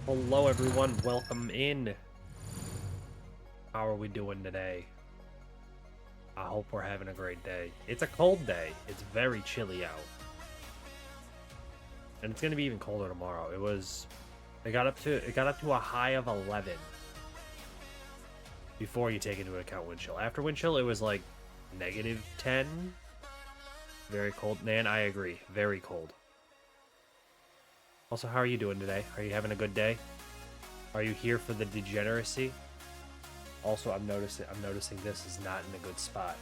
Hello everyone, welcome in. How are we doing today? I hope we're having a great day. It's a cold day. It's very chilly out. And it's gonna be even colder tomorrow. It got up to a high of 11 before you take into account wind chill. After wind chill, it was like -10. Very cold. Man, I agree. Very cold. Also, how are you doing today? Are you having a good day? Are you here for the degeneracy? Also, I'm noticing this is not in a good spot.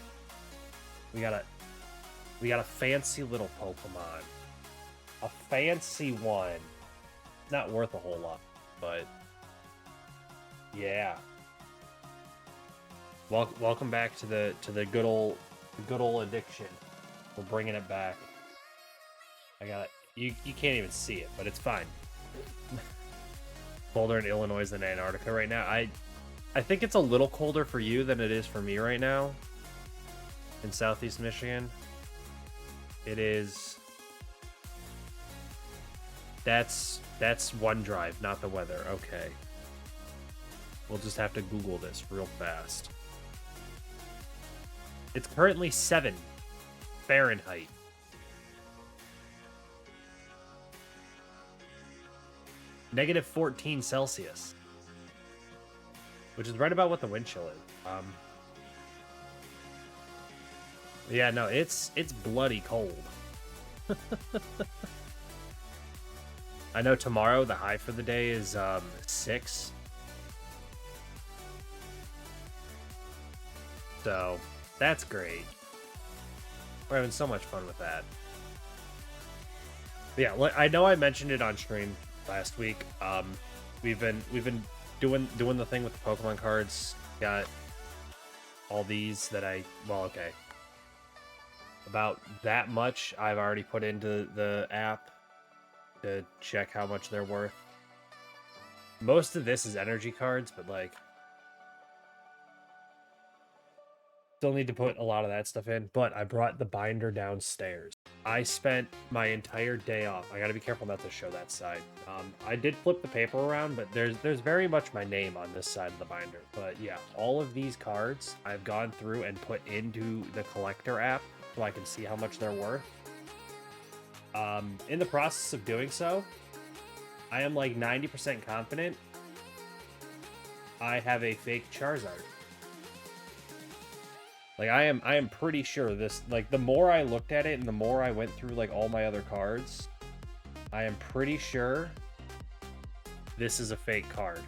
We got a fancy little Pokemon. A fancy one. Not worth a whole lot, but yeah. Welcome back to the good old addiction. We're bringing it back. I got it. You can't even see it, but it's fine. Colder in Illinois than Antarctica right now. I think it's a little colder for you than it is for me right now. In Southeast Michigan. It is. That's OneDrive, not the weather. Okay. We'll just have to Google this real fast. It's currently 7 Fahrenheit. -14 Celsius. Which is right about what the wind chill is. Yeah, no, it's bloody cold. I know tomorrow the high for the day is 6. So that's great. We're having so much fun with that. But yeah, I know I mentioned it on stream last week. We've been doing the thing with the Pokemon cards. Got all these that okay. About that much I've already put into the app to check how much they're worth. Most of this is energy cards, but like still need to put a lot of that stuff in, but I brought the binder downstairs. I spent my entire day off. I gotta be careful not to show that side. I did flip the paper around, but there's very much my name on this side of the binder. But yeah, all of these cards I've gone through and put into the collector app so I can see how much they're worth. In the process of doing so, I am like 90% confident I have a fake Charizard. Like I am pretty sure this, like the more I looked at it and the more I went through like all my other cards, I am pretty sure this is a fake card.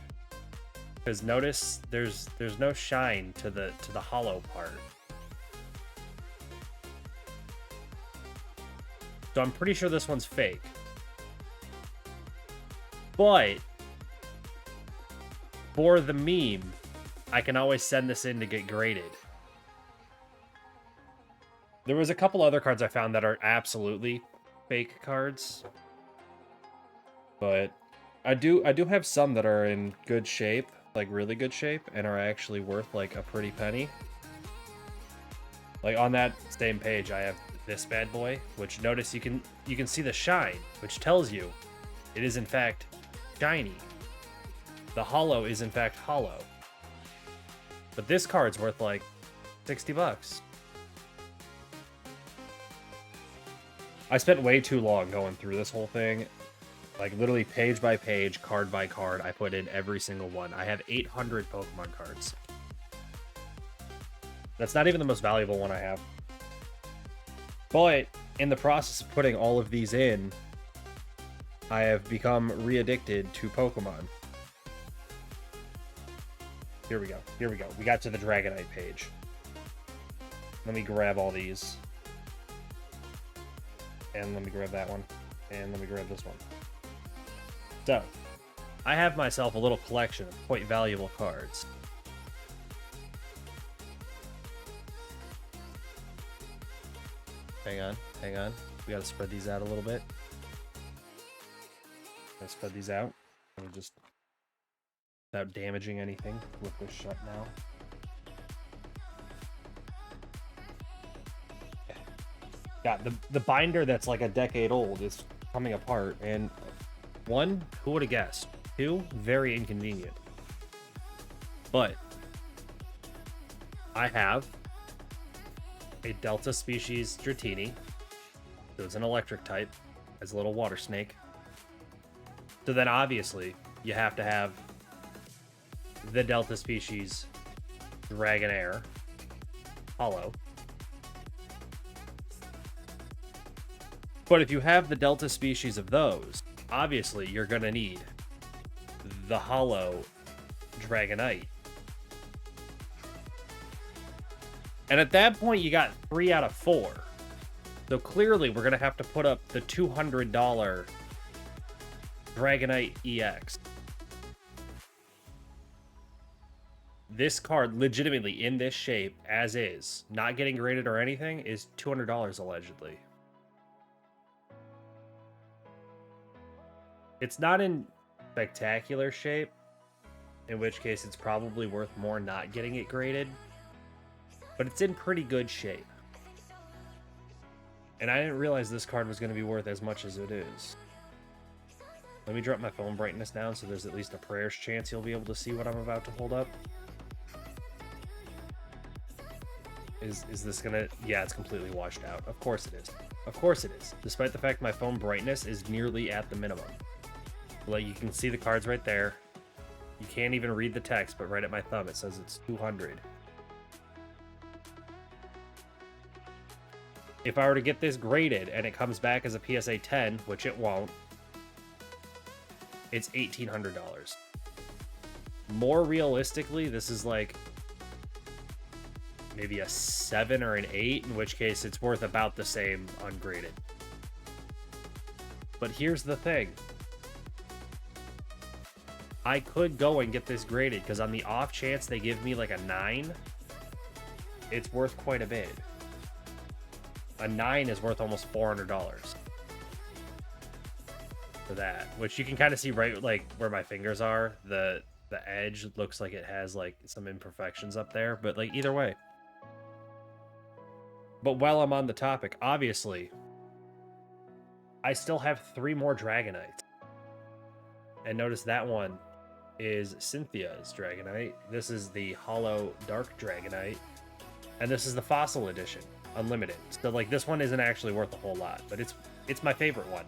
Because notice there's no shine to the hollow part. So I'm pretty sure this one's fake. But for the meme, I can always send this in to get graded. There was a couple other cards I found that are absolutely fake cards. But I do have some that are in good shape, like really good shape, and are actually worth like a pretty penny. Like on that same page I have this bad boy, which notice you can see the shine, which tells you it is in fact shiny. The hollow is in fact hollow. But this card's worth like 60 bucks. I spent way too long going through this whole thing. Like, literally page by page, card by card, I put in every single one. I have 800 Pokemon cards. That's not even the most valuable one I have. But, in the process of putting all of these in, I have become re-addicted to Pokemon. Here we go. Here we go. We got to the Dragonite page. Let me grab all these. And let me grab that one. And let me grab this one. So, I have myself a little collection of quite valuable cards. Hang on, hang on. We gotta spread these out a little bit. Gotta spread these out. Let me just, without damaging anything, flip this shut now. Yeah, the binder that's like a decade old is coming apart, and who would have guessed? 2, very inconvenient. But I have a Delta species Dratini. So it's an electric type. Has a little water snake. So then obviously you have to have the Delta species Dragonair Hollow. But if you have the Delta species of those, obviously you're going to need the Hollow Dragonite. And at that point, you got 3 out of 4. So clearly, we're going to have to put up the $200 Dragonite EX. This card, legitimately in this shape, as is, not getting graded or anything, is $200 allegedly. It's not in spectacular shape, in which case it's probably worth more not getting it graded, but it's in pretty good shape. And I didn't realize this card was going to be worth as much as it is. Let me drop my phone brightness down so there's at least a prayer's chance you'll be able to see what I'm about to hold up. Is this gonna... Yeah, it's completely washed out. Of course it is. Of course it is. Despite the fact my phone brightness is nearly at the minimum. Like, you can see the cards right there. You can't even read the text, but right at my thumb it says it's 200. If I were to get this graded and it comes back as a PSA 10, which it won't, it's $1,800. More realistically, this is like maybe a 7 or an 8, in which case it's worth about the same ungraded. But here's the thing. I could go and get this graded, because on the off chance they give me like a 9, it's worth quite a bit. A 9 is worth almost $400 for that, which you can kind of see right like where my fingers are. The edge looks like it has like some imperfections up there, but like either way. But while I'm on the topic, obviously, I still have 3 more Dragonites. And notice that one is Cynthia's Dragonite. This is the Hollow Dark Dragonite. And this is the Fossil Edition, Unlimited. So like this one isn't actually worth a whole lot, but it's my favorite one.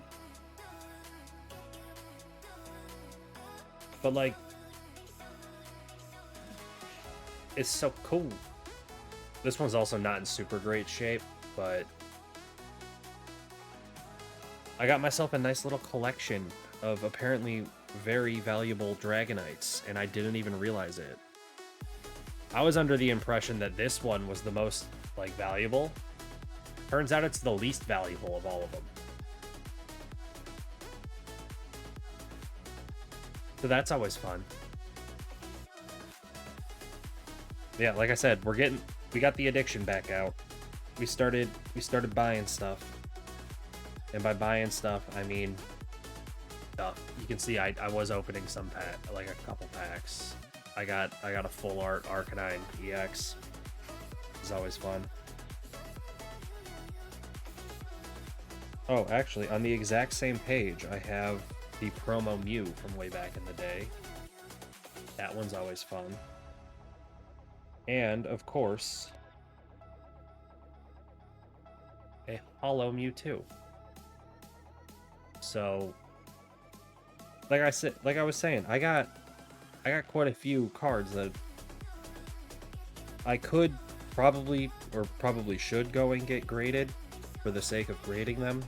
But like, it's so cool. This one's also not in super great shape, but I got myself a nice little collection of apparently very valuable Dragonites, and I didn't even realize it. I was under the impression that this one was the most, like, valuable. Turns out it's the least valuable of all of them. So that's always fun. Yeah, like I said, we got the addiction back out. We started buying stuff. And by buying stuff, I mean stuff. You can see I was opening some like a couple packs. I got a full art Arcanine EX. It's always fun. Oh, actually, on the exact same page, I have the promo Mew from way back in the day. That one's always fun. And, of course, a Hollow Mewtwo. So, like I was saying, I got quite a few cards that I could probably should go and get graded for the sake of grading them.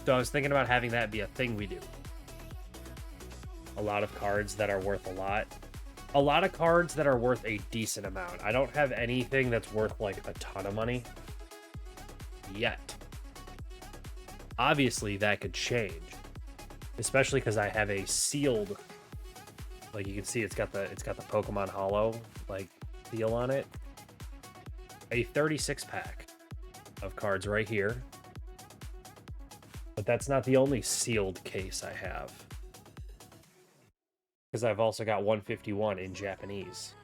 So I was thinking about having that be a thing we do. A lot of cards that are worth a lot. A lot of cards that are worth a decent amount. I don't have anything that's worth like a ton of money yet. Obviously that could change, especially because I have a sealed, like you can see it's got the Pokemon Hollow like seal on it. A 36 pack of cards right here. But that's not the only sealed case I have, because I've also got 151 in Japanese.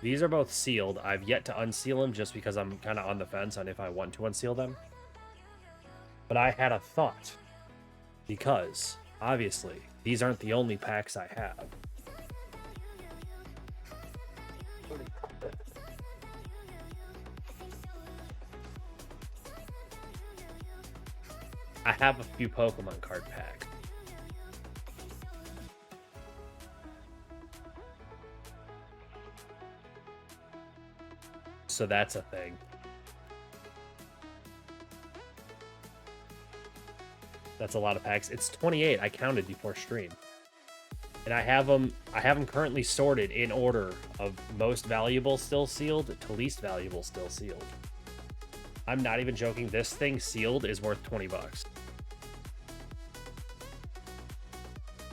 These are both sealed. I've yet to unseal them just because I'm kind of on the fence on if I want to unseal them. But I had a thought Because, obviously, these aren't the only packs I have. I have a few Pokemon card packs. So that's a thing. That's a lot of packs. It's 28. I counted before stream. And I have them currently sorted in order of most valuable still sealed to least valuable still sealed. I'm not even joking. This thing sealed is worth 20 bucks.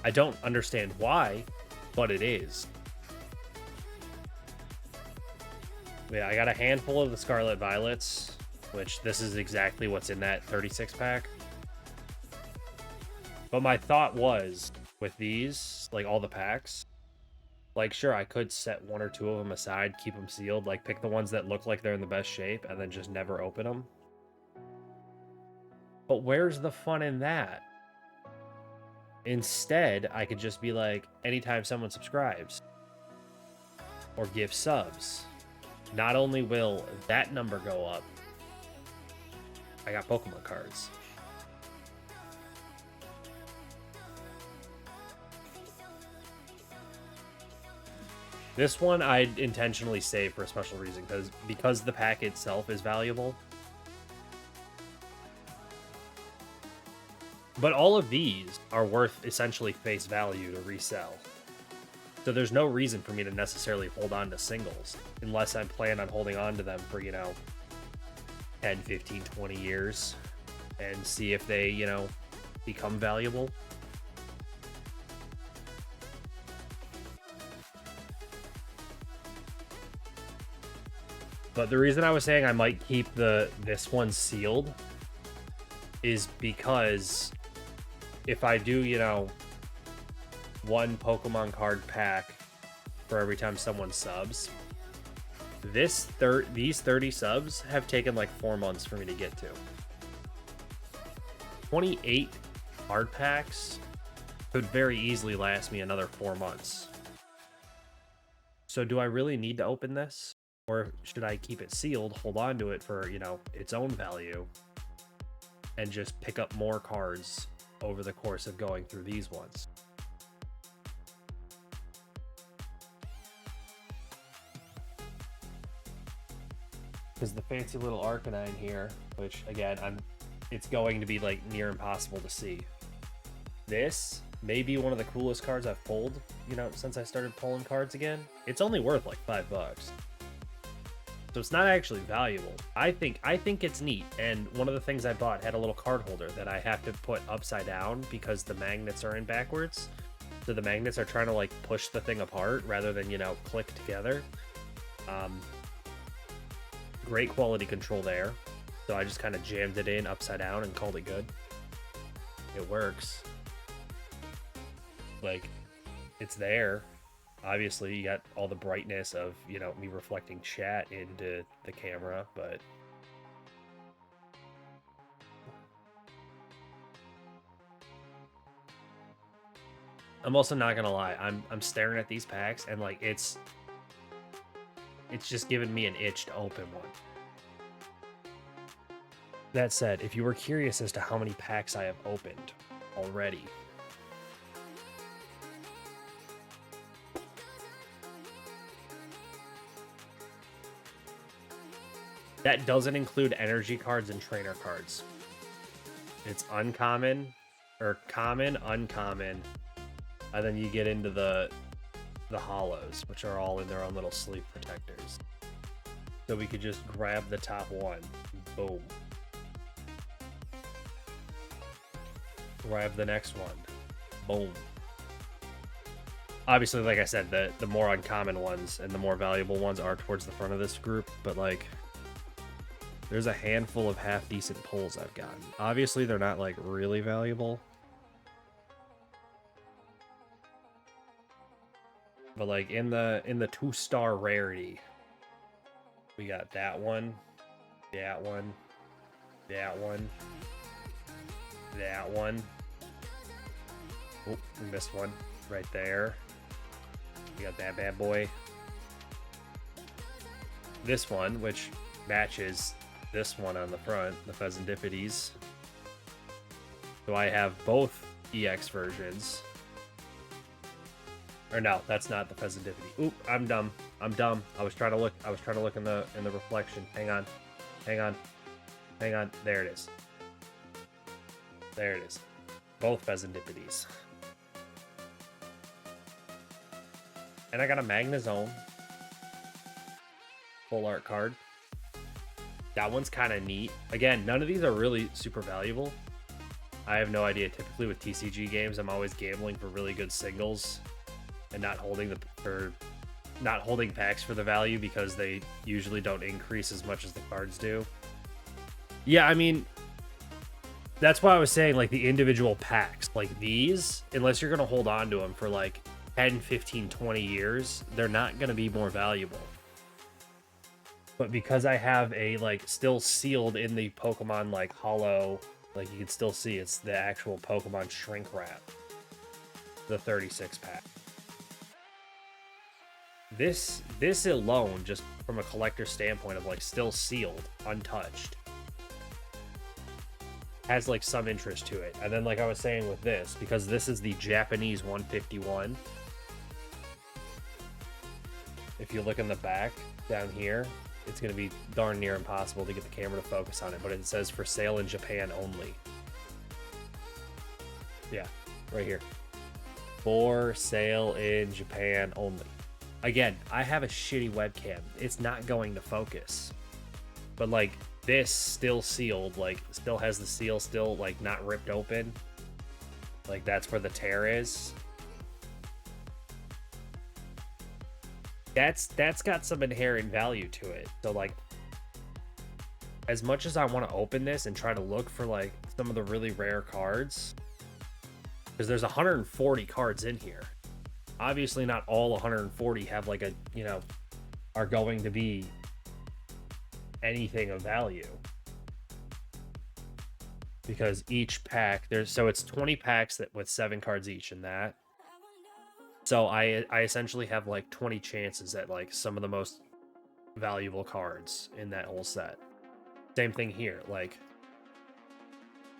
I don't understand why, but it is. Yeah, I got a handful of the Scarlet Violets, which this is exactly what's in that 36 pack. But my thought was, with these, like all the packs, like sure, I could set one or two of them aside, keep them sealed, like pick the ones that look like they're in the best shape, and then just never open them. But where's the fun in that? Instead, I could just be like, anytime someone subscribes or gives subs, not only will that number go up, I got Pokemon cards. This one I intentionally saved for a special reason, because the pack itself is valuable. But all of these are worth essentially face value to resell. So there's no reason for me to necessarily hold on to singles, unless I plan on holding on to them for, 10, 15, 20 years, and see if they, become valuable. But the reason I was saying I might keep this one sealed is because if I do, one Pokemon card pack for every time someone subs, these 30 subs have taken like 4 months for me to get to. 28 card packs could very easily last me another 4 months. So do I really need to open this? Or should I keep it sealed, hold on to it for, its own value, and just pick up more cards over the course of going through these ones? Because the fancy little Arcanine here, which again, it's going to be like near impossible to see. This may be one of the coolest cards I've pulled, since I started pulling cards again. It's only worth like $5. So it's not actually valuable. I think it's neat. And one of the things I bought had a little card holder that I have to put upside down because the magnets are in backwards. So the magnets are trying to like push the thing apart rather than, click together. Great quality control there. So I just kind of jammed it in upside down and called it good. It works. Like, it's there. Obviously, you got all the brightness of, me reflecting chat into the camera, but I'm also not gonna lie. I'm staring at these packs and like it's just giving me an itch to open one. That said, if you were curious as to how many packs I have opened already, that doesn't include energy cards and trainer cards. It's uncommon, or common, uncommon, and then you get into the hollows, which are all in their own little sleeve protectors. So we could just grab the top one. Boom. Grab the next one. Boom. Obviously, like I said, the more uncommon ones and the more valuable ones are towards the front of this group, but like, there's a handful of half-decent pulls I've gotten. Obviously, they're not like really valuable. But like in the 2-star rarity, we got that one, that one, that one, that one, Oh, we missed one right there. We got that bad boy. This one, which matches this one on the front, the Pheasantippides. So I have both EX versions. Or no, that's not the Pheasantippidy. Oop, I'm dumb. I'm dumb. I was trying to look in the reflection. Hang on. There it is. There it is. Both Pheasantippides. And I got a Magnezone full art card. That one's kind of neat. Again, none of these are really super valuable. I have no idea. Typically with TCG games, I'm always gambling for really good singles and not holding packs for the value because they usually don't increase as much as the cards do. Yeah, I mean, that's why I was saying like the individual packs, like these, unless you're going to hold on to them for like 10, 15, 20 years, they're not going to be more valuable. But because I have a like still sealed in the Pokemon like hollow, like you can still see it's the actual Pokemon shrink wrap, the 36 pack. This alone, just from a collector standpoint of like still sealed, untouched, has like some interest to it. And then like I was saying with this, because this is the Japanese 151. If you look in the back down here, it's going to be darn near impossible to get the camera to focus on it, but it says for sale in Japan only. Yeah, right here. For sale in Japan only. Again, I have a shitty webcam. It's not going to focus. But like this still sealed, like still has the seal still like not ripped open. Like that's where the tear is. That's got some inherent value to it. So like as much as I want to open this and try to look for like some of the really rare cards, because there's 140 cards in here. Obviously not all 140 have like a, you know, are going to be anything of value. Because each pack, so it's 20 packs that with 7 cards each in that. So I essentially have like 20 chances at like some of the most valuable cards in that whole set. Same thing here, like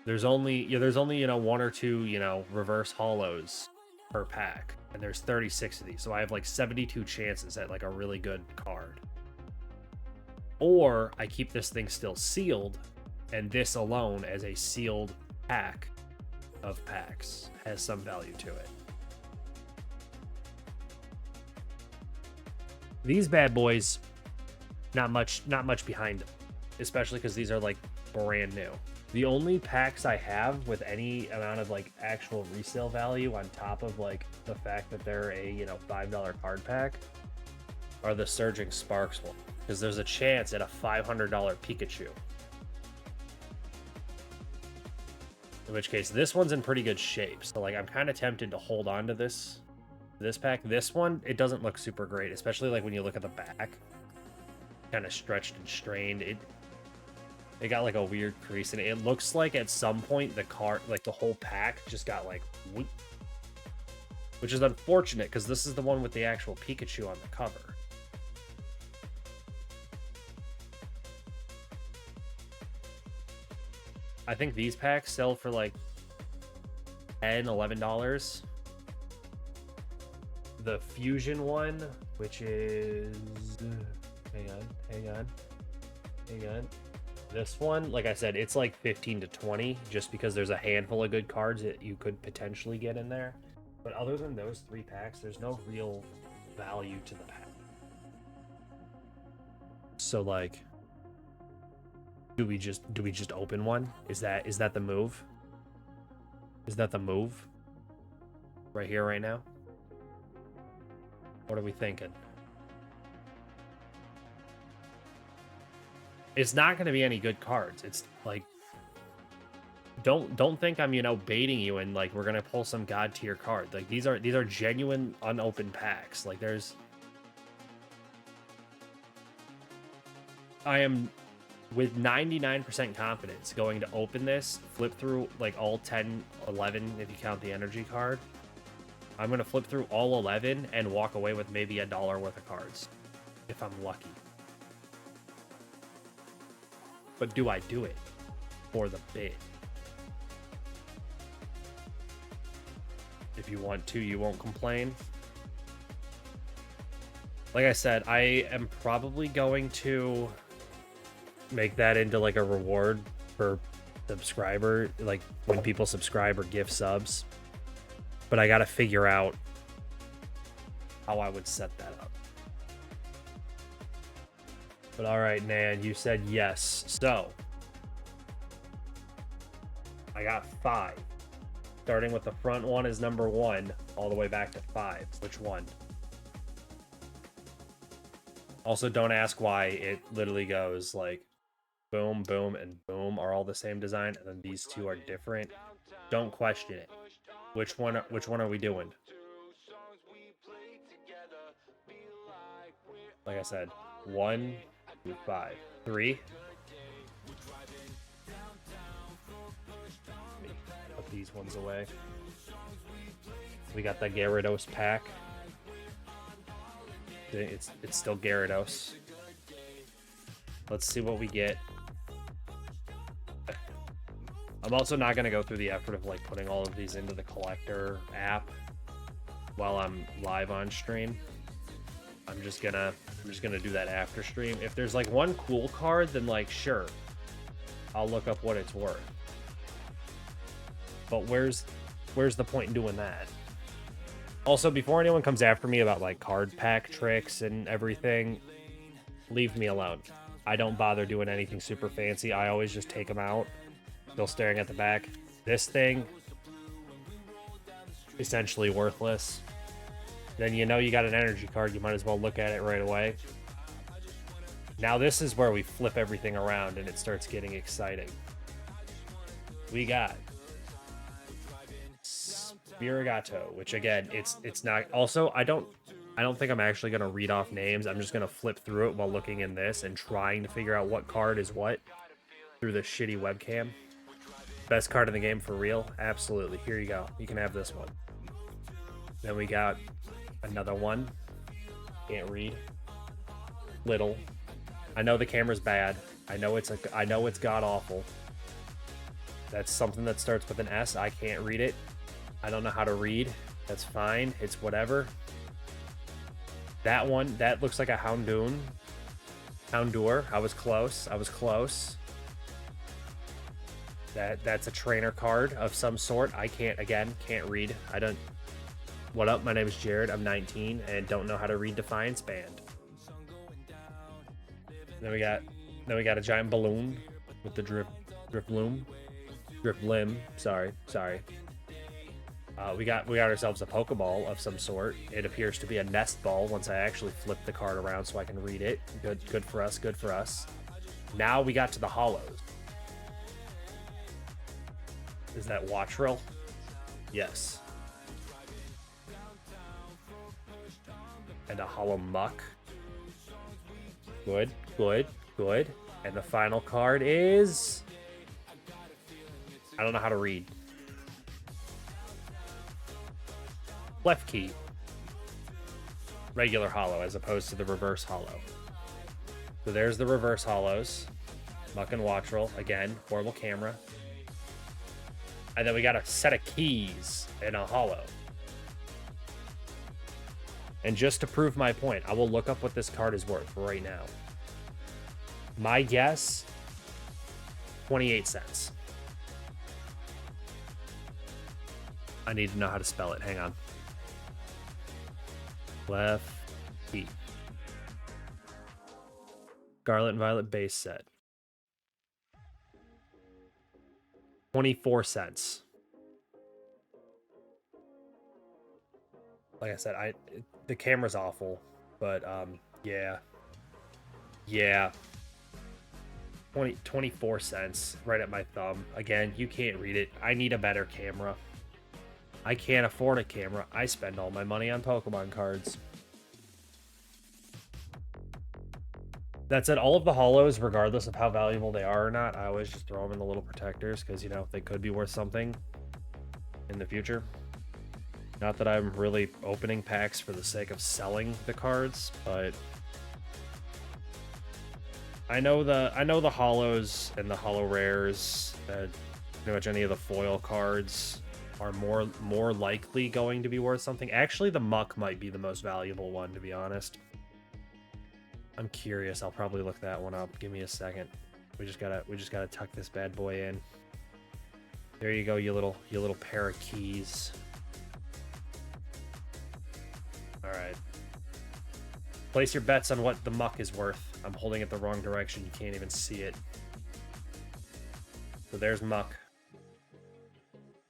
there's only you know 1 or 2, you know, reverse hollows per pack, and there's 36 of these, so I have like 72 chances at like a really good card. Or I keep this thing still sealed, and this alone as a sealed pack of packs has some value to it. These bad boys, not much behind them, especially because these are like brand new. The only packs I have with any amount of like actual resale value on top of like the fact that they're a, you know, $5 card pack are the Surging Sparks one, because there's a chance at a $500 Pikachu. In which case, this one's in pretty good shape. So like I'm kind of tempted to hold on to this pack. This one, it doesn't look super great, especially like when you look at the back. Kind of stretched and strained. It got like a weird crease in it. It looks like at some point the card, like the whole pack just got like whoop, which is unfortunate because this is the one with the actual Pikachu on the cover. I think these packs sell for like $10, $11. The Fusion one, which is... Hang on. This one, like I said, it's like 15 to 20 just because there's a handful of good cards that you could potentially get in there. But other than those 3 packs, there's no real value to the pack. So like, do we just open one? Is that the move? Is that the move? Right here, right now? What are we thinking? It's not going to be any good cards. It's like, don't think I'm, you know, baiting you and like we're going to pull some god tier card. Like these are genuine unopened packs. Like I am with 99% confidence going to open this, flip through like all 10, 11 if you count the energy card, I'm going to flip through all 11 and walk away with maybe $1 worth of cards. If I'm lucky. But do I do it for the bid? If you want to, you won't complain. Like I said, I am probably going to make that into like a reward for subscriber, like when people subscribe or give subs. But I got to figure out how I would set that up. But all right, Nan, you said yes. So I got 5. Starting with the front one is number 1, all the way back to 5. Which one? Also, don't ask why it literally goes like boom, boom, and boom are all the same design, and then these two are different. Don't question it. Which one are we doing? Like I said, 1, 2, 5, 3. Put these ones away. We got the Gyarados pack. It's still Gyarados. Let's see what we get. I'm also not going to go through the effort of like putting all of these into the collector app while I'm live on stream. I'm just gonna do that after stream. If there's like one cool card, then like sure, I'll look up what it's worth. But where's the point in doing that? Also, before anyone comes after me about like card pack tricks and everything, leave me alone. I don't bother doing anything super fancy. I always just take them out. Still staring at the back. This thing, essentially worthless. Then you know you got an energy card. You might as well look at it right away. Now this is where we flip everything around and it starts getting exciting. We got Spirigato, which again, it's not. Also, I don't think I'm actually gonna read off names. I'm just gonna flip through it while looking in this and trying to figure out what card is what through the shitty webcam. Best card in the game for real? Absolutely. Here you go. You can have this one. Then we got another one. Can't read. Little. I know the camera's bad. I know it's god awful. That's something that starts with an S. I can't read it. I don't know how to read. That's fine. It's whatever. That one, that looks like a Houndour. I was close. That's a trainer card of some sort. I can't read. I don't. What up? My name is Jared. I'm 19 and don't know how to read Defiance Band. Then we got a giant balloon with the drip limb. Sorry. We got ourselves a Pokeball of some sort. It appears to be a nest ball once I actually flip the card around so I can read it. Good for us. Now we got to the hollows. Is that Wattrel? Yes. And a hollow Muck. Good. And the final card is... I don't know how to read. Left key. Regular hollow as opposed to the reverse hollow. So there's the reverse hollows. Muck and Wattrel. Again, horrible camera. And then we got a set of keys and a hollow. And just to prove my point, I will look up what this card is worth right now. My guess, 28 cents. I need to know how to spell it. Hang on. Left key. Scarlet and Violet base set. 24 cents. Like I said, the camera's awful, but yeah. 24 cents right at my thumb. Again, you can't read it. I need a better camera. I can't afford a camera. I spend all my money on Pokemon cards. That said, all of the hollows, regardless of how valuable they are or not, I always just throw them in the little protectors because, you know, they could be worth something in the future. Not that I'm really opening packs for the sake of selling the cards, but I know the holos and the holo rares, pretty much any of the foil cards are more likely going to be worth something. Actually, the muck might be the most valuable one, to be honest. I'm curious. I'll probably look that one up. Give me a second. We just gotta tuck this bad boy in. There you go, you little pair of keys. All right. Place your bets on what the muck is worth. I'm holding it the wrong direction. You can't even see it. So there's muck.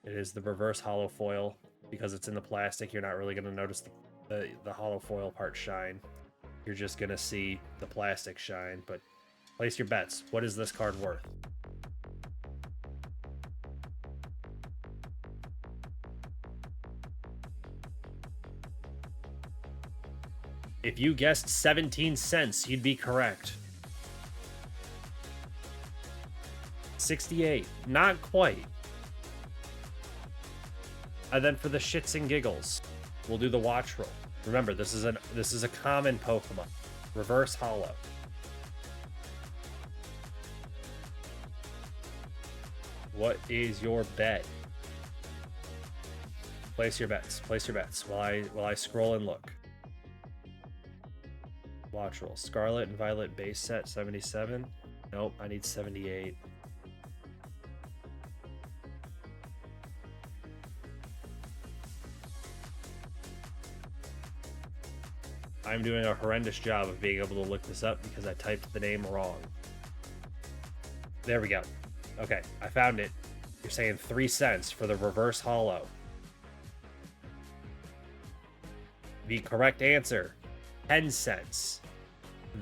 It is the reverse hollow foil. Because it's in the plastic, you're not really going to notice the hollow foil part shine. You're just going to see the plastic shine. But place your bets. What is this card worth? If you guessed 17 cents, you'd be correct. 68. Not quite. And then for the shits and giggles, we'll do the watch roll. Remember, this is a common Pokemon. Reverse hollow. What is your bet? Place your bets. Place your bets while I scroll and look. Watch roll. Scarlet and Violet base set 77. Nope, I need 78. I'm doing a horrendous job of being able to look this up because I typed the name wrong. There we go. Okay, I found it. You're saying 3 cents for the reverse hollow. The correct answer, 10 cents.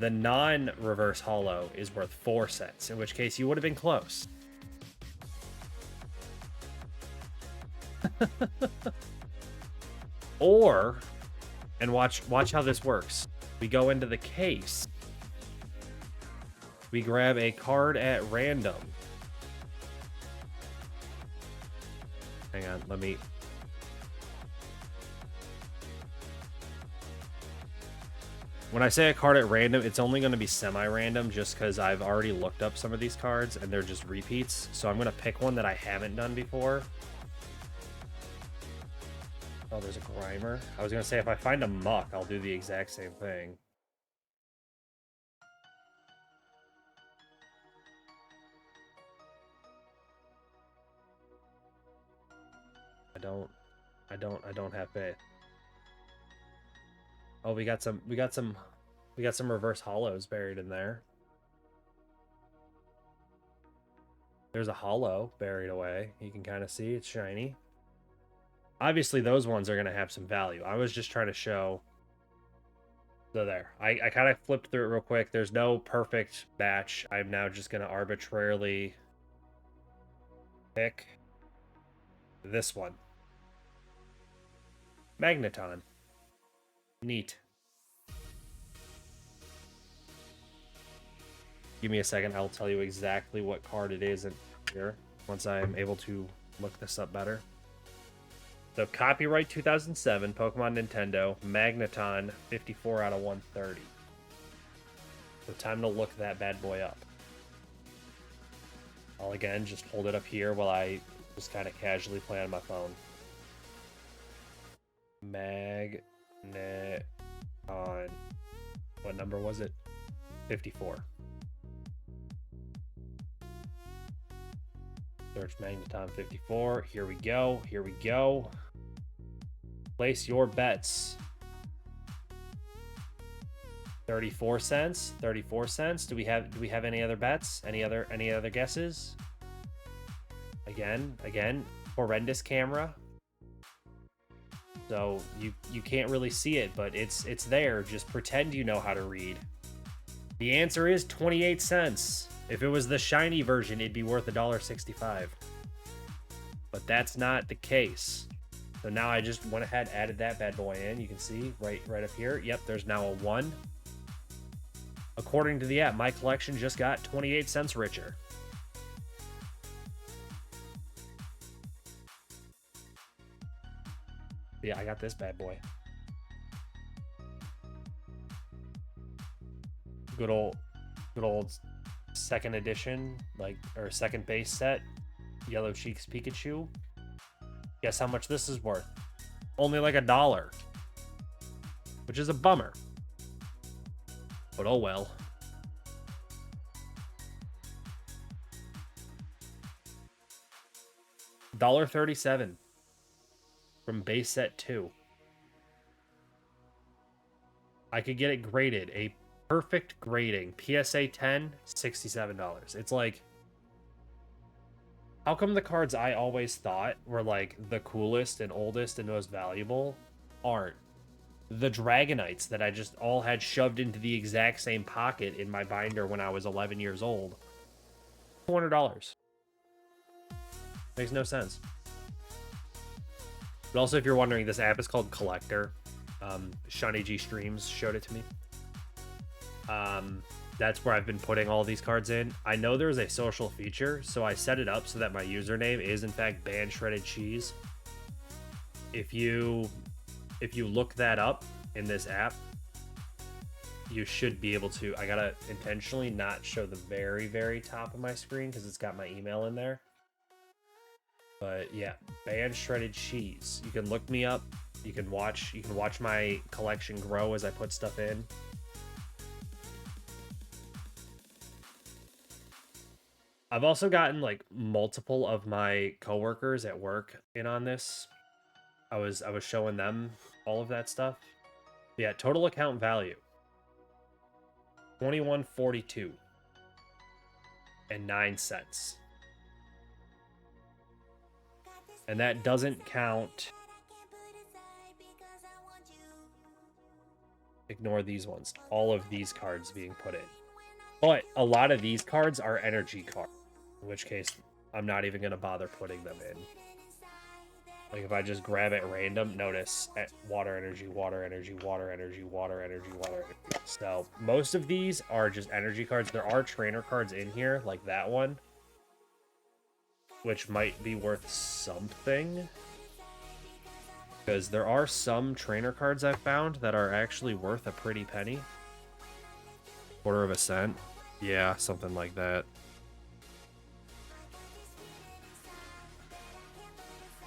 The non-reverse hollow is worth 4 cents, in which case you would have been close. Or, and watch how this works. We go into the case. We grab a card at random. Hang on, let me... When I say a card at random, it's only going to be semi-random just because I've already looked up some of these cards and they're just repeats. So I'm going to pick one that I haven't done before. Oh, there's a Grimer. I was going to say if I find a Muck, I'll do the exact same thing. I don't have faith. Oh, we got some reverse hollows buried in there. There's a hollow buried away. You can kind of see it's shiny. Obviously, those ones are going to have some value. I was just trying to show. So there. I kind of flipped through it real quick. There's no perfect batch. I'm now just going to arbitrarily pick this one. Magneton. Neat. Give me a second. I'll tell you exactly what card it is in here once I'm able to look this up better. So copyright 2007, Pokemon Nintendo, Magneton, 54 out of 130. So time to look that bad boy up. I'll again just hold it up here while I just kind of casually play on my phone. Magneton. What number was it? 54. Search Magneton 54. Here we go. Here we go. Place your bets. 34 cents. 34 cents. Do we have any other bets? Any other guesses? Again, horrendous camera. So you can't really see it, but it's there. Just pretend you know how to read. The answer is 28 cents. If it was the shiny version, it'd be worth $1.65. But that's not the case. So now I just went ahead, added that bad boy in. You can see right up here. Yep, there's now a 1. According to the app, my collection just got 28 cents richer. Yeah, I got this bad boy. Good old second edition, like, or second base set, Yellow Cheeks Pikachu. Guess how much this is worth? Only like $1, which is a bummer. But oh well. $1.37 from base set 2. I could get it graded, a perfect grading. PSA 10, $67. It's like, how come the cards I always thought were like the coolest and oldest and most valuable aren't? The Dragonites that I just all had shoved into the exact same pocket in my binder when I was 11 years old. $400. Makes no sense. But also, if you're wondering, this app is called Collector. Shawnee G Streams showed it to me. That's where I've been putting all these cards in. I know there's a social feature, so I set it up so that my username is in fact Band Shredded Cheese. If you look that up in this app, you should be able to. I gotta intentionally not show the very, very top of my screen because it's got my email in there. But yeah, Band Shredded Cheese. You can look me up. You can watch my collection grow as I put stuff in. I've also gotten like multiple of my coworkers at work in on this. I was showing them all of that stuff. Yeah, total account value $21.42 and 9 cents. And that doesn't count. Ignore these ones. All of these cards being put in. But a lot of these cards are energy cards. In which case, I'm not even going to bother putting them in. Like, if I just grab at random, notice water energy, water energy, water energy, water energy, water energy. So, most of these are just energy cards. There are trainer cards in here, like that one, which might be worth something. Because there are some trainer cards I've found that are actually worth a pretty penny. Quarter of a cent. Yeah, something like that.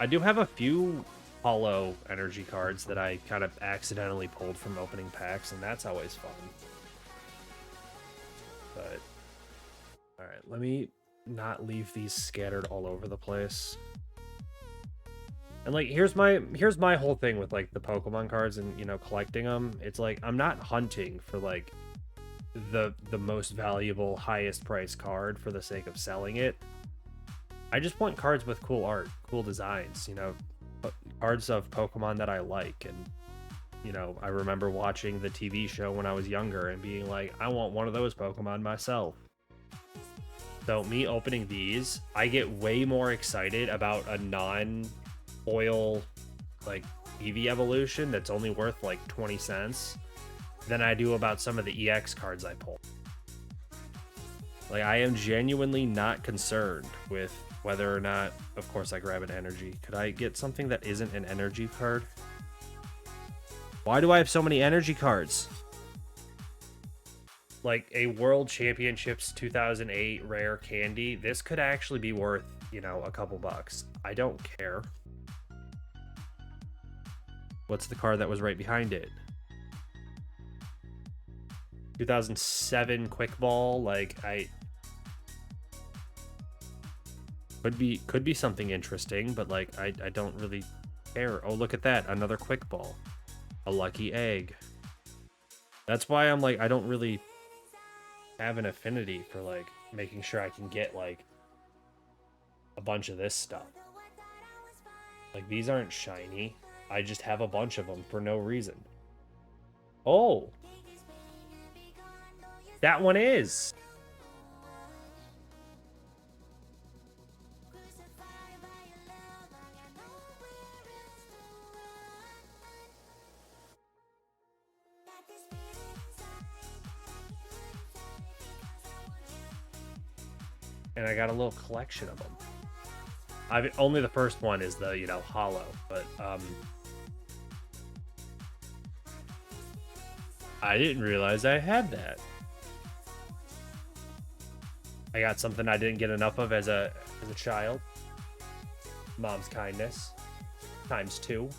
I do have a few hollow energy cards that I kind of accidentally pulled from opening packs, and that's always fun. But, alright, let me not leave these scattered all over the place. And like, here's my whole thing with like the Pokemon cards and, you know, collecting them. It's like, I'm not hunting for like the most valuable, highest price card for the sake of selling it. I just want cards with cool art, cool designs, you know, cards of Pokemon that I like. And, you know, I remember watching the TV show when I was younger and being like, I want one of those Pokemon myself. So me opening these, I get way more excited about a non-foil, like, Eevee evolution that's only worth like 20 cents than I do about some of the EX cards I pull. Like, I am genuinely not concerned with whether or not, of course, I grab an energy. Could I get something that isn't an energy card? Why do I have so many energy cards? Like a World Championships 2008 rare candy, this could actually be worth, you know, a couple bucks. I don't care. What's the card that was right behind it? 2007 Quick Ball, like, could be something interesting, but like I don't really care. Oh, look at that, another Quick Ball, a lucky egg. That's why I'm like, I don't really have an affinity for like making sure I can get like a bunch of this stuff. Like, these aren't shiny. I just have a bunch of them for no reason. Oh, that one is. And I got a little collection of them. Only the first one is the, you know, hollow, but I didn't realize I had that. I got something I didn't get enough of as a child. Mom's kindness times 2.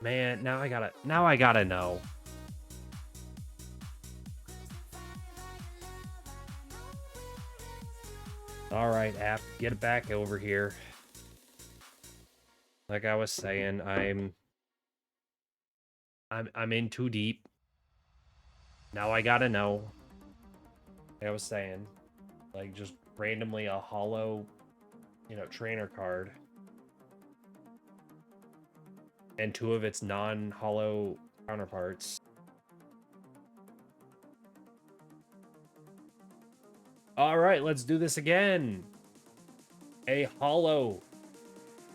Man, now I gotta know. All right, app, get it back over here. Like I was saying, I'm in too deep. Now I gotta know. Like I was saying, like just randomly a hollow, trainer card, and 2 of its non-hollow counterparts. All right, let's do this again. A hollow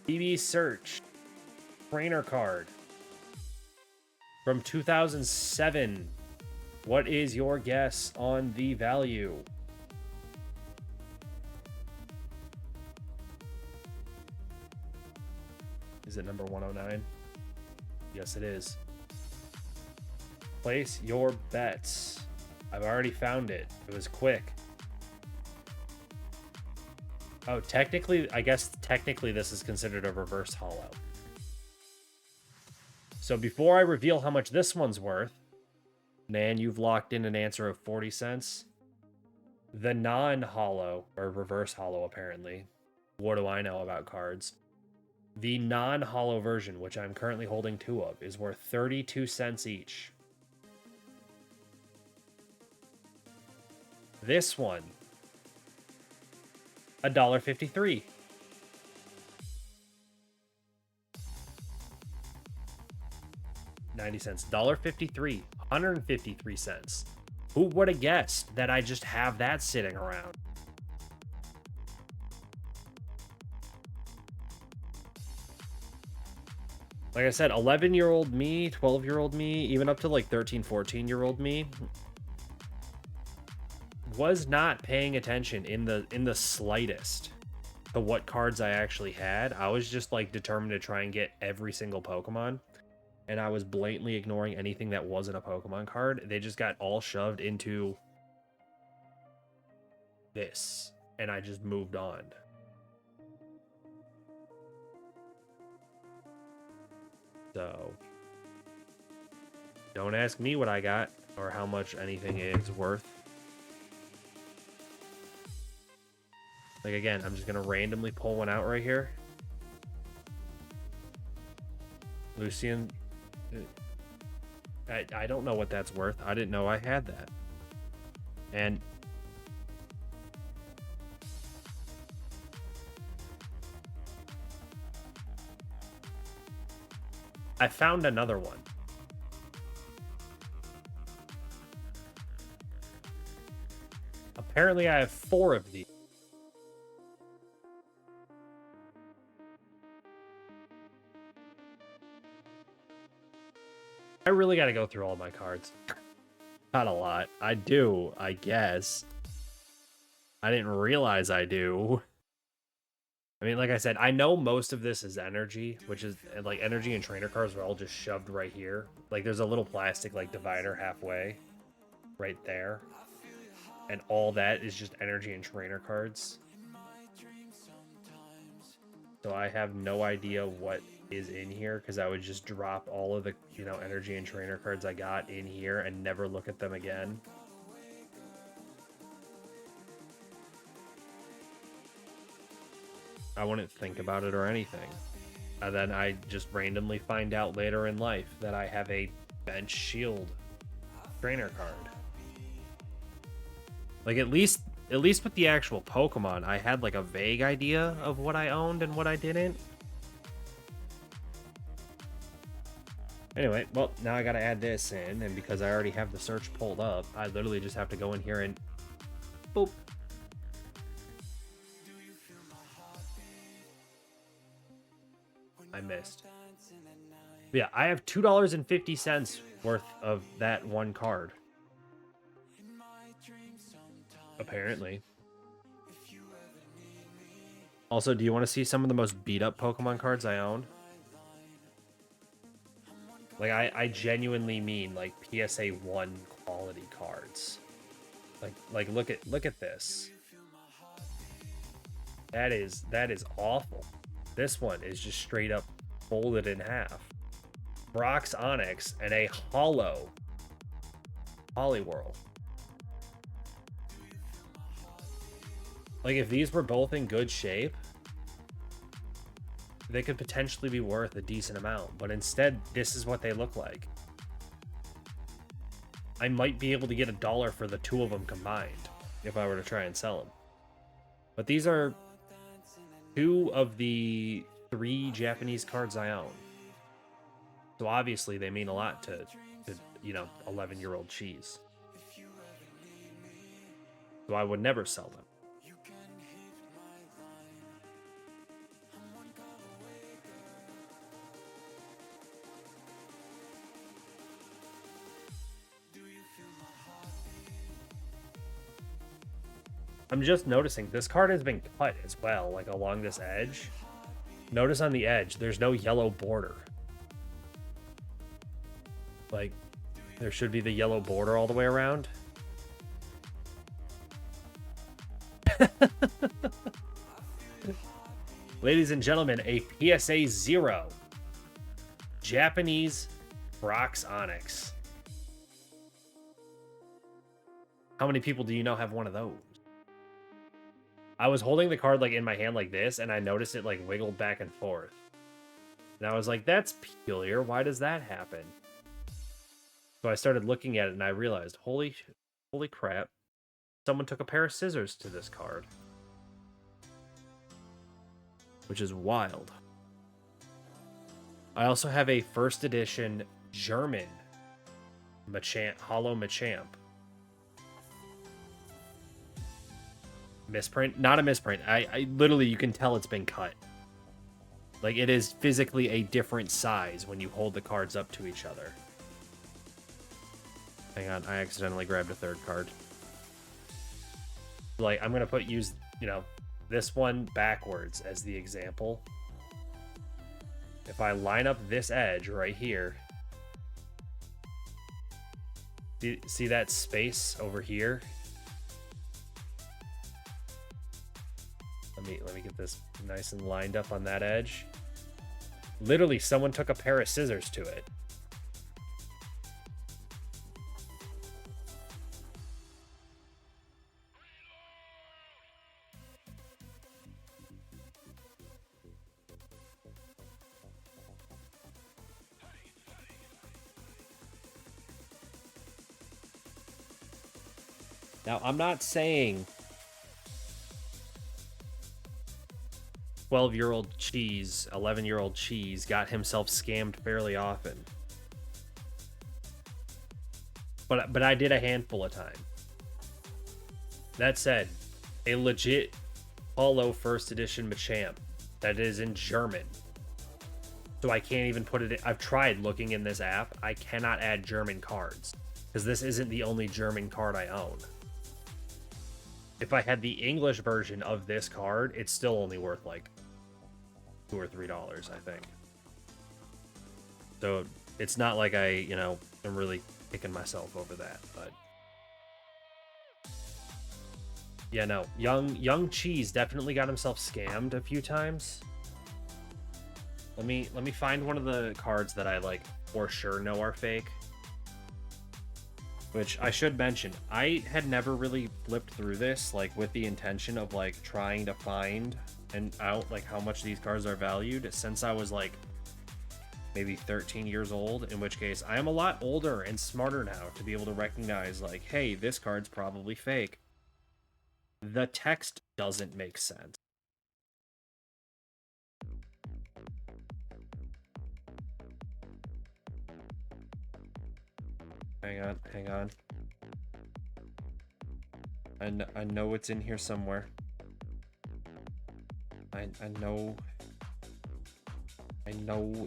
TBD search trainer card from 2007. What is your guess on the value? Is it number 109? Yes, it is. Place your bets. I've already found it. It was quick. Oh, I guess technically this is considered a reverse hollow. So before I reveal how much this one's worth, man, you've locked in an answer of 40 cents. The non-hollow, or reverse hollow apparently. What do I know about cards? The non-hollow version, which I'm currently holding 2 of, is worth 32 cents each. This one, $1.53. 90 cents. $1.53. 153 cents. Who would have guessed that I just have that sitting around? Like I said, 11-year-old me, 12-year-old me, even up to like 13, 14-year-old me was not paying attention in the slightest to what cards I actually had. I was just like determined to try and get every single Pokemon, and I was blatantly ignoring anything that wasn't a Pokemon card. They just got all shoved into this, and I just moved on. So don't ask me what I got or how much anything is worth. Like, again, I'm just going to randomly pull one out right here. Lucian. I don't know what that's worth. I didn't know I had that. And I found another one. Apparently, I have 4 of these. I really got to go through all my cards. Not a lot. I do, I guess. I didn't realize I do. I mean, like I said, I know most of this is energy, which is like energy and trainer cards are all just shoved right here. Like there's a little plastic like divider halfway right there. And all that is just energy and trainer cards. So I have no idea what is in here because I would just drop all of the, energy and trainer cards I got in here and never look at them again. I wouldn't think about it or anything. And then I just randomly find out later in life that I have a bench shield trainer card. Like at least with the actual Pokemon, I had like a vague idea of what I owned and what I didn't. Anyway, well, now I gotta add this in, and because I already have the search pulled up, I literally just have to go in here and boop. I missed. But yeah, I have $2.50 worth of that one card. Apparently. Also, do you want to see some of the most beat up Pokemon cards I own? Like I genuinely mean like PSA 1 quality cards. Like look at this. That is awful. This one is just straight up folded in half. Brock's Onyx and a hollow Hollyworld. Like if these were both in good shape, they could potentially be worth a decent amount, but instead this is what they look like. I might be able to get $1 for the two of them combined if I were to try and sell them. But these are 2 of the 3 Japanese cards I own. So obviously they mean a lot to 11-year-old cheese. So I would never sell them. I'm just noticing this card has been cut as well, like along this edge. Notice on the edge, there's no yellow border. Like, there should be the yellow border all the way around. Ladies and gentlemen, a PSA 0 Japanese Brock's Onyx. How many people do you know have one of those? I was holding the card like in my hand like this, and I noticed it like wiggled back and forth. And I was like, that's peculiar. Why does that happen? So I started looking at it, and I realized, holy crap. Someone took a pair of scissors to this card. Which is wild. I also have a first edition German Machamp, Hollow Machamp. Misprint? Not a misprint. I literally, you can tell it's been cut. Like, it is physically a different size when you hold the cards up to each other. Hang on, I accidentally grabbed a third card. Like, I'm gonna use, this one backwards as the example. If I line up this edge right here, see that space over here? Let me get this nice and lined up on that edge. Literally, someone took a pair of scissors to it. Now, I'm not saying 12-year-old cheese, 11-year-old cheese got himself scammed fairly often. But I did a handful of time. That said, a legit hollow first edition Machamp that is in German. So I can't even put it in. I've tried looking in this app. I cannot add German cards because this isn't the only German card I own. If I had the English version of this card, it's still only worth like $2 or $3, I think. So it's not like I, am really kicking myself over that, but yeah, no, young cheese definitely got himself scammed a few times. Let me find one of the cards that I like for sure know are fake. Which I should mention, I had never really flipped through this like with the intention of like trying to find out like how much these cards are valued since I was like maybe 13 years old, in which case I am a lot older and smarter now to be able to recognize like, hey, this card's probably fake. The text doesn't make sense. Hang on. I know it's in here somewhere. I know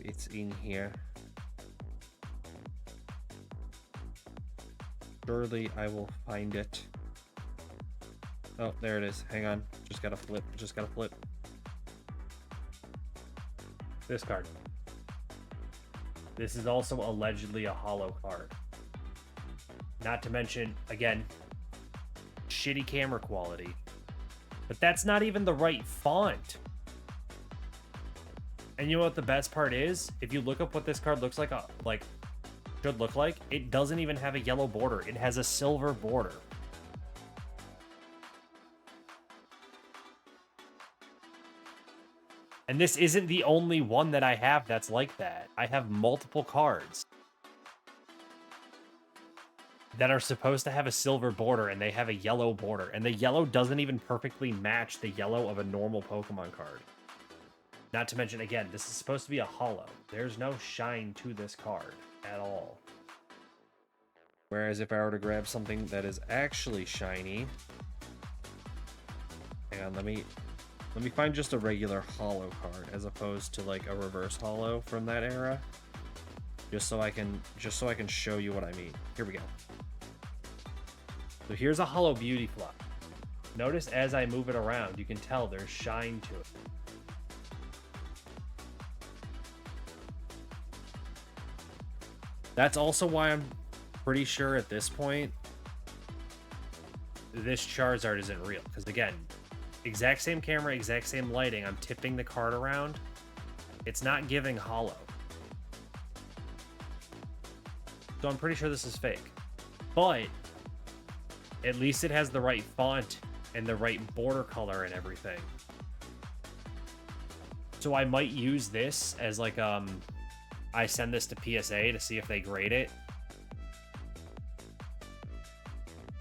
it's in here. Surely I will find it. Oh, there it is. Hang on. Just gotta flip. This card. This is also allegedly a hollow card. Not to mention, again, shitty camera quality. But that's not even the right font. And you know what the best part is? If you look up what this card looks like, should look like, it doesn't even have a yellow border. It has a silver border. And this isn't the only one that I have that's like that. I have multiple cards that are supposed to have a silver border, and they have a yellow border. And the yellow doesn't even perfectly match the yellow of a normal Pokemon card. Not to mention, again, this is supposed to be a holo. There's no shine to this card at all. Whereas if I were to grab something that is actually shiny... Hang on, let me find just a regular holo card as opposed to like a reverse holo from that era. Just so I can show you what I mean. Here we go. So here's a holo Beauty Flop. Notice as I move it around, you can tell there's shine to it. That's also why I'm pretty sure at this point this Charizard isn't real. Because again, exact same camera, exact same lighting. I'm tipping the card around. It's not giving holo. So I'm pretty sure this is fake. But at least it has the right font and the right border color and everything. So I might use this as like, I send this to PSA to see if they grade it.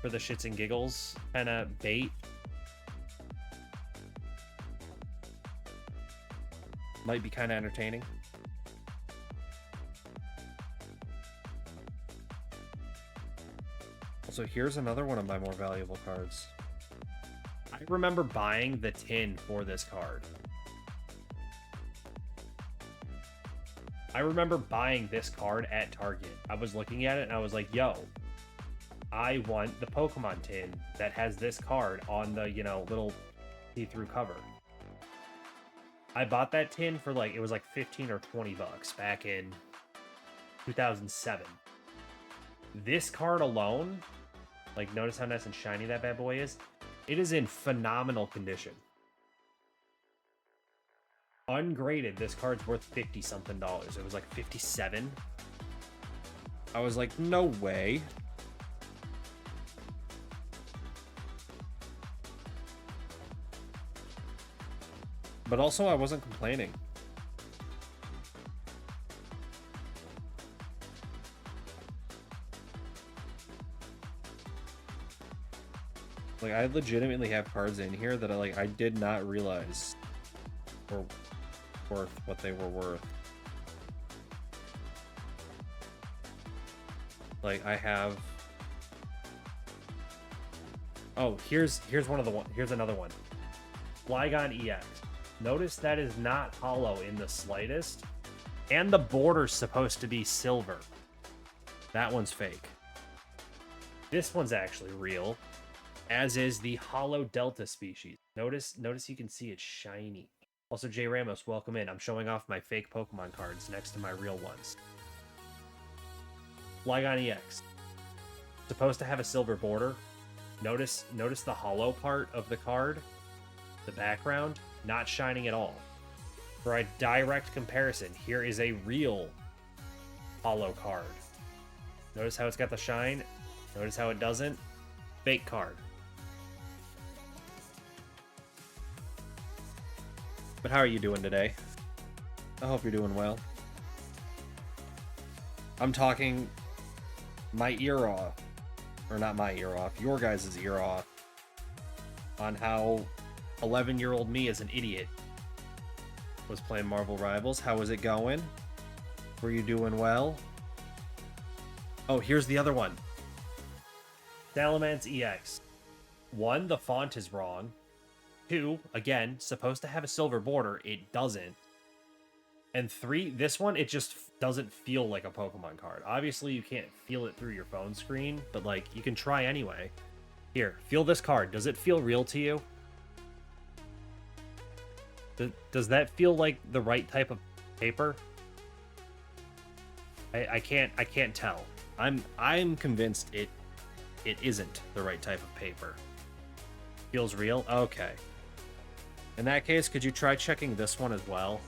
For the shits and giggles kind of bait. Might be kind of entertaining. Also, here's another one of my more valuable cards. I remember buying the tin for this card. I remember buying this card at Target. I was looking at it and I was like, yo, I want the Pokemon tin that has this card on the, little see-through cover. I bought that tin for it was like 15 or 20 bucks back in 2007. This card alone, notice how nice and shiny that bad boy is? It is in phenomenal condition. Ungraded, this card's worth 50-something dollars. It was like 57. I was like, no way. But also, I wasn't complaining. I legitimately have cards in here that I did not realize were worth what they were worth. I have... Oh, here's another one. Flygon EX. Notice that is not holo in the slightest. And the border's supposed to be silver. That one's fake. This one's actually real. As is the holo Delta species. Notice you can see it's shiny. Also, Jay Ramos, welcome in. I'm showing off my fake Pokemon cards next to my real ones. Flygon EX. Supposed to have a silver border. Notice the holo part of the card. The background, not shining at all. For a direct comparison, here is a real holo card. Notice how it's got the shine. Notice how it doesn't. Fake card. But how are you doing today? I hope you're doing well. I'm talking my ear off. Or not my ear off, your guys' ear off. On how 11-year-old me as an idiot was playing Marvel Rivals. How was it going? Were you doing well? Oh, here's the other one. Salamence EX. 1, the font is wrong. 2, again, supposed to have a silver border. It doesn't. And 3, this one, it just doesn't feel like a Pokemon card. Obviously, you can't feel it through your phone screen, but you can try anyway. Here, feel this card. Does it feel real to you? Does that feel like the right type of paper? I can't tell. I'm convinced it isn't the right type of paper. Feels real? Okay. In that case, could you try checking this one as well?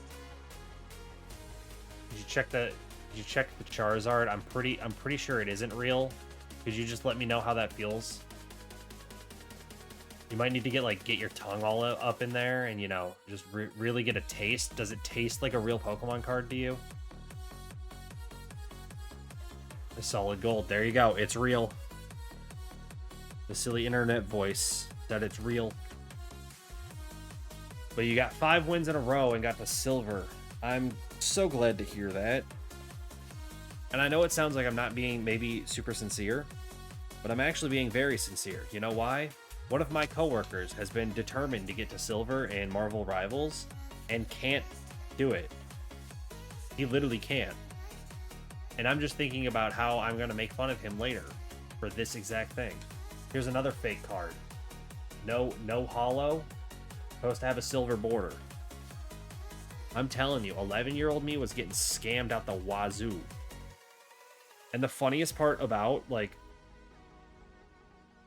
Did you check the Charizard? I'm pretty sure it isn't real. Could you just let me know how that feels? You might need to get your tongue all up in there and just really get a taste. Does it taste like a real Pokemon card to you? A solid gold. There you go. It's real. The silly internet voice said it's real. But you got 5 wins in a row and got to silver. I'm so glad to hear that. And I know it sounds like I'm not being maybe super sincere, but I'm actually being very sincere. You know why? One of my coworkers has been determined to get to silver in Marvel Rivals and can't do it. He literally can't. And I'm just thinking about how I'm going to make fun of him later for this exact thing. Here's another fake card. No holo. Supposed to have a silver border. I'm telling you, 11-year-old me was getting scammed out the wazoo. And the funniest part about,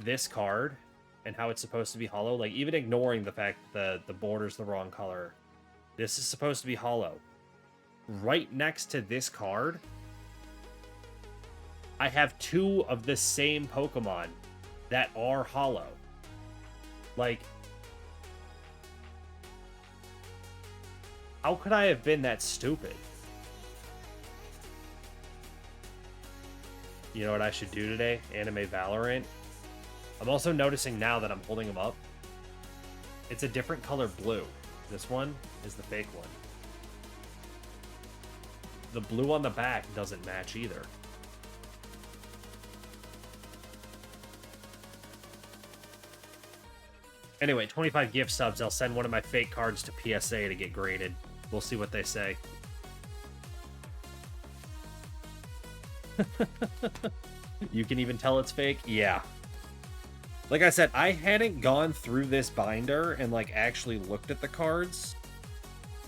this card and how it's supposed to be holo, even ignoring the fact that the border's the wrong color, this is supposed to be holo. Right next to this card, I have 2 of the same Pokemon that are holo. How could I have been that stupid? You know what I should do today? Anime Valorant. I'm also noticing now that I'm holding them up. It's a different color blue. This one is the fake one. The blue on the back doesn't match either. Anyway, 25 gift subs. I'll send one of my fake cards to PSA to get graded. We'll see what they say. You can even tell it's fake? Yeah. Like I said, I hadn't gone through this binder and actually looked at the cards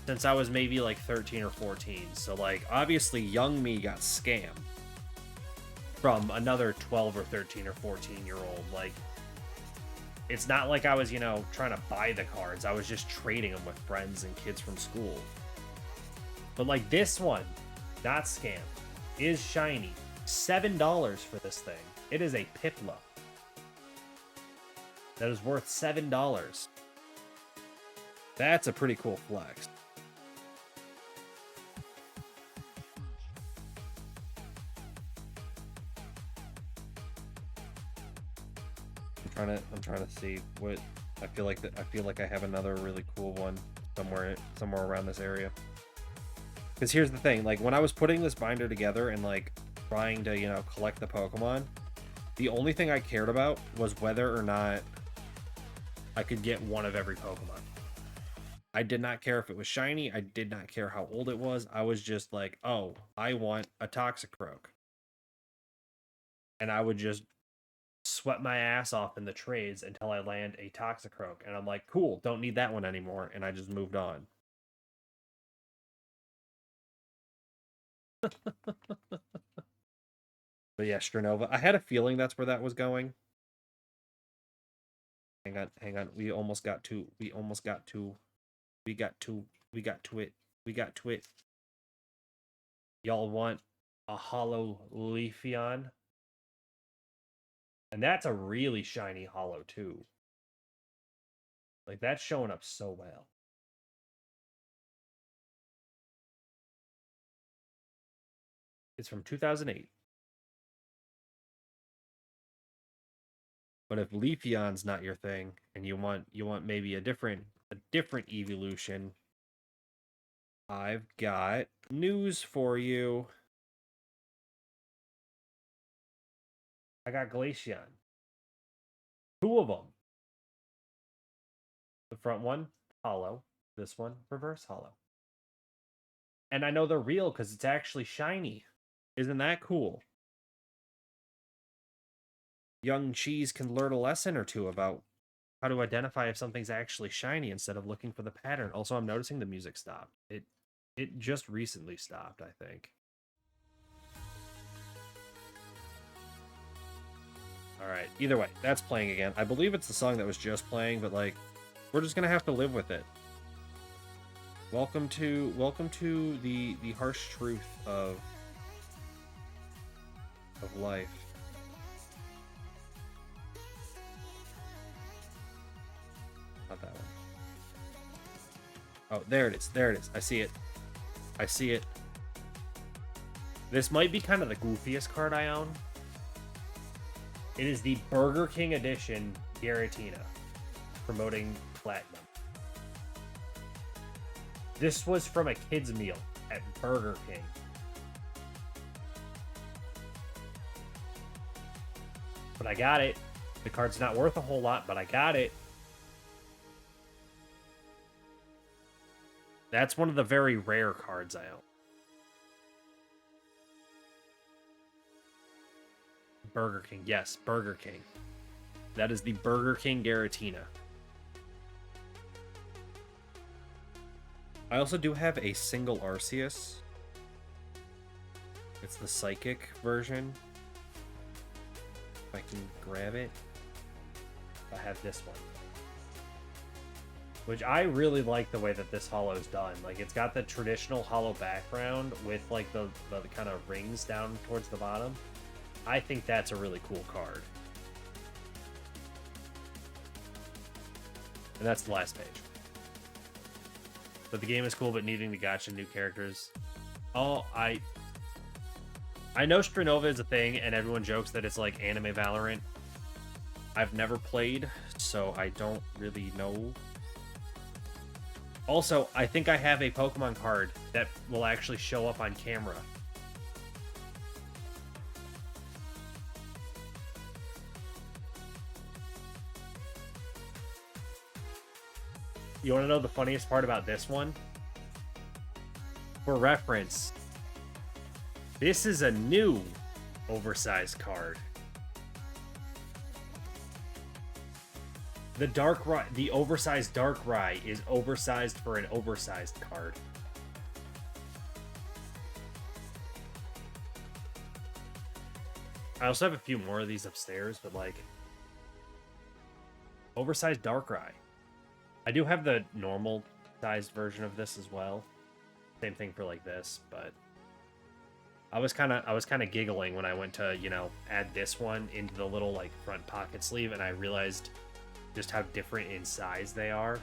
since I was maybe 13 or 14. So obviously young me got scammed from another 12 or 13 or 14-year-old. It's not like I was, trying to buy the cards. I was just trading them with friends and kids from school. But this one, not scam, is shiny. $7 for this thing. It is a Piplup. That is worth $7. That's a pretty cool flex. I'm trying to see what I feel like I have another really cool one somewhere around this area. Because here's the thing, when I was putting this binder together and trying to collect the Pokemon, the only thing I cared about was whether or not I could get one of every Pokemon. I did not care if it was shiny. I did not care how old it was. I was just oh, I want a Toxicroak. And I would just sweat my ass off in the trades until I land a Toxicroak. And I'm like, cool, don't need that one anymore. And I just moved on. But yeah, Strenova. I had a feeling that's where that was going. Hang on. We got to it. Y'all want a holo Leafeon? And that's a really shiny holo too. That's showing up so well. It's from 2008. But if Leafeon's not your thing and you want maybe a different evolution, I've got news for you. I got Glaceon. 2 of them. The front one, holo. This one, reverse holo. And I know they're real because it's actually shiny. Isn't that cool? Young Cheese can learn a lesson or two about how to identify if something's actually shiny instead of looking for the pattern. Also, I'm noticing the music stopped. It just recently stopped, I think. All right. Either way, that's playing again. I believe it's the song that was just playing, but like, we're just gonna have to live with it. Welcome to the harsh truth of life. Not that one. Oh, there it is. There it is. I see it. I see it. This might be kind of the goofiest card I own. It is the Burger King edition Giratina, promoting Platinum. This was from a kid's meal at Burger King. But I got it. The card's not worth a whole lot, but I got it. That's one of the very rare cards I own. Burger King. Yes, Burger King. That is the Burger King Giratina. I also do have a single Arceus. It's the Psychic version. If I can grab it. I have this one. Which I really like the way that this holo's done. Like, it's got the traditional holo background with, like, the kind of rings down towards the bottom. I think that's a really cool card. And that's the last page. But the game is cool, but needing to gacha new characters. Oh, I know Strenova is a thing, and everyone jokes that it's like anime Valorant. I've never played, so I don't really know. Also, I think I have a Pokemon card that will actually show up on camera. You want to know the funniest part about this one? For reference, this is a new oversized card. The oversized Darkrai is oversized for an oversized card. I also have a few more of these upstairs, but like oversized Darkrai. I do have the normal sized version of this as well. Same thing for like this, but I was kind of giggling when I went to, you know, add this one into the little like front pocket sleeve, and I realized just how different in size they are.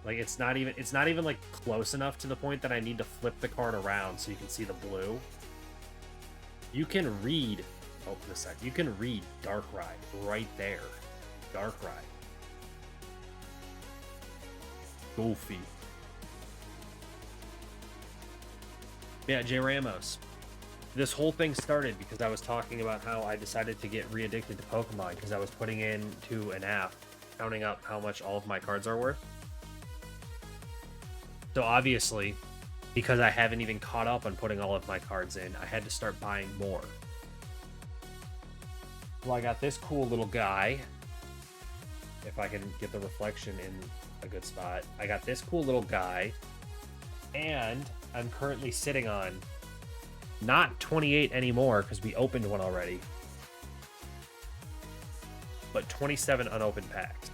Like it's not even like close enough to the point that I need to flip the card around so you can see the blue. You can read, oh, in a sec, you can read Darkrai right there. Darkrai. Goofy. Yeah, J Ramos. This whole thing started because I was talking about how I decided to get re-addicted to Pokemon because I was putting into an app, counting up how much all of my cards are worth. So obviously, because I haven't even caught up on putting all of my cards in, I had to start buying more. Well, I got this cool little guy. If I can get the reflection in a good spot. I got this cool little guy. And I'm currently sitting on not 28 anymore because we opened one already, but 27 unopened packs.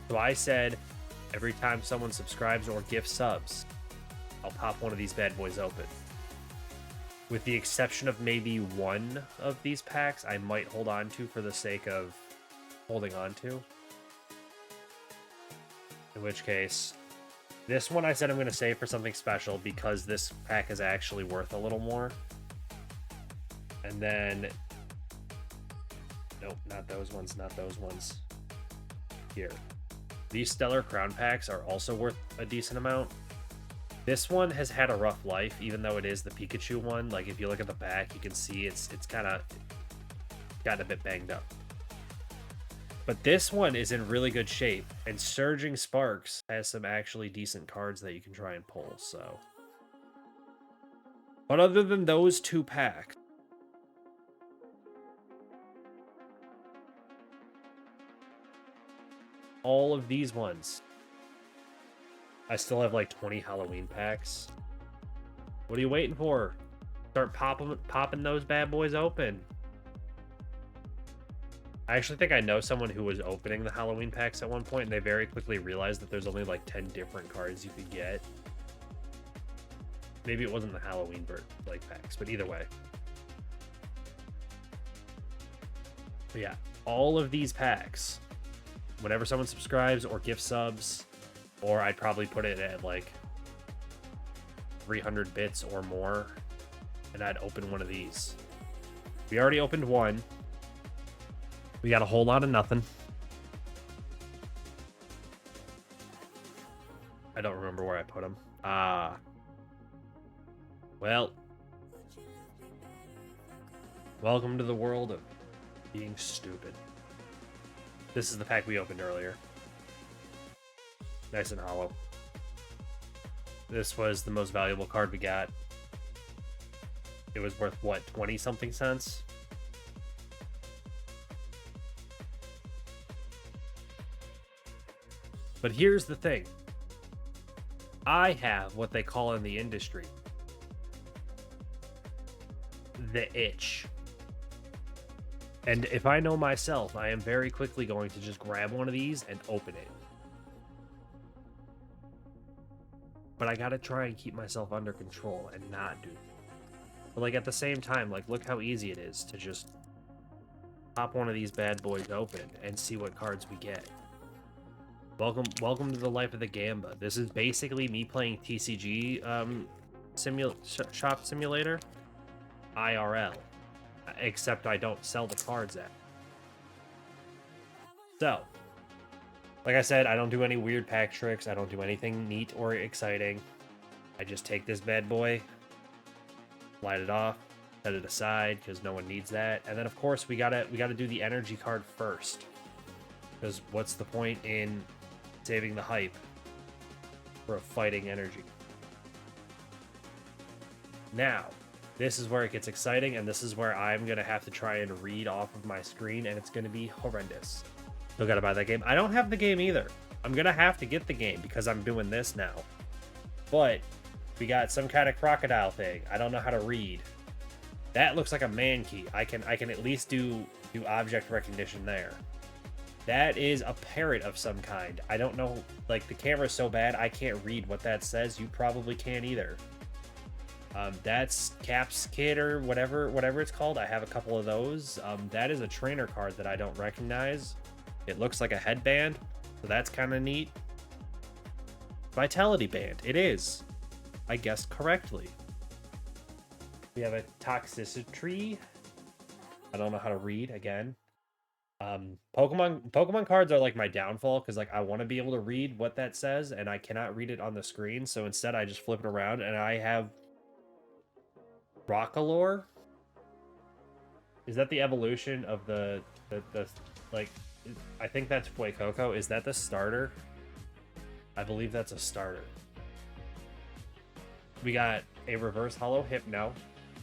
So I said every time someone subscribes or gift subs, I'll pop one of these bad boys open. With the exception of maybe one of these packs I might hold on to for the sake of holding on to. In which case, this one I said I'm going to save for something special because this pack is actually worth a little more. And then, nope, not those ones, not those ones. Here. These Stellar Crown packs are also worth a decent amount. This one has had a rough life, even though it is the Pikachu one. Like, if you look at the back, you can see it's kind of gotten a bit banged up. But this one is in really good shape, and Surging Sparks has some actually decent cards that you can try and pull, so. But other than those two packs, all of these ones, I still have like 20 Halloween packs. What are you waiting for? Start popping those bad boys open. I actually think I know someone who was opening the Halloween packs at one point, and they very quickly realized that there's only like 10 different cards you could get. Maybe it wasn't the Halloween packs, but either way. But yeah, all of these packs, whenever someone subscribes or gift subs, or I'd probably put it at like 300 bits or more, and I'd open one of these. We already opened one. We got a whole lot of nothing. I don't remember where I put them. Well, welcome to the world of being stupid. This is the pack we opened earlier. Nice and hollow. This was the most valuable card we got. It was worth, what, 20-something cents? But here's the thing. I have what they call in the industry the itch. And if I know myself, I am very quickly going to just grab one of these and open it. But I gotta try and keep myself under control and not do that. But like at the same time, like look how easy it is to just pop one of these bad boys open and see what cards we get. Welcome to the life of the Gamba. This is basically me playing TCG shop simulator IRL, except I don't sell the cards at. So, like I said, I don't do any weird pack tricks. I don't do anything neat or exciting. I just take this bad boy, light it off, set it aside because no one needs that, and then of course we gotta do the energy card first. Because what's the point in saving the hype for a fighting energy? Now, this is where it gets exciting, and this is where I'm going to have to try and read off of my screen, and it's going to be horrendous. Still got to buy that game. I don't have the game either. I'm going to have to get the game because I'm doing this now. But we got some kind of crocodile thing. I don't know how to read. That looks like a man key. I can at least do object recognition there. That is a parrot of some kind. I don't know, like the camera's so bad I can't read what that says. You probably can't either. That's Cap's Kid or whatever it's called. I have a couple of those. That is a trainer card that I don't recognize. It looks like a headband, so that's kind of neat. Vitality Band. It is. I guessed correctly. We have a Toxicity. I don't know how to read again. Pokemon cards are like my downfall because like I want to be able to read what that says and I cannot read it on the screen, so instead I just flip it around and I have Rockalore. Is that the evolution of the like I think that's Fuecoco. Is that the starter? I believe that's a starter. We got a reverse hollow Hypno,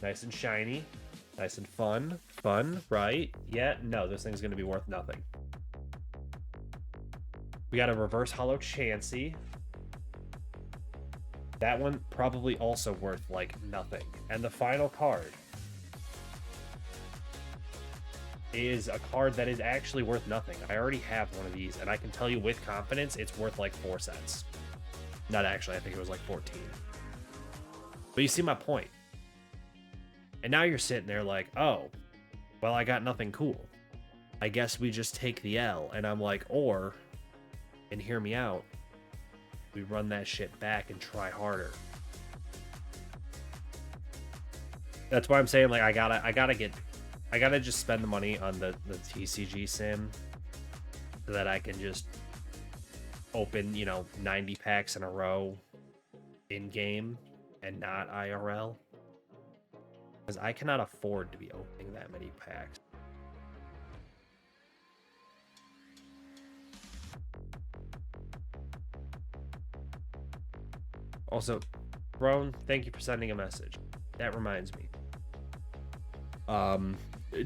nice and shiny. Nice and fun. Fun, right? Yeah, no, this thing's going to be worth nothing. We got a reverse hollow Chansey. That one probably also worth, like, nothing. And the final card is a card that is actually worth nothing. I already have one of these, and I can tell you with confidence it's worth, like, 4 cents. Not actually, I think it was, like, 14. But you see my point. And now you're sitting there like, oh, well, I got nothing cool. I guess we just take the L. And I'm like, or, and hear me out, we run that shit back and try harder. That's why I'm saying, like, I gotta just spend the money on the TCG sim so that I can just open, 90 packs in a row in game and not IRL. Because I cannot afford to be opening that many packs. Also, Throne, thank you for sending a message. That reminds me.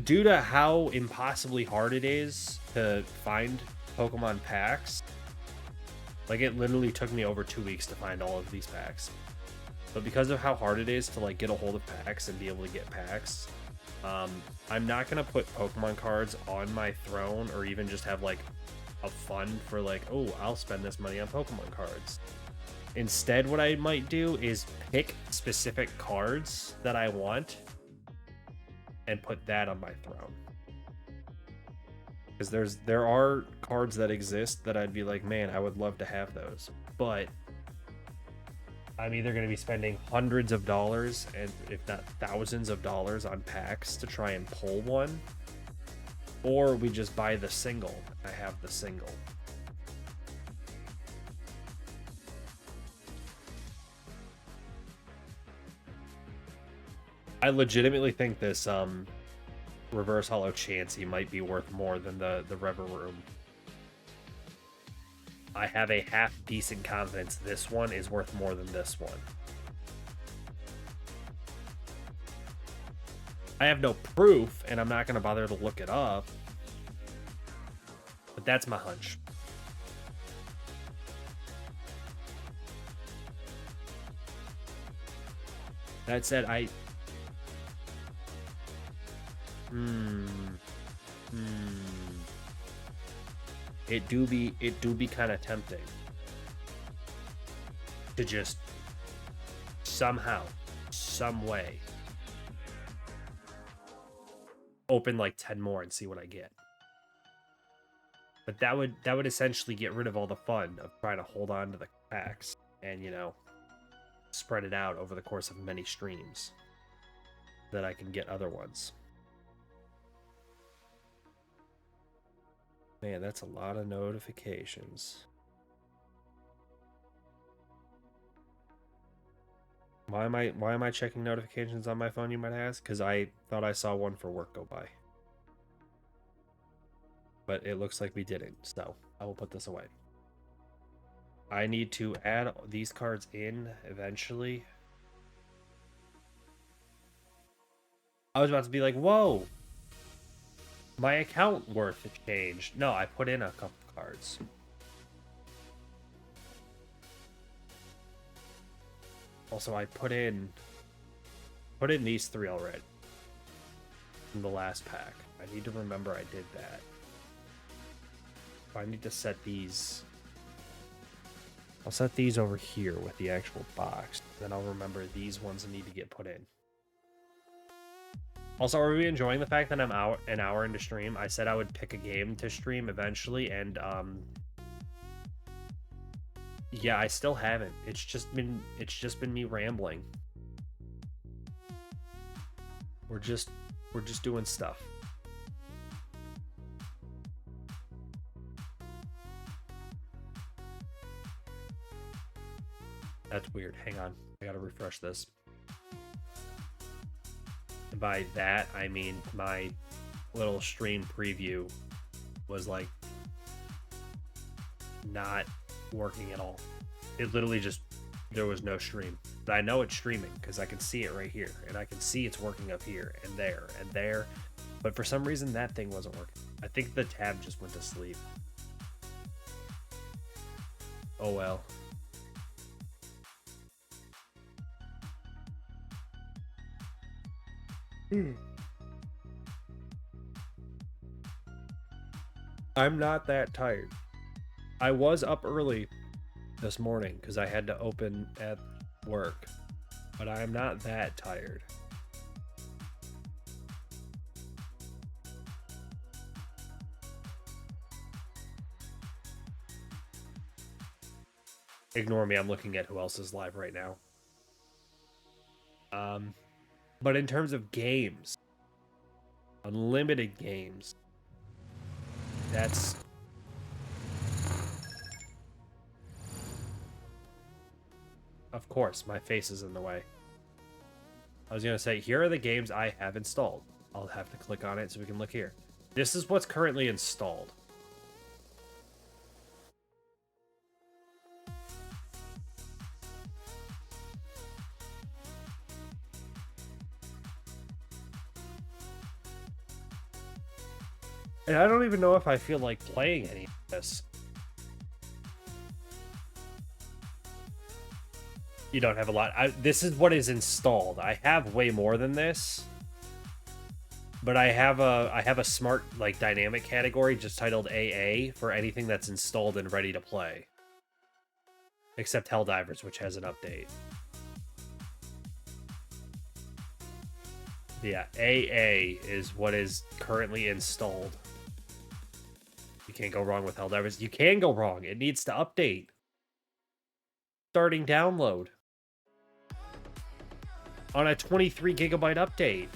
Due to how impossibly hard it is to find Pokemon packs, like it literally took me over 2 weeks to find all of these packs. But because of how hard it is to like get a hold of packs and be able to get packs, I'm not gonna put Pokemon cards on my throne or even just have like a fund for like, oh, I'll spend this money on Pokemon cards. Instead, what I might do is pick specific cards that I want and put that on my throne. Because there are cards that exist that I'd be like, man, I would love to have those. But I'm either going to be spending hundreds of dollars and if not thousands of dollars on packs to try and pull one, or we just buy the single. I have the single. I legitimately think this reverse hollow Chansey might be worth more than the Reverum. I have a half decent confidence this one is worth more than this one. I have no proof, and I'm not going to bother to look it up. But that's my hunch. That said, It do be kind of tempting to just somehow, some way, open like 10 more and see what I get. But that would essentially get rid of all the fun of trying to hold on to the packs and, you know, spread it out over the course of many streams that I can get other ones. Man, that's a lot of notifications. Why am I checking notifications on my phone, you might ask? Because I thought I saw one for work go by. But it looks like we didn't, so I will put this away. I need to add these cards in eventually. I was about to be like, whoa! My account worth changed. No, I put in a couple cards. Also, I put in these 3 already in the last pack. I need to remember I did that. I need to set these. I'll set these over here with the actual box. Then I'll remember these ones need to get put in. Also, are we enjoying the fact that I'm an hour into stream? I said I would pick a game to stream eventually, and yeah, I still haven't. It's just been me rambling. We're just doing stuff. That's weird. Hang on. I gotta refresh this. And by that, I mean my little stream preview was like not working at all. It literally just, there was no stream. But I know it's streaming because I can see it right here. And I can see it's working up here and there and there. But for some reason, that thing wasn't working. I think the tab just went to sleep. Oh well. I'm not that tired. I was up early this morning because I had to open at work, but I am not that tired. Ignore me, I'm looking at who else is live right now. But in terms of games, unlimited games, that's... Of course, my face is in the way. I was going to say, here are the games I have installed. I'll have to click on it so we can look here. This is what's currently installed. And I don't even know if I feel like playing any of this. You don't have a lot. This is what is installed. I have way more than this, but I have a smart like dynamic category just titled AA for anything that's installed and ready to play, except Helldivers, which has an update. Yeah, AA is what is currently installed. You can't go wrong with Helldivers. You can go wrong. It needs to update. Starting download on a 23 gigabyte update.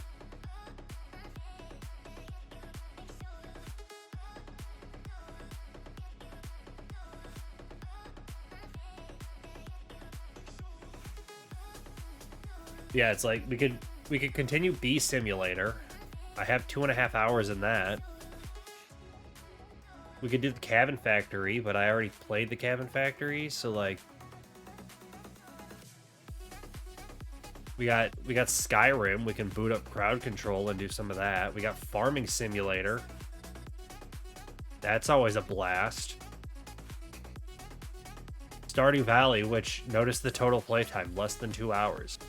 Yeah, it's like we could continue Bee Simulator. I have 2.5 hours in that. We could do the Cabin Factory, but I already played the Cabin Factory, so like we got Skyrim. We can boot up crowd control and do some of that. We got Farming Simulator. That's always a blast. Stardew Valley, which notice the total playtime, less than 2 hours.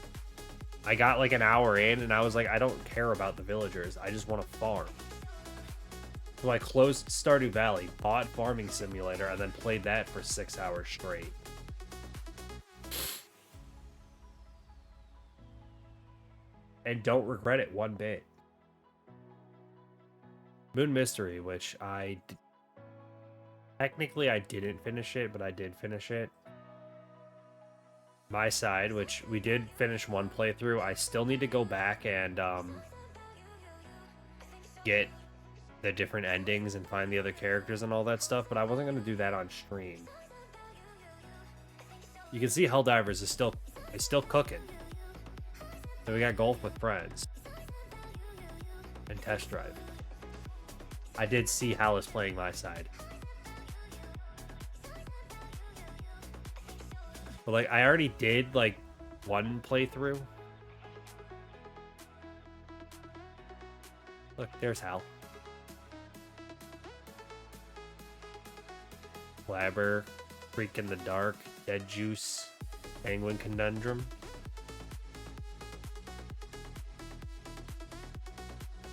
I got like an hour in and I was like, I don't care about the villagers. I just want to farm. So I closed Stardew Valley, bought Farming Simulator, and then played that for 6 hours straight. And don't regret it one bit. Moon Mystery, which technically I didn't finish it, but I did finish it. My Side, which we did finish one playthrough. I still need to go back and get the different endings and find the other characters and all that stuff, but I wasn't going to do that on stream. You can see Helldivers is still cooking. So we got Golf with Friends and Test Drive. I did see Hal is playing My Side. But like I already did like one playthrough. Look, there's Hal. Blabber, Freak in the Dark, Dead Juice, Penguin Conundrum.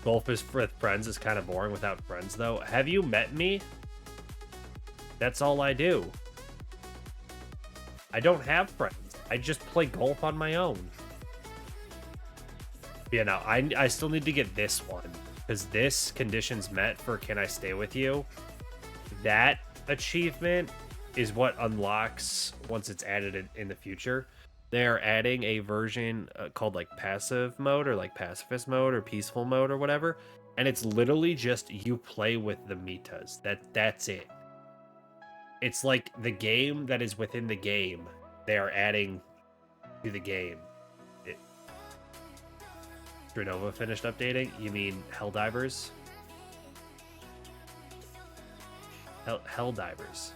Golf is with Friends is kind of boring without friends, though. Have you met me? That's all I do. I don't have friends. I just play golf on my own. Yeah, no, I still need to get this one. Because this conditions met for Can I Stay With You? That achievement is what unlocks once it's added in the future. They're adding a version called like passive mode or like pacifist mode or peaceful mode or whatever. And it's literally just you play with the metas. That's it. It's like the game that is within the game. They are adding to the game. Drenova finished updating? You mean Helldivers? Helldivers.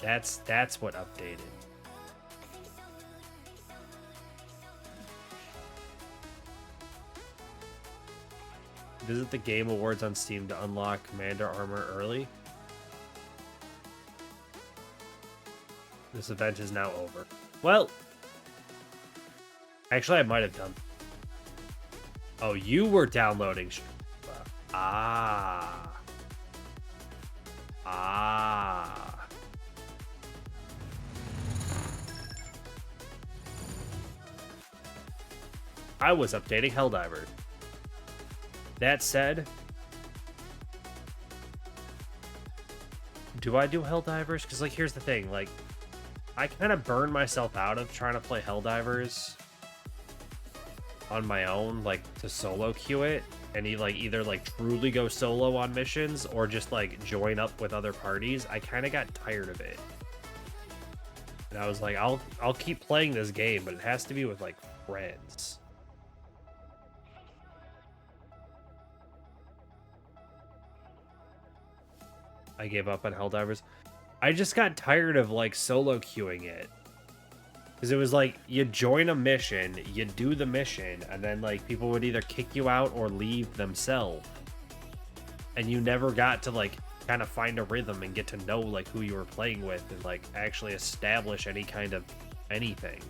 That's what updated. Visit the Game Awards on Steam to unlock Commander Armor early. This event is now over. Well, actually, I might have done. Oh, you were downloading. Ah. I was updating Helldivers. That said, do I do Helldivers? Because, like, here's the thing. Like, I kind of burned myself out of trying to play Helldivers on my own, like, to solo queue it. And either, like, truly go solo on missions or just, like, join up with other parties. I kind of got tired of it. And I was like, I'll keep playing this game, but it has to be with, like, friends. I gave up on Helldivers. I just got tired of like solo queuing it. Because it was like you join a mission, you do the mission, and then like people would either kick you out or leave themselves. And you never got to like kind of find a rhythm and get to know like who you were playing with and like actually establish any kind of anything.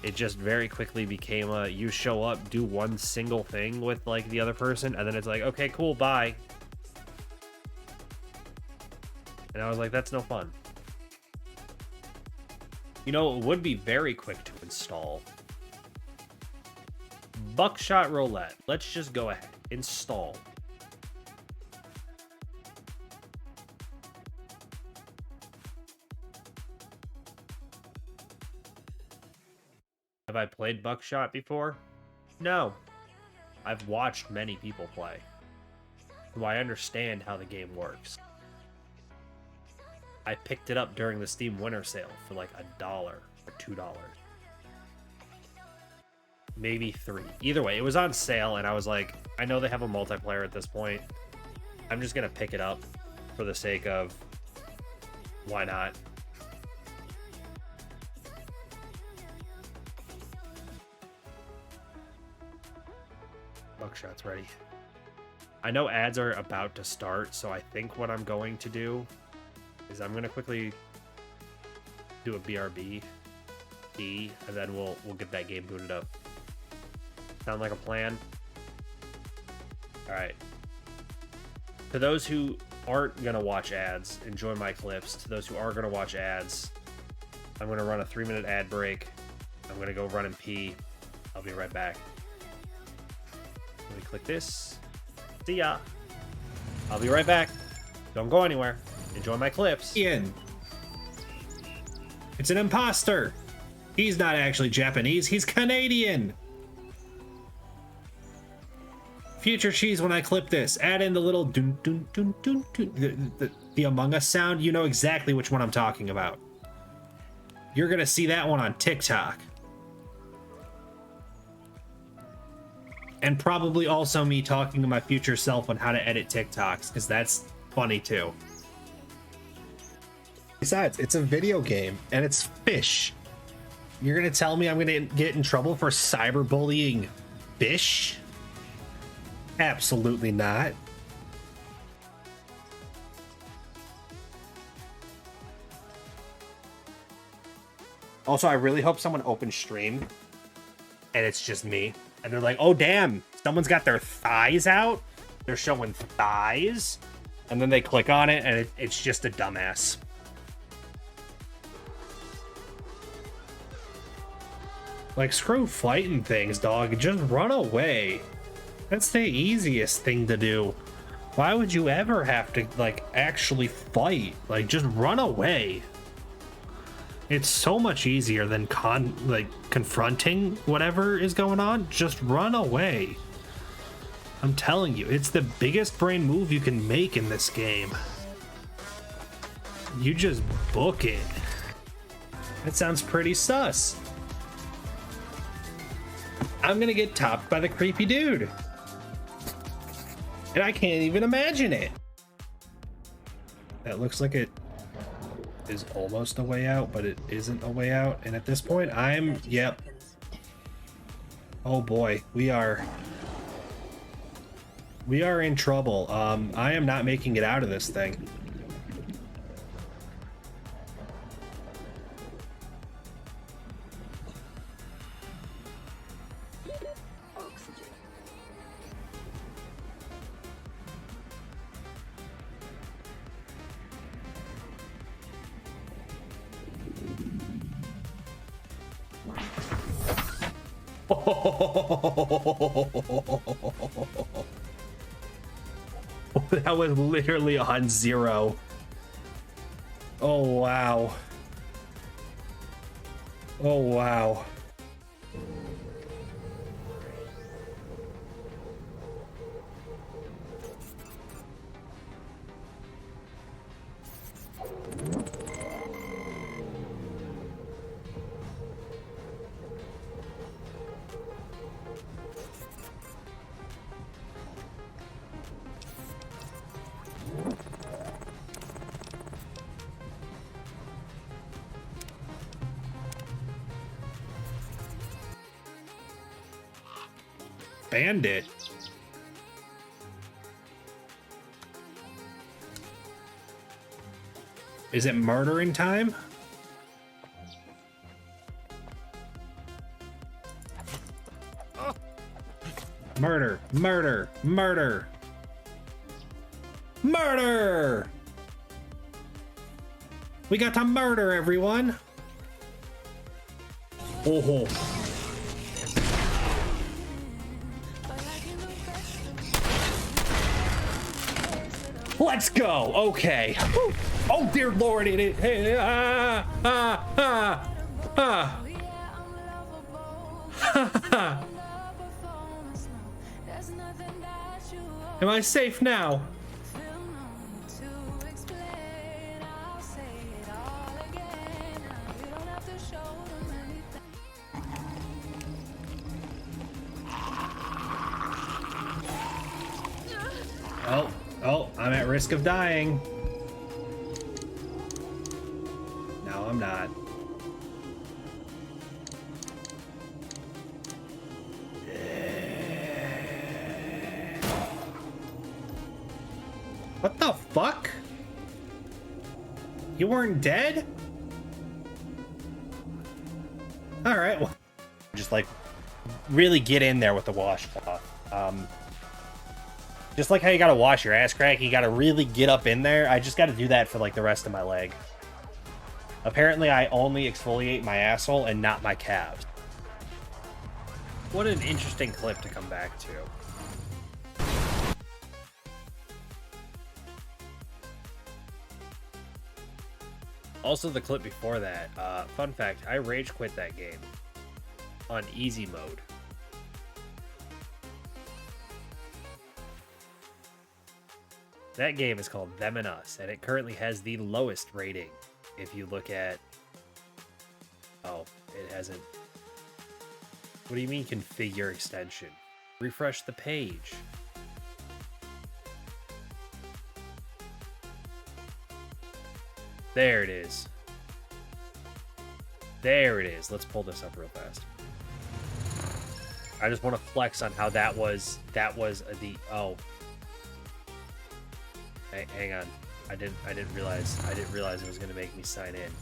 it just very quickly became a you show up, do one single thing with like the other person, and then it's like, okay, cool, bye. And I was like, that's no fun. You know, it would be very quick to install. Buckshot Roulette. Let's just go ahead. Install. Have I played Buckshot before? No. I've watched many people play. So I understand how the game works. I picked it up during the Steam Winter Sale for like $1 or $2. Maybe $3. Either way, it was on sale, and I was like, I know they have a multiplayer at this point. I'm just gonna pick it up for the sake of why not? Buckshot's ready. I know ads are about to start, so I think what I'm going to do is I'm gonna quickly do a BRB, and then we'll get that game booted up. Sound like a plan? All right. To those who aren't gonna watch ads, enjoy my clips. To those who are gonna watch ads, I'm gonna run a 3-minute ad break. I'm gonna go run and pee. I'll be right back. Let me click this. See ya. I'll be right back. Don't go anywhere. Enjoy my clips. Ian. It's an imposter. He's not actually Japanese. He's Canadian. Future cheese, when I clip this, add in the little dun dun dun dun dun, the Among Us sound. You know exactly which one I'm talking about. You're gonna see that one on TikTok. And probably also me talking to my future self on how to edit TikToks, because that's funny too. Besides, it's a video game, and it's fish. You're gonna tell me I'm gonna get in trouble for cyberbullying fish? Absolutely not. Also, I really hope someone opens stream and it's just me. And they're like, oh, damn, someone's got their thighs out. They're showing thighs. And then they click on it and it's just a dumbass. Like, screw fighting things, dog. Just run away. That's the easiest thing to do. Why would you ever have to, like, actually fight? Like, just run away. It's so much easier than confronting whatever is going on. Just run away. I'm telling you, it's the biggest brain move you can make in this game. You just book it. That sounds pretty sus. I'm gonna get topped by the creepy dude. And I can't even imagine it. That looks like it is almost a way out, but it isn't a way out. And at this point, yep. Oh boy, we are in trouble. I am not making it out of this thing. That was literally on 0. Oh wow. Oh wow. Bandit. Is it murdering time? Murder, murder, murder. Murder! We got to murder everyone. Oh. Let's go. Okay. Oh dear Lord! It. Hey, Am I safe now? Oh, I'm at risk of dying. No, I'm not. What the fuck? You weren't dead? All right, well, just like really get in there with the washcloth. Just like how you gotta wash your ass crack, you gotta really get up in there. I just gotta do that for like the rest of my leg. Apparently, I only exfoliate my asshole and not my calves. What an interesting clip to come back to. Also, the clip before that, fun fact, I rage quit that game on easy mode. That game is called Them and Us, and it currently has the lowest rating. If you look at... Oh, it hasn't... What do you mean configure extension? Refresh the page. There it is. There it is. Let's pull this up real fast. I just want to flex on how that was the... Oh. Hey, hang on. I didn't realize it was gonna make me sign in.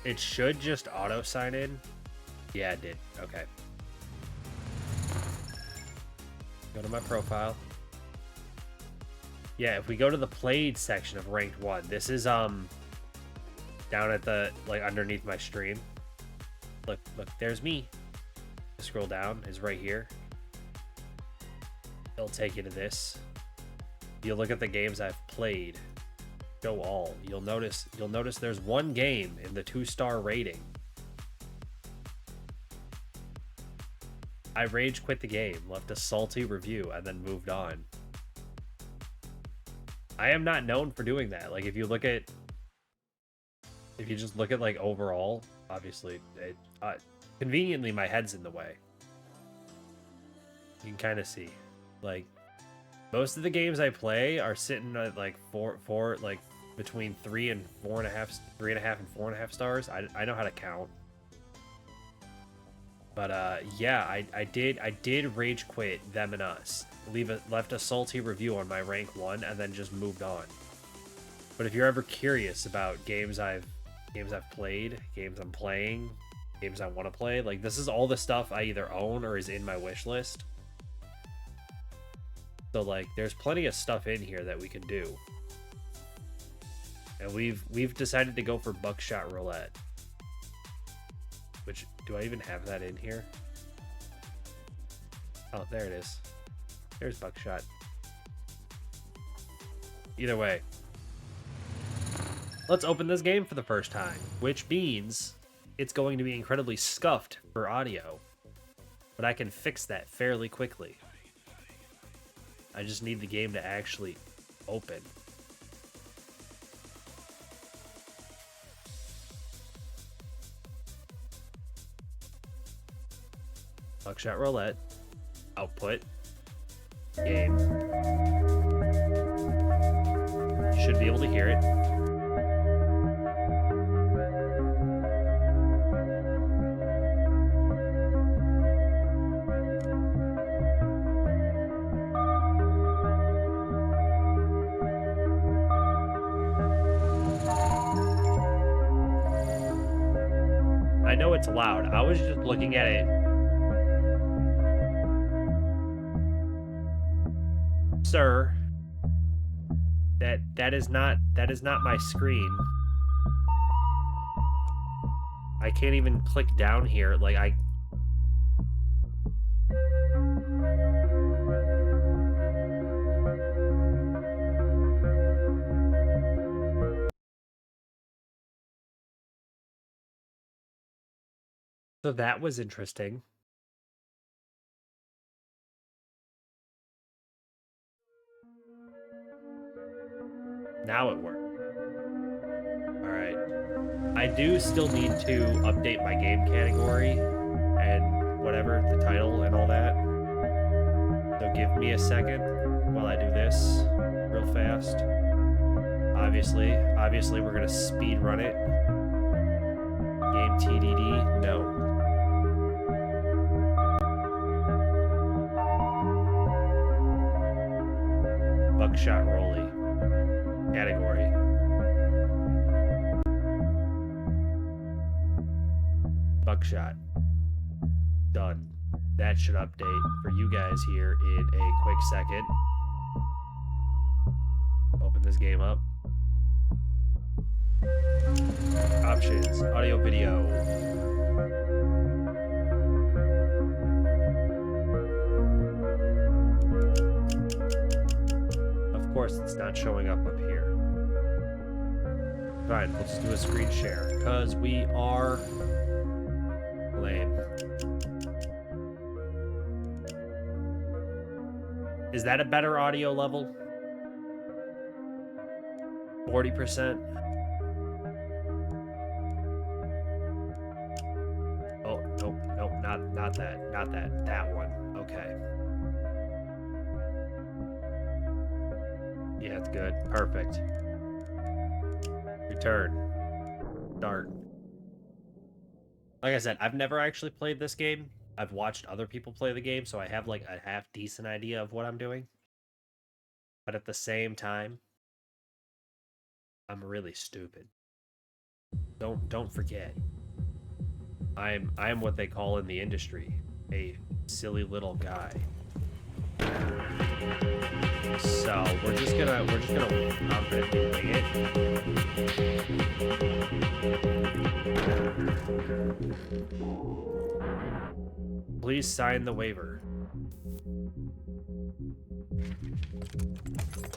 It should just auto sign in. Yeah, it did. Okay. Go to my profile. Yeah, if we go to the played section of ranked 1, this is down at the like underneath my stream. Look, there's me. Scroll down is right here. It'll take you to this. You'll look at the games I've played. Go all. You'll notice there's one game in the 2-star rating. I rage quit the game, left a salty review, and then moved on. I am not known for doing that. Like if you just look at like overall, obviously, conveniently my head's in the way. You can kind of see. Like most of the games I play are sitting at like four like between 3 and 4.5, 3.5 and 4.5 stars. I know how to count. But yeah, I did rage quit Them and Us. Left a salty review on my rank 1 and then just moved on. But if you're ever curious about games I've played, games I'm playing, games I want to play, like this is all the stuff I either own or is in my wish list. So like there's plenty of stuff in here that we can do. And we've decided to go for Buckshot Roulette. Which, do I even have that in here? Oh, there it is. There's Buckshot. Either way. Let's open this game for the first time, which means it's going to be incredibly scuffed for audio. But I can fix that fairly quickly. I just need the game to actually open. Buckshot Roulette. Output. Game. You should be able to hear it. know it's loud. I was just looking at it. Sir, that is not my screen. I can't even click down here. Like I So that was interesting. Now it worked. All right. I do still need to update my game category and whatever, the title and all that. So give me a second while I do this real fast. Obviously, we're gonna speed run it. Game TDD, no. Buckshot Rolly. Category. Buckshot. Done. That should update for you guys here in a quick second. Open this game up. Options. Audio, video. Of course, it's not showing up here. Fine, let's do a screen share because we are lame. Is that a better audio level? 40%? Oh, nope, not that one. Okay. Yeah, it's good. Perfect. Return. Start. Like I said, I've never actually played this game. I've watched other people play the game, so I have like a half decent idea of what I'm doing. But at the same time, I'm really stupid. Don't forget. I'm what they call in the industry a silly little guy. So we're just gonna wing it. Please sign the waiver.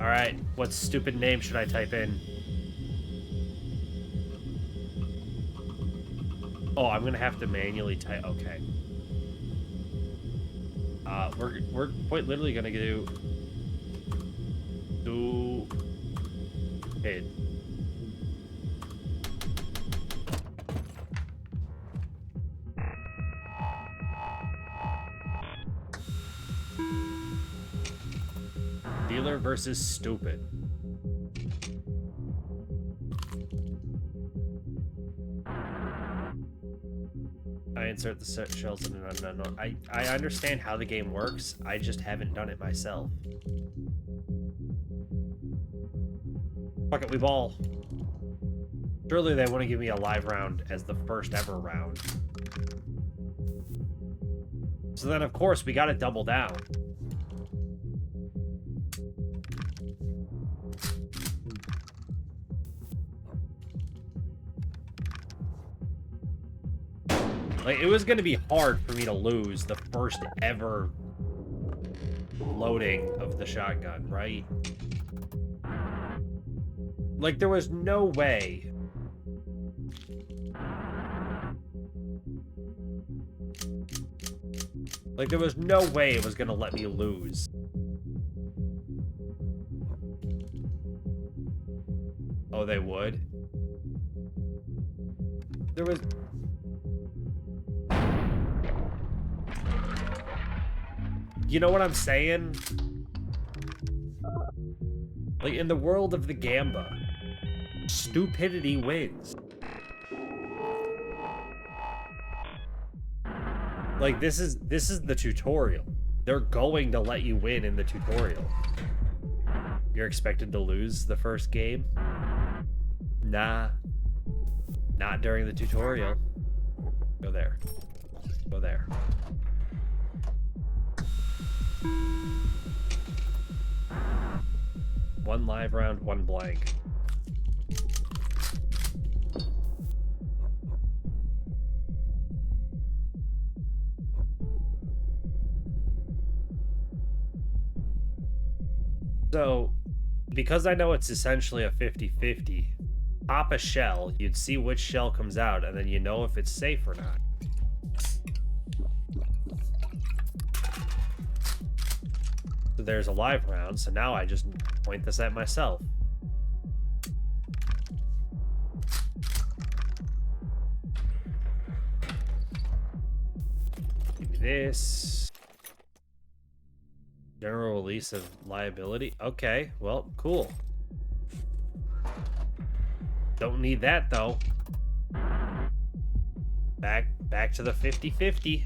All right, what stupid name should I type in? Oh, I'm gonna have to manually type. Okay. We're quite literally gonna do it. Dealer versus stupid. I insert the shells in an unknown. I understand how the game works. I just haven't done it myself. Fuck it, we ball. Surely they want to give me a live round as the first ever round. So then, of course, we got to double down. Like, it was going to be hard for me to lose the first ever loading of the shotgun, right? Like, there was no way. Like, there was no way it was going to let me lose. Oh, they would? There was... You know what I'm saying? Like, in the world of the Gamba, stupidity wins. Like, this is the tutorial. They're going to let you win in the tutorial. You're expected to lose the first game? Nah. Not during the tutorial. Go there. Go there. One live round, one blank. So, because I know it's essentially a 50-50, pop a shell, you'd see which shell comes out, and then you know if it's safe or not. So there's a live round, so now I just point this at myself. Give me this. General release of liability. Okay, well, cool. Don't need that though. Back to the 50-50.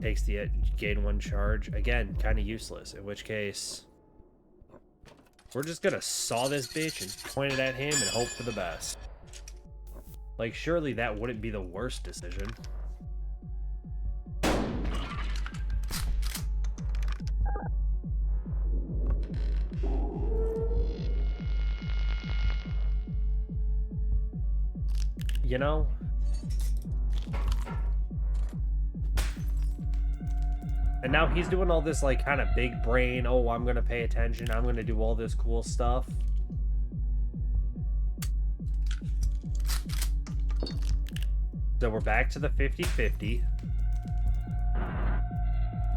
Takes the gain 1 charge. Again, kind of useless. In which case, we're just gonna saw this bitch and point it at him and hope for the best. Like, surely that wouldn't be the worst decision. You know? And now he's doing all this, like, kind of big brain, oh, I'm gonna pay attention, I'm gonna do all this cool stuff. So we're back to the 50-50.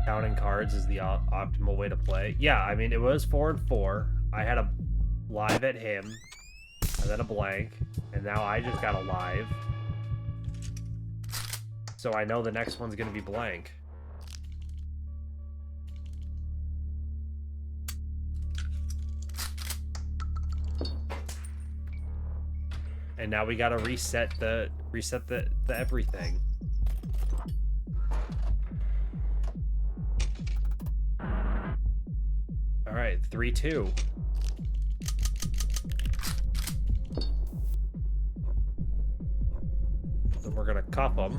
Counting cards is the optimal way to play. Yeah, I mean, it was 4 and 4. I had a live at him, and then a blank, and now I just got a live. So I know the next one's gonna be blank. And now we gotta reset the everything. All right, 3-2. So we're gonna cuff them.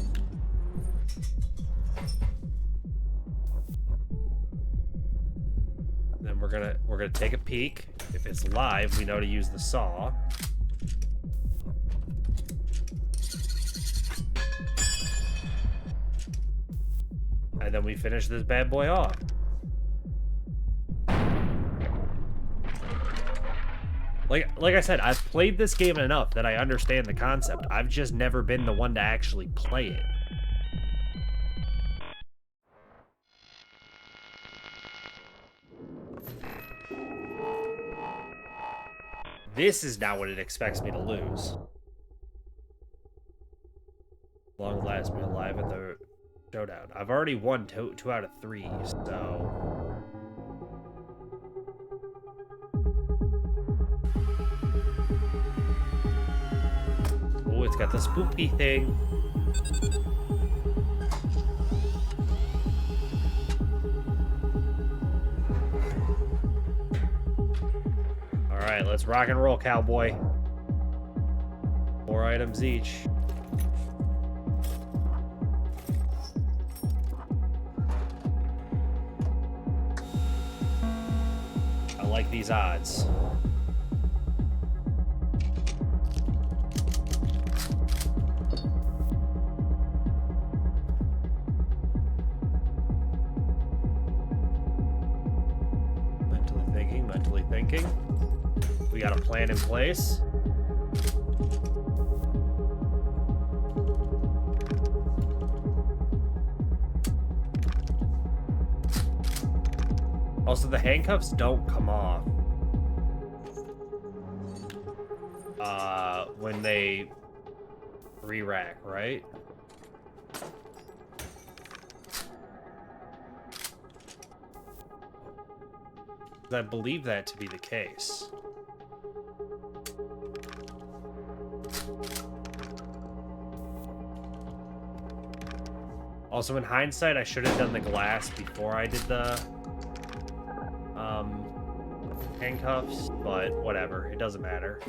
Then we're gonna take a peek. If it's live, we know to use the saw. And then we finish this bad boy off. Like I said, I've played this game enough that I understand the concept. I've just never been the one to actually play it. This is now what it expects me to lose. Long last, we're alive at the showdown. I've already won two out of 3, so... Oh, it's got the spooky thing. Alright, let's rock and roll, cowboy. 4 items each. I like these odds. Mentally thinking. We got a plan in place. Also, the handcuffs don't come off when they re-rack, right? I believe that to be the case. Also, in hindsight, I should have done the glass before I did the handcuffs, but whatever. It doesn't matter.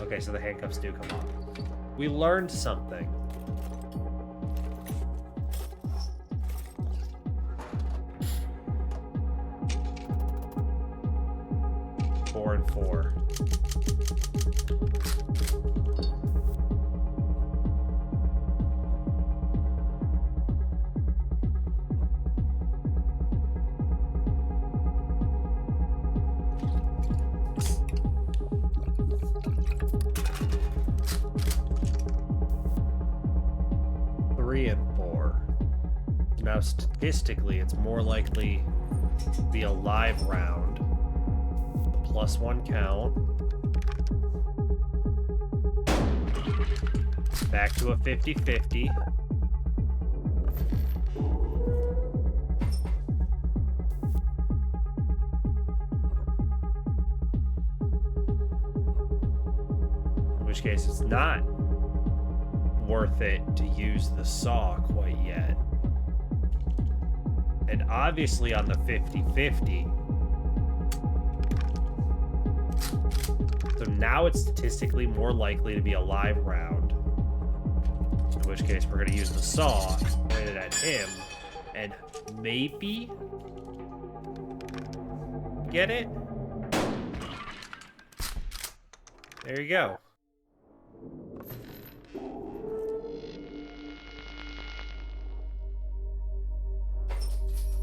Okay, so the handcuffs do come off. We learned something. Four and four. Now, statistically, it's more likely to be a live round. +1 count. Back to a 50-50. In which case, it's not worth it to use the saw quite yet. And obviously on the 50-50. So now it's statistically more likely to be a live round. In which case we're going to use the saw, point it at him, and maybe get it? There you go.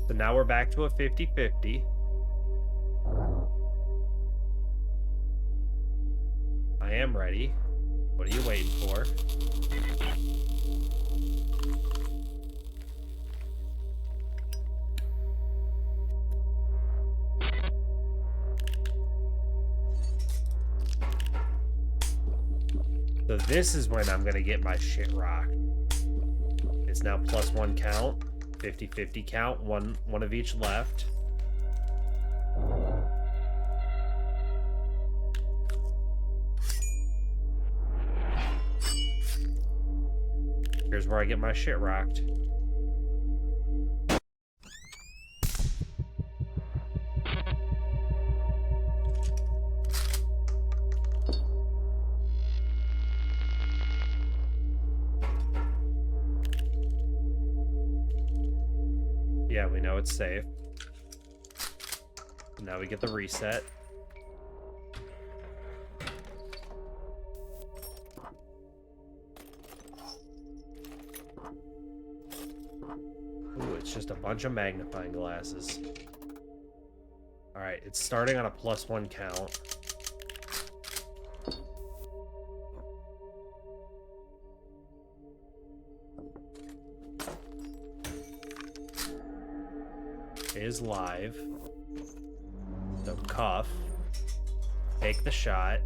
So now we're back to a 50-50. I am ready. What are you waiting for? So this is when I'm gonna get my shit rocked. It's now +1 count. 50-50 count, one of each left. Here's where I get my shit rocked. Yeah, we know it's safe. Now we get the reset. Ooh, it's just a bunch of magnifying glasses. Alright, it's starting on a +1 count. Is live. So cuff. Take the shot.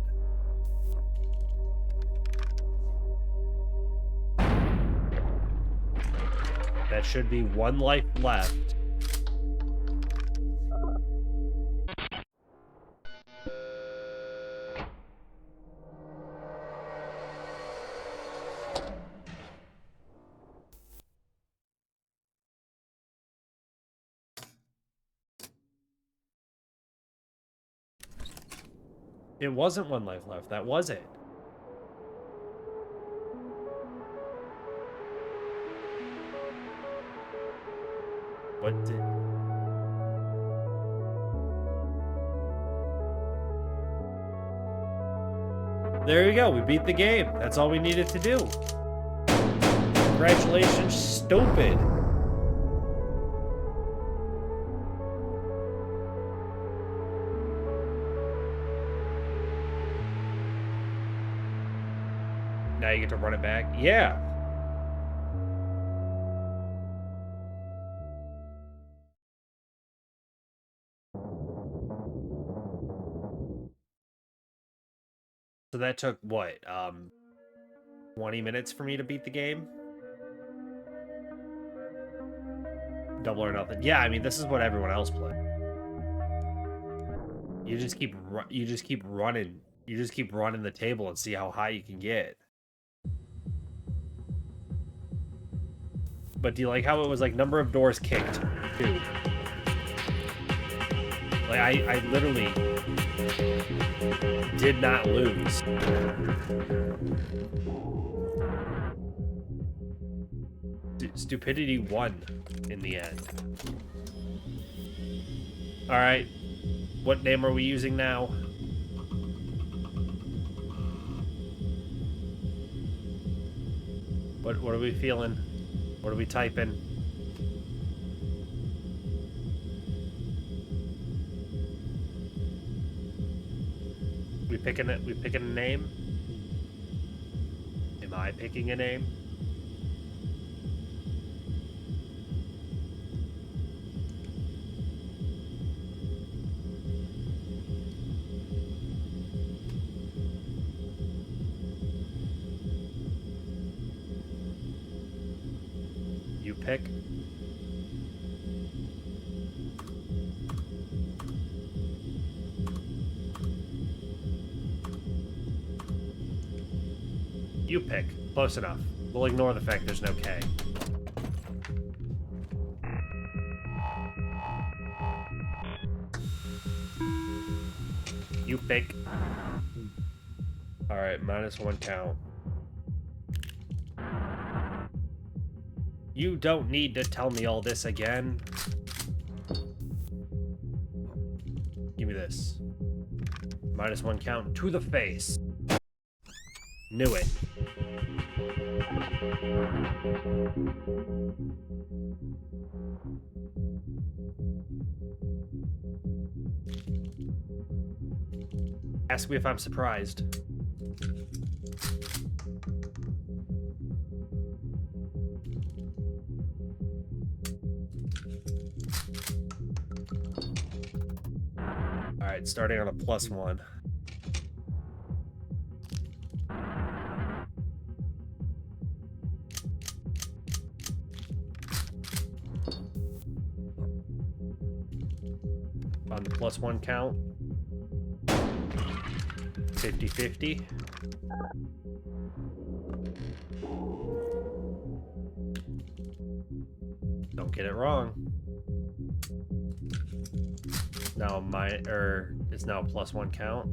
That should be 1 life left. It wasn't 1 life left. That was it. What did... There you go. We beat the game. That's all we needed to do. Congratulations, stupid. Now you get to run it back? Yeah. So that took, what, 20 minutes for me to beat the game? Double or nothing. Yeah, I mean, this is what everyone else played. You just keep running. You just keep running the table and see how high you can get. But do you like how it was like number of doors kicked? 2. Like, I literally did not lose. Stupidity won in the end. Alright. What name are we using now? What are we feeling? What are we typing? We picking a name? Am I picking a name? You pick. You pick. Close enough. We'll ignore the fact there's no K. You pick. Alright, -1 count. You don't need to tell me all this again. Give me this. -1 count to the face. Knew it. Ask me if I'm surprised. Alright, starting on a +1. On the +1 count. 50-50. Don't get it wrong. Now it's now a +1 count.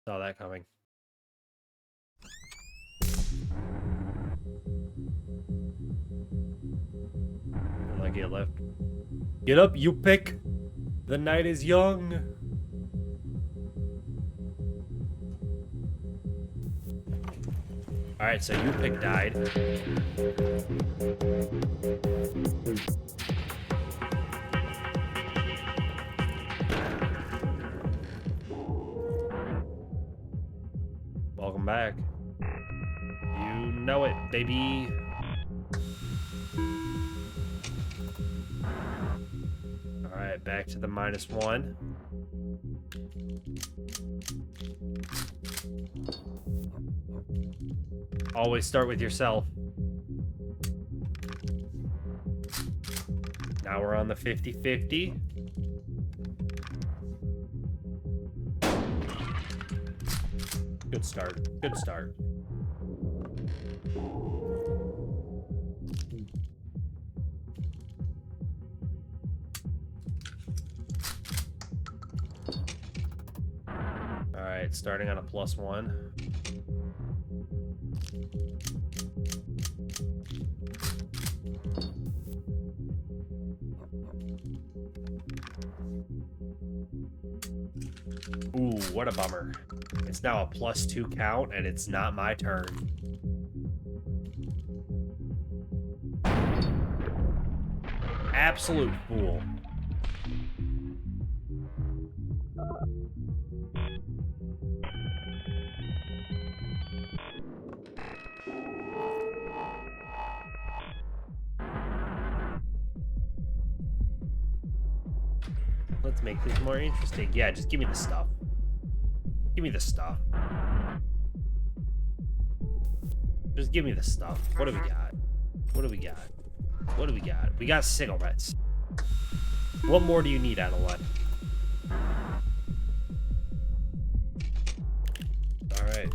Saw that coming. I get left. Get up, you pick. The night is young. Alright, so you pick died. Welcome back. You know it, baby. Alright, back to the -1. Always start with yourself. Now we're on the 50-50. Good start. Good start. Alright, starting on a +1. Ooh, what a bummer. It's now a +2 count, and it's not my turn. Absolute fool. Let's make this more interesting. Yeah, just give me the stuff. Give me the stuff. Just give me the stuff. What do we got? What do we got? What do we got? We got cigarettes. What more do you need out of one? Alright.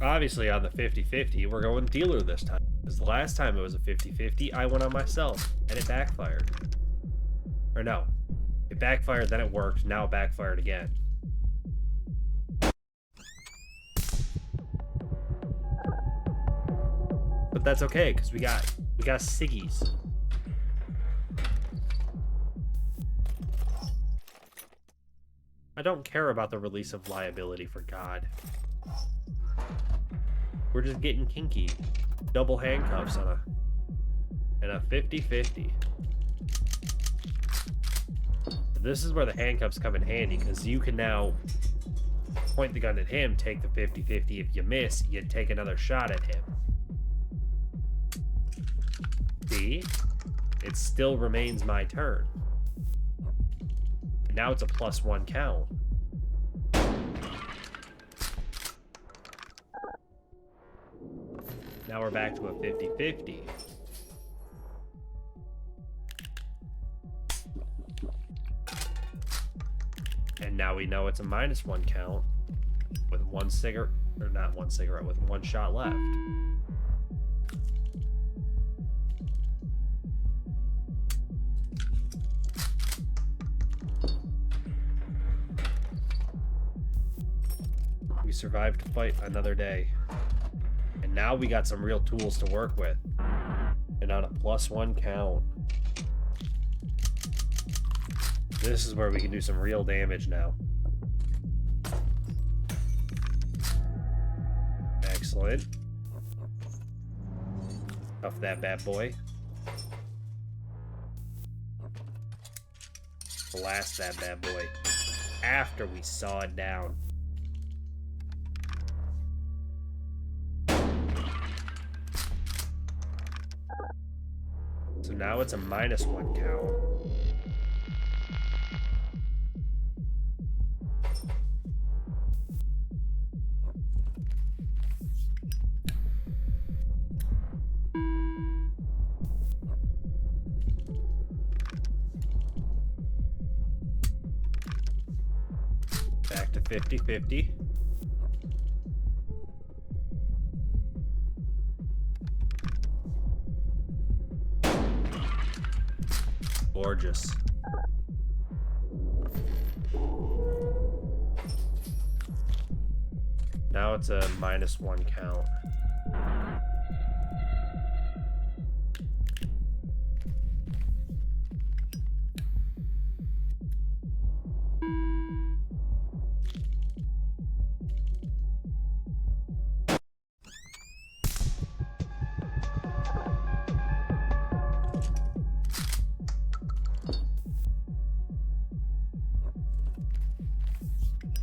Obviously on the 50-50, we're going dealer this time. Because the last time it was a 50-50, I went on myself, and it backfired. Or no. It backfired, then it worked, now it backfired again. But that's okay, because we got Siggies. I don't care about the release of liability, for God. We're just getting kinky. Double handcuffs on a 50-50. This is where the handcuffs come in handy, because you can now point the gun at him, take the 50-50. If you miss, you take another shot at him. See? It still remains my turn. And now it's a +1 count. Now we're back to a 50-50. And now we know it's a -1 count with one cigarette, or not one cigarette, with one shot left. We survived to fight another day. And now we got some real tools to work with. And on a +1 count. This is where we can do some real damage now. Excellent. Cuff that bad boy. Blast that bad boy. After we saw it down. So now it's a -1 count. Back to 50-50. Gorgeous. Now it's a -1 count.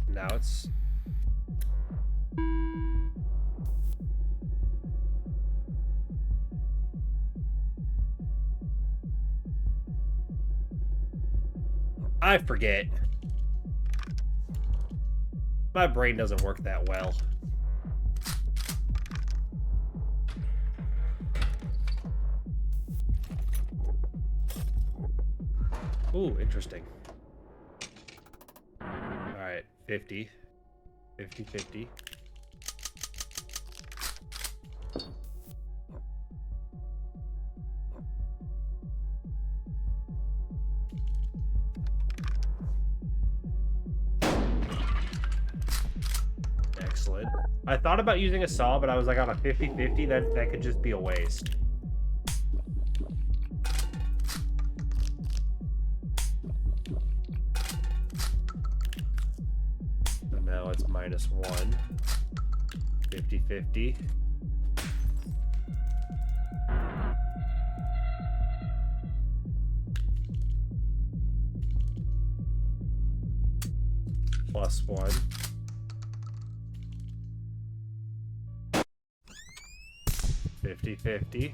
Now it's... I forget. My brain doesn't work that well. Ooh, interesting. Alright, 50. 50-50. Excellent. I thought about using a saw, but I was like, on a 50-50, that could just be a waste. So now it's -1. 50-50. +1. 50-50.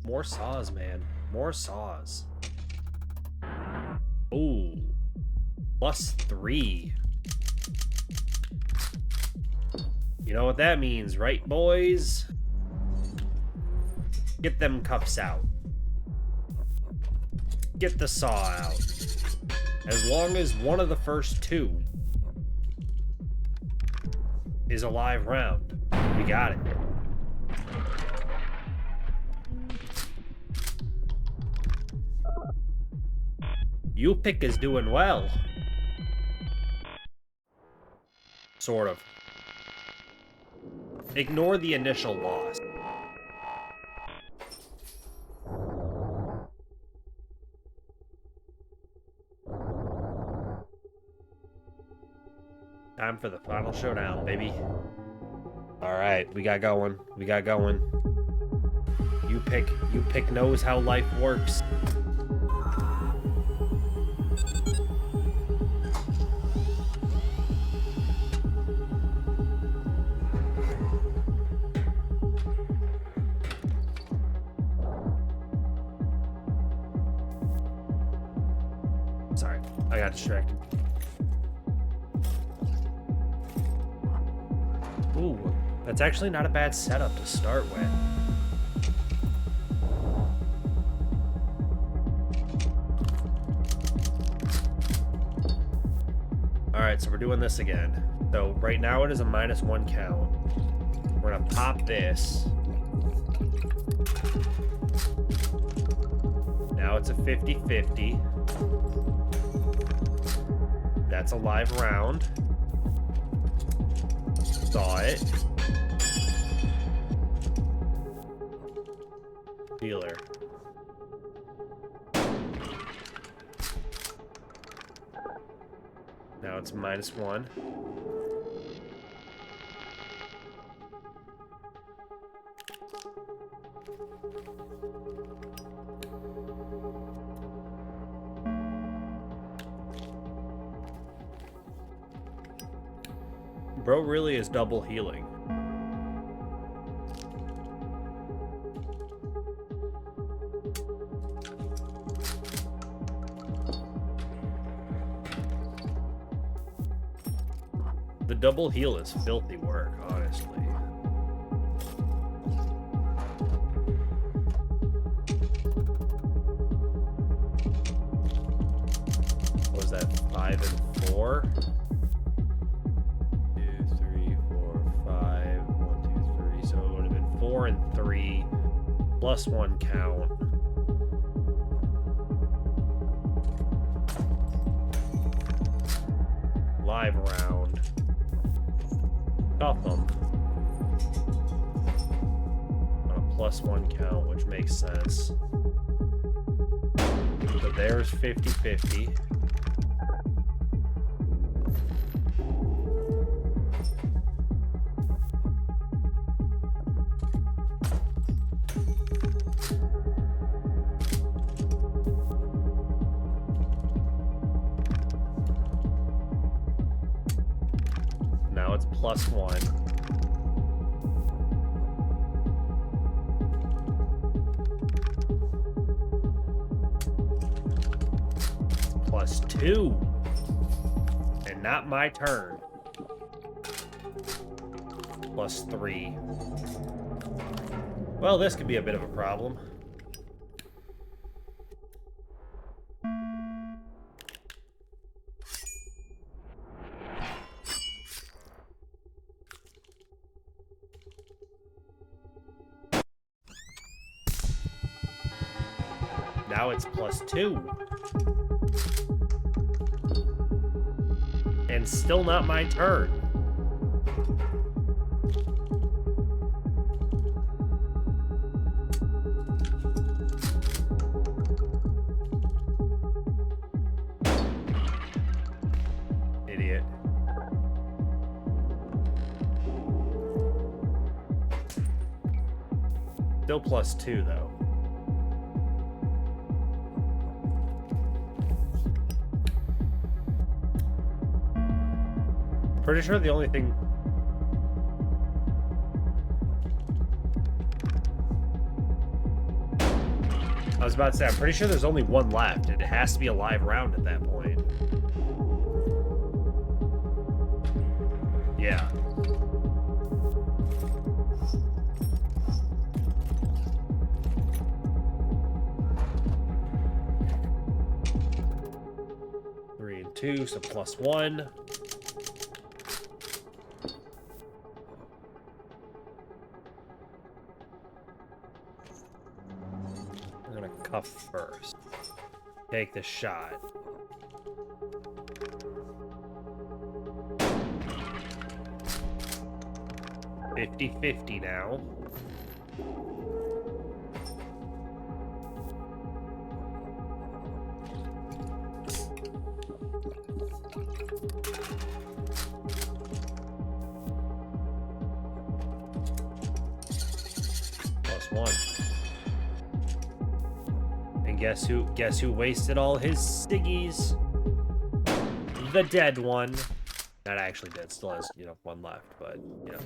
More saws, man. More saws. Ooh. +3. You know what that means, right, boys? Get them cuffs out. Get the saw out. As long as one of the first two is a live round, we got it. You pick is doing well. Sort of. Ignore the initial loss. Time for the final showdown, baby. Alright, we got going. We got going. You pick knows how life works. Sorry, I got distracted. Ooh, that's actually not a bad setup to start with. Alright, so we're doing this again. So right now it is a -1 count. We're gonna pop this. Now it's a 50-50. That's a live round. Saw it. Dealer. Now it's -1. Bro really is double healing. The double heal is filthy work, honestly. What was that, 5 and 4? 2, 3, 4, 5, 1, 2, 3. So it would have been 4 and 3, +1 count. Live round. Got them. On a +1 count, which makes sense. So there's 50-50. Now it's +1. +2. And not my turn. +3. Well, this could be a bit of a problem. Now it's +2. And still not my turn. Idiot. Still +2 though. Pretty sure the only thing... I was about to say, I'm pretty sure there's only one left, and it has to be a live round at that point. Yeah. 2, so +1. I'm gonna cuff first. Take the shot. $50-50 now. +1. And guess who wasted all his stiggies? The dead one. Not actually dead, still has, you know, one left, but, you know.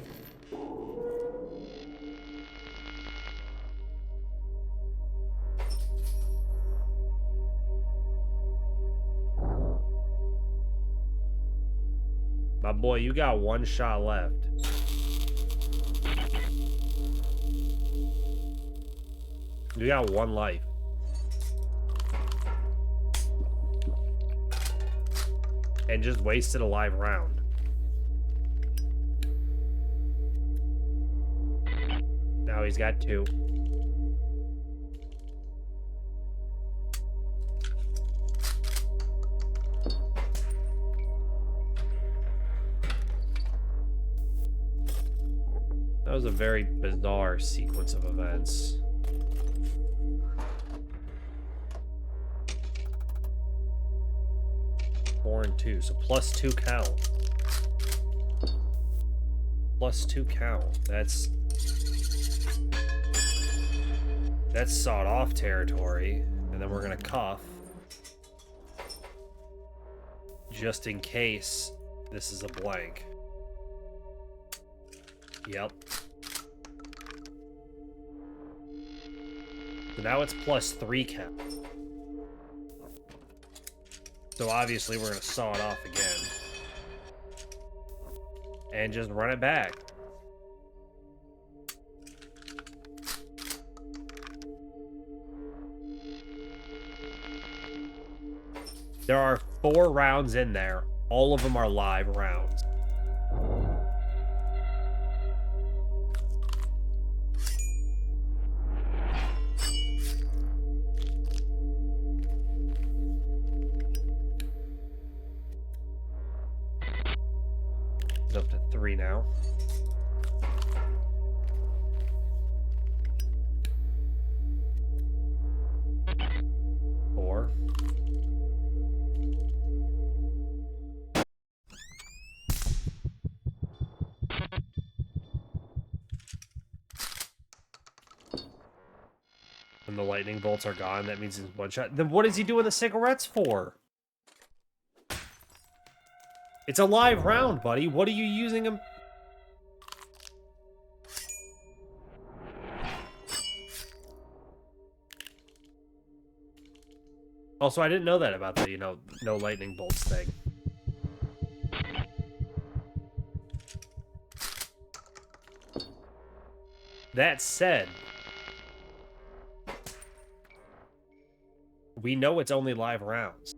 My boy, you got one shot left. You got one life. And just wasted a live round. Now he's got 2. That was a very bizarre sequence of events. Four and 2, so +2 count. +2 count. That's sawed off territory, and then we're gonna cuff just in case this is a blank. Yep. So now it's +3 count. So obviously we're gonna saw it off again. And just run it back. There are 4 rounds in there. All of them are live rounds. It's up to 3 now. Four. When the lightning bolts are gone, that means it's one shot. Then what is he doing the cigarettes for? It's a live round, buddy. What are you using them? Also, I didn't know that about the, you know, no lightning bolts thing. That said, we know it's only live rounds.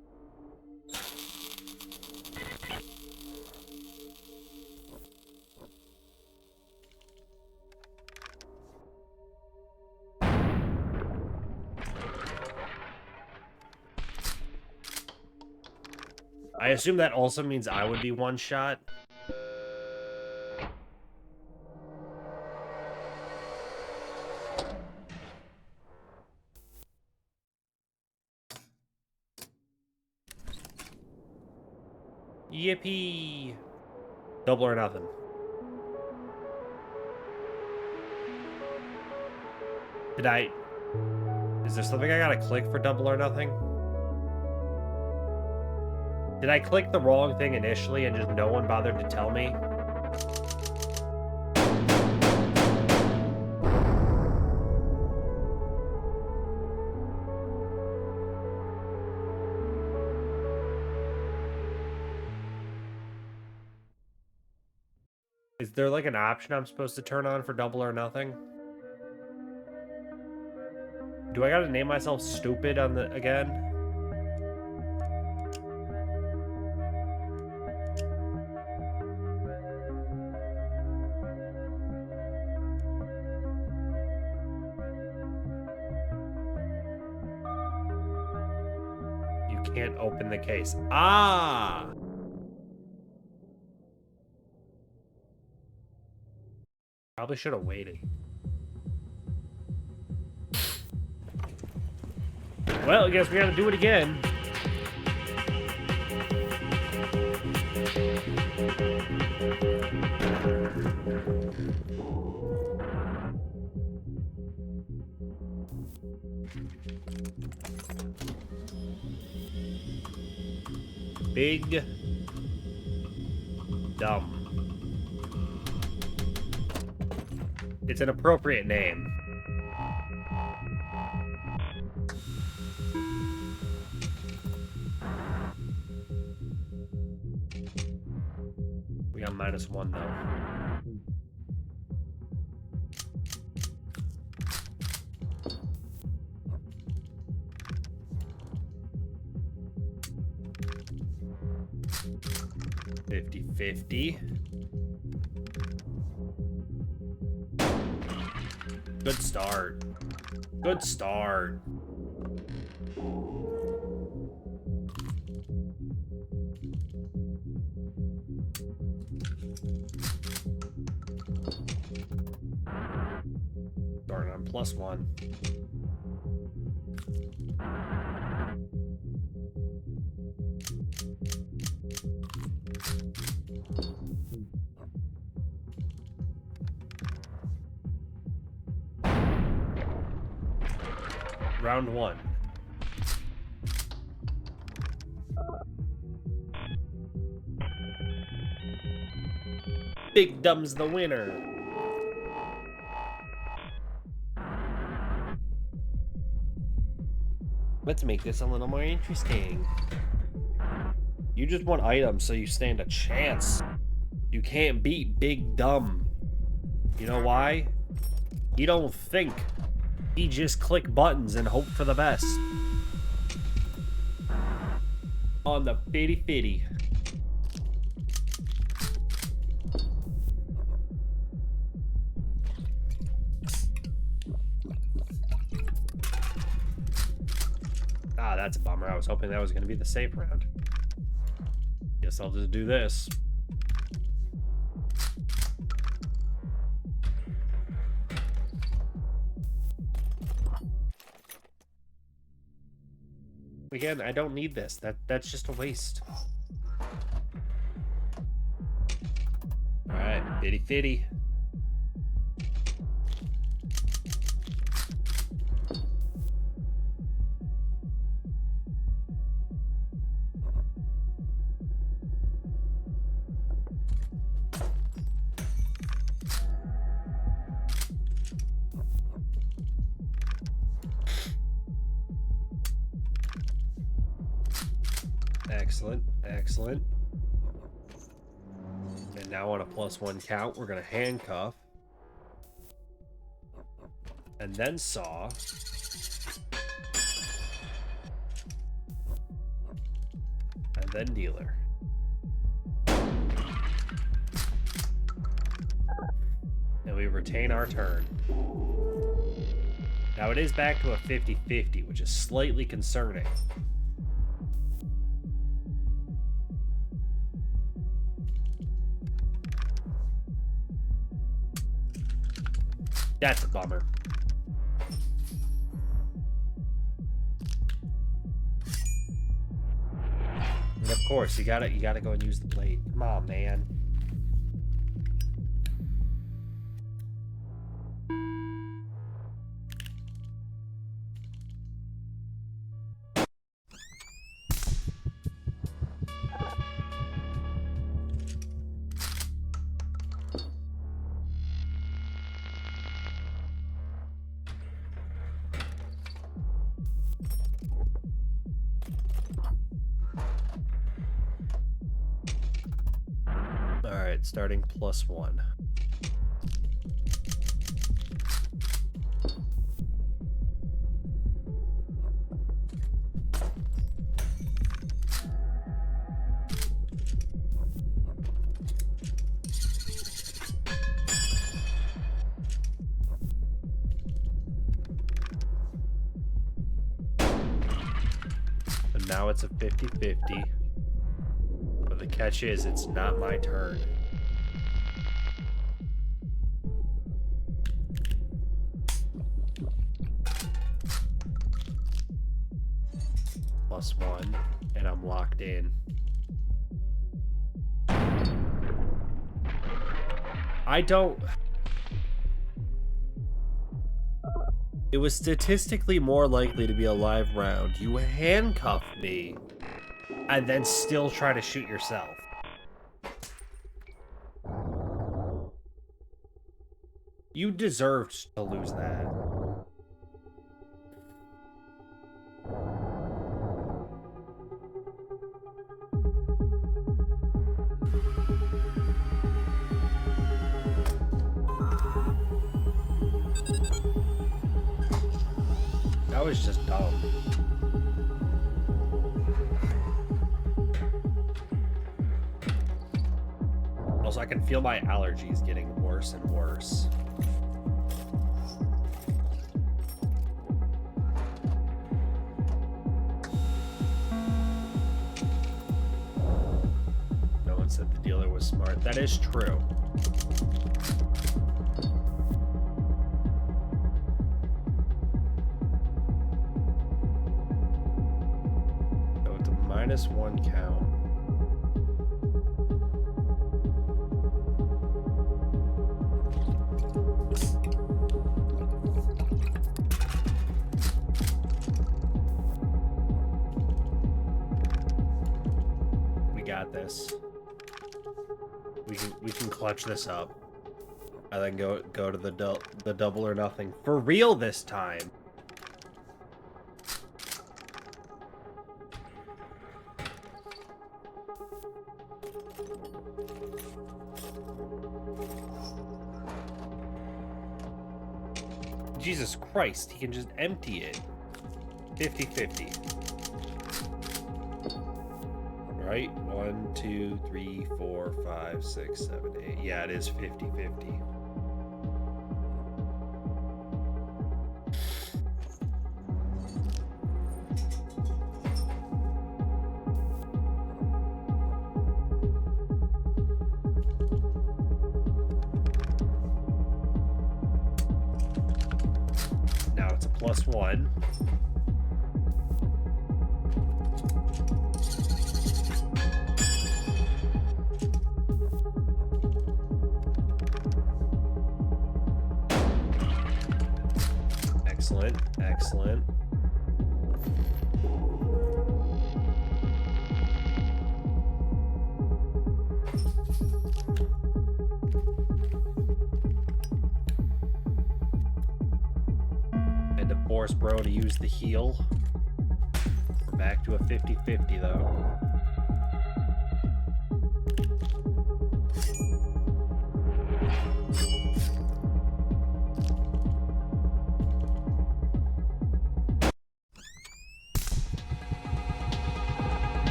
I assume that also means I would be one shot. Yippee! Double or nothing. Is there something I gotta click for double or nothing? Did I click the wrong thing initially and just no one bothered to tell me? Is there like an option I'm supposed to turn on for double or nothing? Do I gotta name myself stupid on the again? can't open the case. Ah! Probably should have waited. Well, I guess we gotta do it again. Big Dumb. It's an appropriate name. We got -1 though. $50-50. Good start. Good start. Starting on +1. Round 1. Big Dumb's the winner. Let's make this a little more interesting. You just want items, so you stand a chance. You can't beat Big Dumb. You know why? He don't think. He just click buttons and hope for the best. On the fitty. Ah, that's a bummer. I was hoping that was going to be the safe round. Guess I'll just do this. Again, I don't need this. That's just a waste. Alright, fitty. Excellent. And now on a +1 count, we're going to handcuff. And then saw. And then dealer. And we retain our turn. Now it is back to a 50-50, which is slightly concerning. That's a bummer. And of course, you gotta go and use the blade. Come on, man. Alright, starting +1. now it's a 50-50. But the catch is, it's not my turn. +1, and I'm locked in. I don't... It was statistically more likely to be a live round. You handcuff me, and then still try to shoot yourself. You deserved to lose that. That was just dumb. Also, I can feel my allergies getting worse and worse. No one said the dealer was smart. That is true. -1 count. We got this. We can clutch this up. And then go to the double or nothing. For real this time. Jesus Christ, he can just empty it. 50-50. Right? 1, 2, 3, 4, 5, 6, 7, 8. Yeah, it is 50-50. Now it's a +1. Excellent, excellent. And to force bro to use the heal. We're back to a 50-50 though.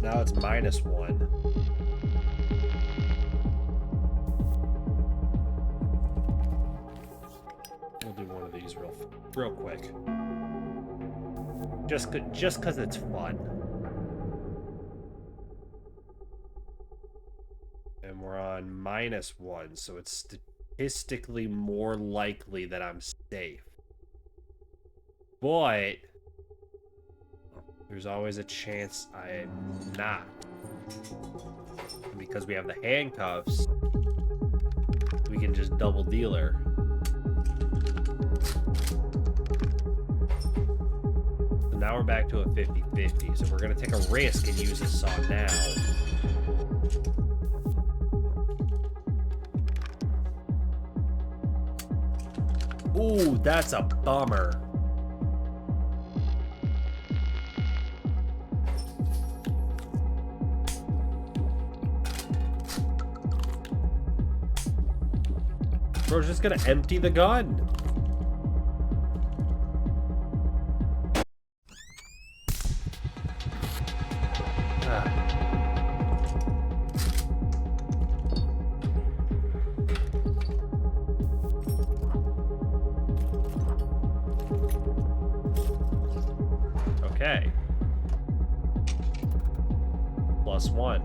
Now it's -1. We'll do one of these real quick. Just cause it's fun. And we're on -1, so it's statistically more likely that I'm safe. But there's always a chance I'm not. And because we have the handcuffs, we can just double dealer. So now we're back to a 50-50. So we're gonna take a risk and use this saw now. Ooh, that's a bummer. Bro's just gonna empty the gun. Okay. +1.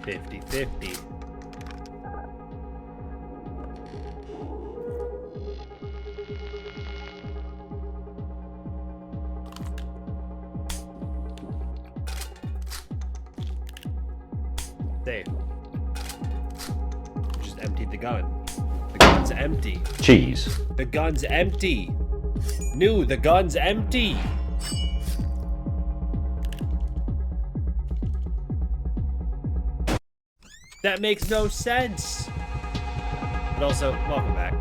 $50-50. Safe. Just emptied the gun. The gun's empty. Cheese. The gun's empty. New, the gun's empty. That makes no sense. But also, welcome back.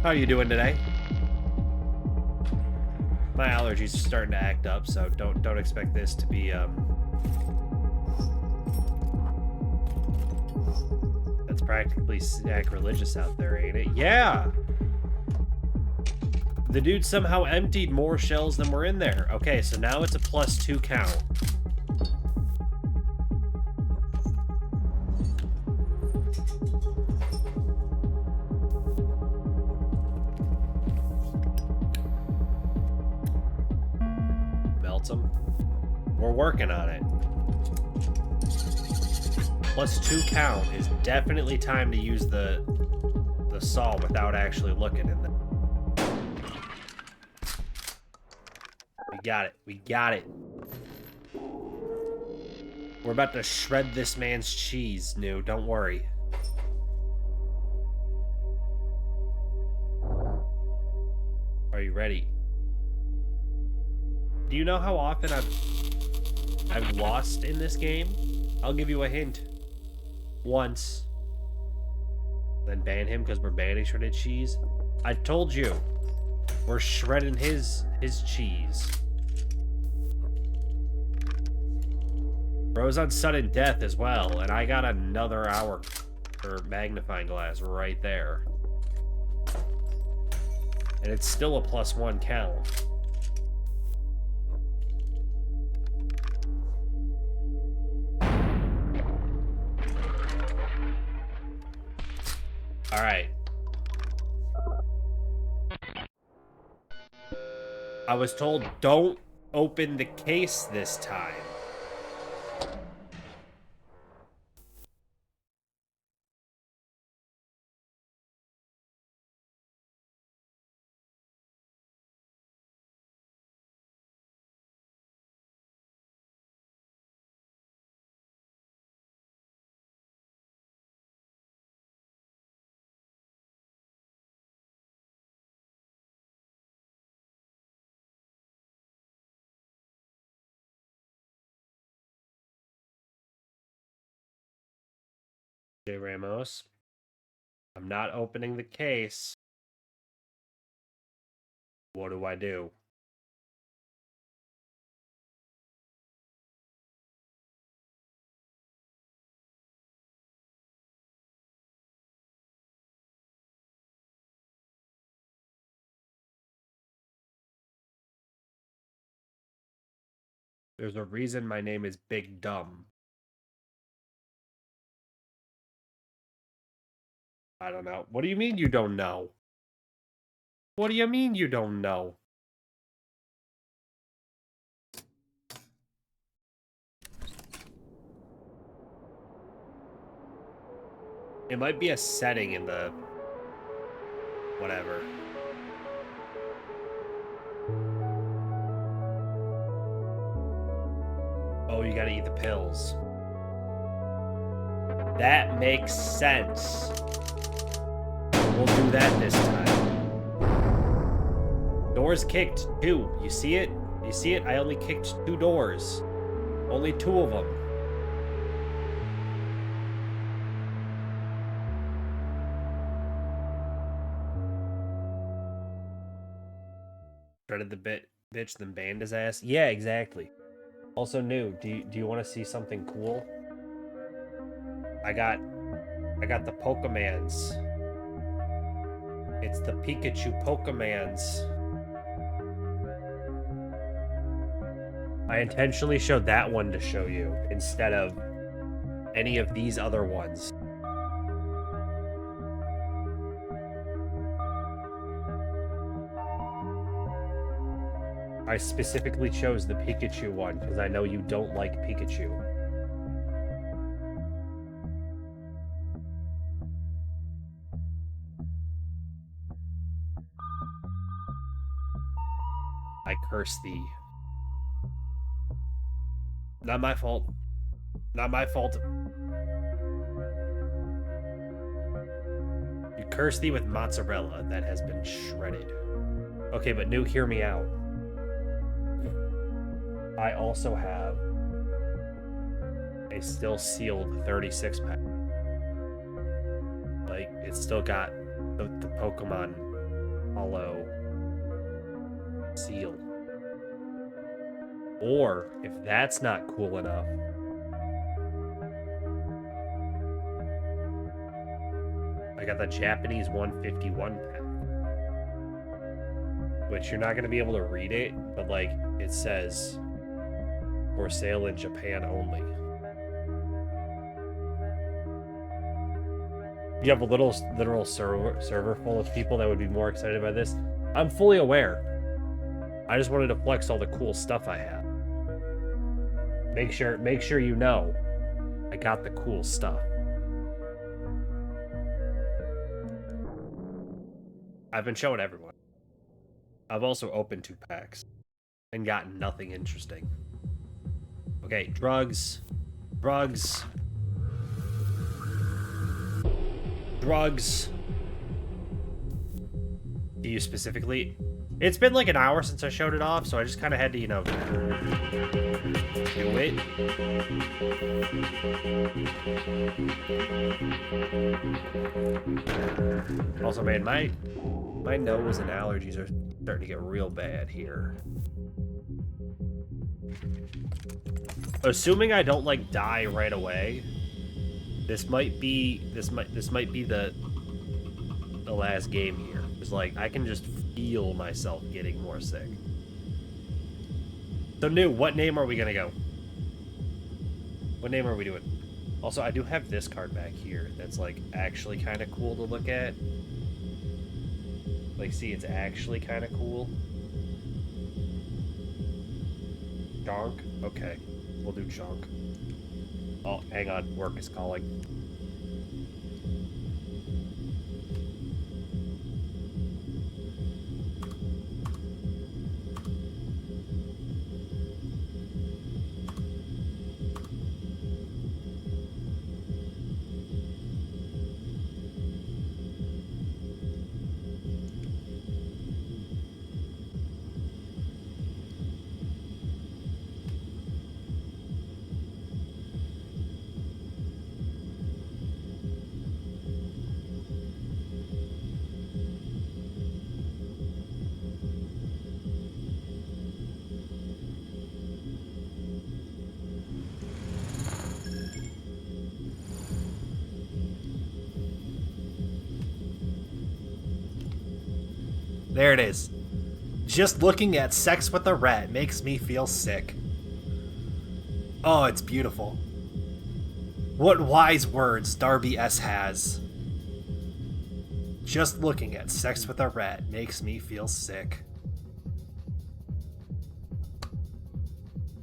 How are you doing today? My allergies are starting to act up, so don't expect this to be that's practically sacrilegious out there, ain't it? Yeah. The dude somehow emptied more shells than were in there. Okay, so now it's a +2 count. Melts them. We're working on it. +2 count is definitely time to use the saw without actually looking in there. We got it. We got it. We're about to shred this man's cheese, New. Don't worry. Are you ready? Do you know how often I've lost in this game? I'll give you a hint. Once. Then ban him because we're banning shredded cheese. I told you. We're shredding his cheese. Bro's on sudden death as well, and I got another hour or magnifying glass right there. And it's still a +1 count. All right. I was told don't open the case this time. J. Ramos. I'm not opening the case. What do I do? There's a reason my name is Big Dumb. I don't know. What do you mean you don't know? What do you mean you don't know? It might be a setting in the... whatever. Oh, you gotta eat the pills. That makes sense. We'll do that this time. Doors kicked, 2. You see it? You see it? I only kicked 2 doors. Only 2 of them. Shredded the bit. bitch, then banned his ass. Yeah, exactly. Also new, do you want to see something cool? I got the Pokemans. It's the Pikachu Pokemans. I intentionally showed that one to show you instead of any of these other ones. I specifically chose the Pikachu one because I know you don't like Pikachu. I curse thee. Not my fault. Not my fault. You curse thee with mozzarella that has been shredded. Okay, but New, hear me out. I also have a still sealed 36 pack. Like, it's still got the Pokemon Hollow seal. Or, if that's not cool enough, I got the Japanese 151 pack. Which you're not going to be able to read it, but like, it says for sale in Japan only. You have a literal server full of people that would be more excited by this. I'm fully aware. I just wanted to flex all the cool stuff I have. Make sure you know I got the cool stuff. I've been showing everyone. I've also opened 2 packs and gotten nothing interesting. Okay, drugs. Do you specifically? It's been like an hour since I showed it off, so I just kind of had to, you know, do it. Also, man, my nose and allergies are starting to get real bad here. Assuming I don't like die right away, this might be the last game here. It's like I can just feel myself getting more sick. So New, what name are we gonna go? What name are we doing? Also, I do have this card back here that's like actually kind of cool to look at. Like, see, it's actually kind of cool. Jonk? Okay, we'll do Jonk. Oh, hang on, work is calling. There it is. Just looking at sex with a rat makes me feel sick. Oh, it's beautiful. What wise words Darby S. has. Just looking at sex with a rat makes me feel sick.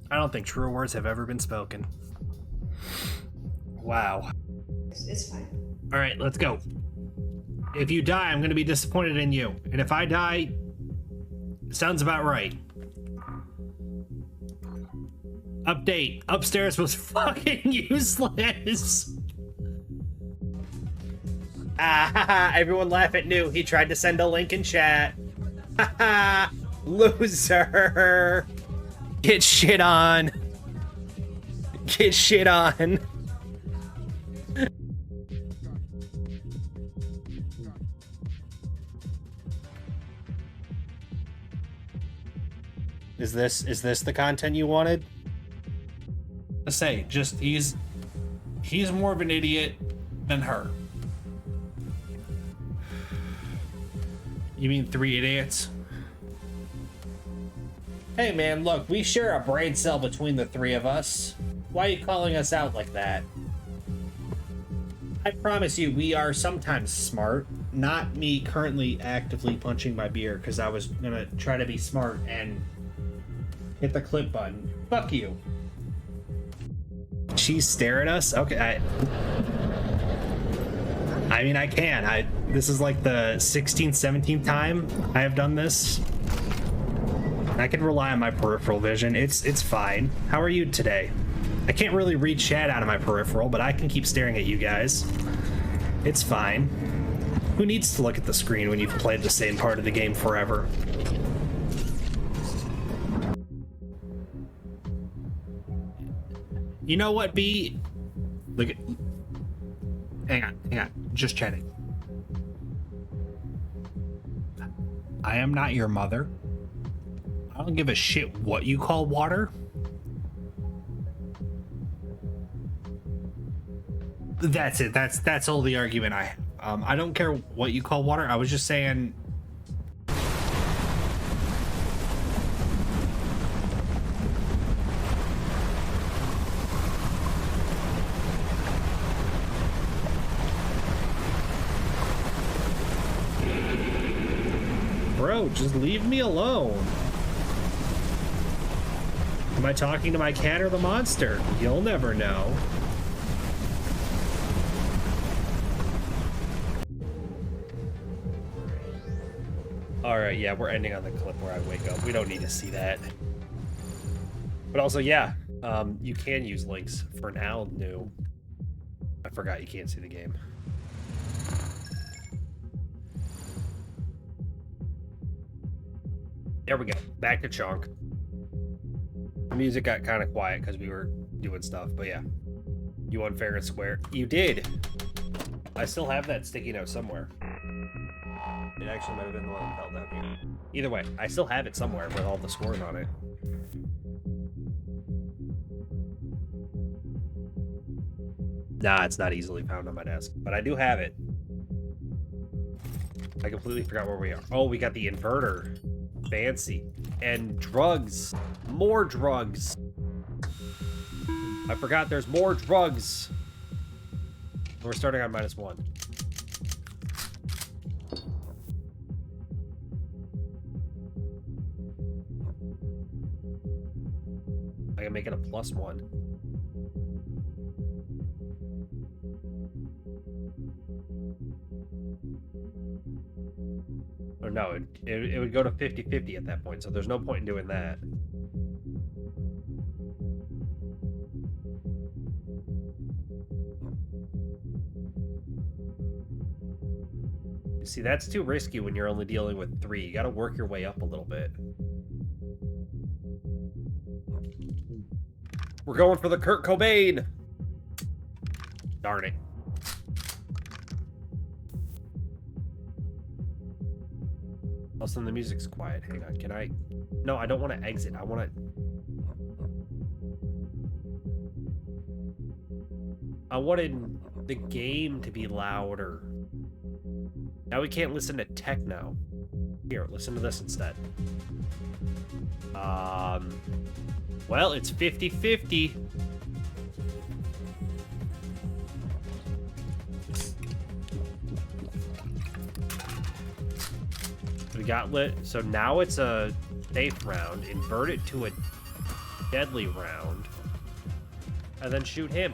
I don't think truer words have ever been spoken. Wow. It's fine. All right, let's go. If you die, I'm going to be disappointed in you. And if I die, sounds about right. Update. Upstairs was fucking useless. Ah, everyone laugh at New. He tried to send a link in chat. Loser. Get shit on. Get shit on. Is this the content you wanted? To say, just he's more of an idiot than her. You mean 3 idiots? Hey man, look, we share a brain cell between the 3 of us. Why are you calling us out like that? I promise you, we are sometimes smart. Not me currently actively punching my beer because I was gonna try to be smart and hit the clip button. Fuck you. She's stare at us? Okay, I mean, I can. This is like the 16th, 17th time I have done this. I can rely on my peripheral vision. It's fine. How are you today? I can't really read chat out of my peripheral, but I can keep staring at you guys. It's fine. Who needs to look at the screen when you've played the same part of the game forever? You know what, B? Look at... Hang on. Just chatting. I am not your mother. I don't give a shit what you call water. That's it. That's all the argument I have. I don't care what you call water. I was just saying... Bro, just leave me alone. Am I talking to my cat or the monster? You'll never know. Alright, yeah, we're ending on the clip where I wake up. We don't need to see that. But also, yeah, you can use links for now, new. I forgot you can't see the game. There we go. Back to Chunk. The music got kind of quiet because we were doing stuff, but yeah. You won fair and square. You did! I still have that sticky note somewhere. It actually might have been the one that fell down here. Either way, I still have it somewhere with all the scores on it. Nah, it's not easily found on my desk, but I do have it. I completely forgot where we are. Oh, we got the inverter. Fancy. And drugs. More drugs. I forgot there's more drugs. We're starting on -1. I can make it a +1. Or no, it would go to 50-50 at that point, so there's no point in doing that. You see, that's too risky when you're only dealing with 3. You gotta work your way up a little bit. We're going for the Kurt Cobain! Darn it. Also, the music's quiet. Hang on, can I... No, I don't want to exit. I want to... I wanted the game to be louder. Now we can't listen to techno. Here, listen to this instead. Well, it's 50-50. We got lit. So now it's a safe round. Invert it to a deadly round. And then shoot him.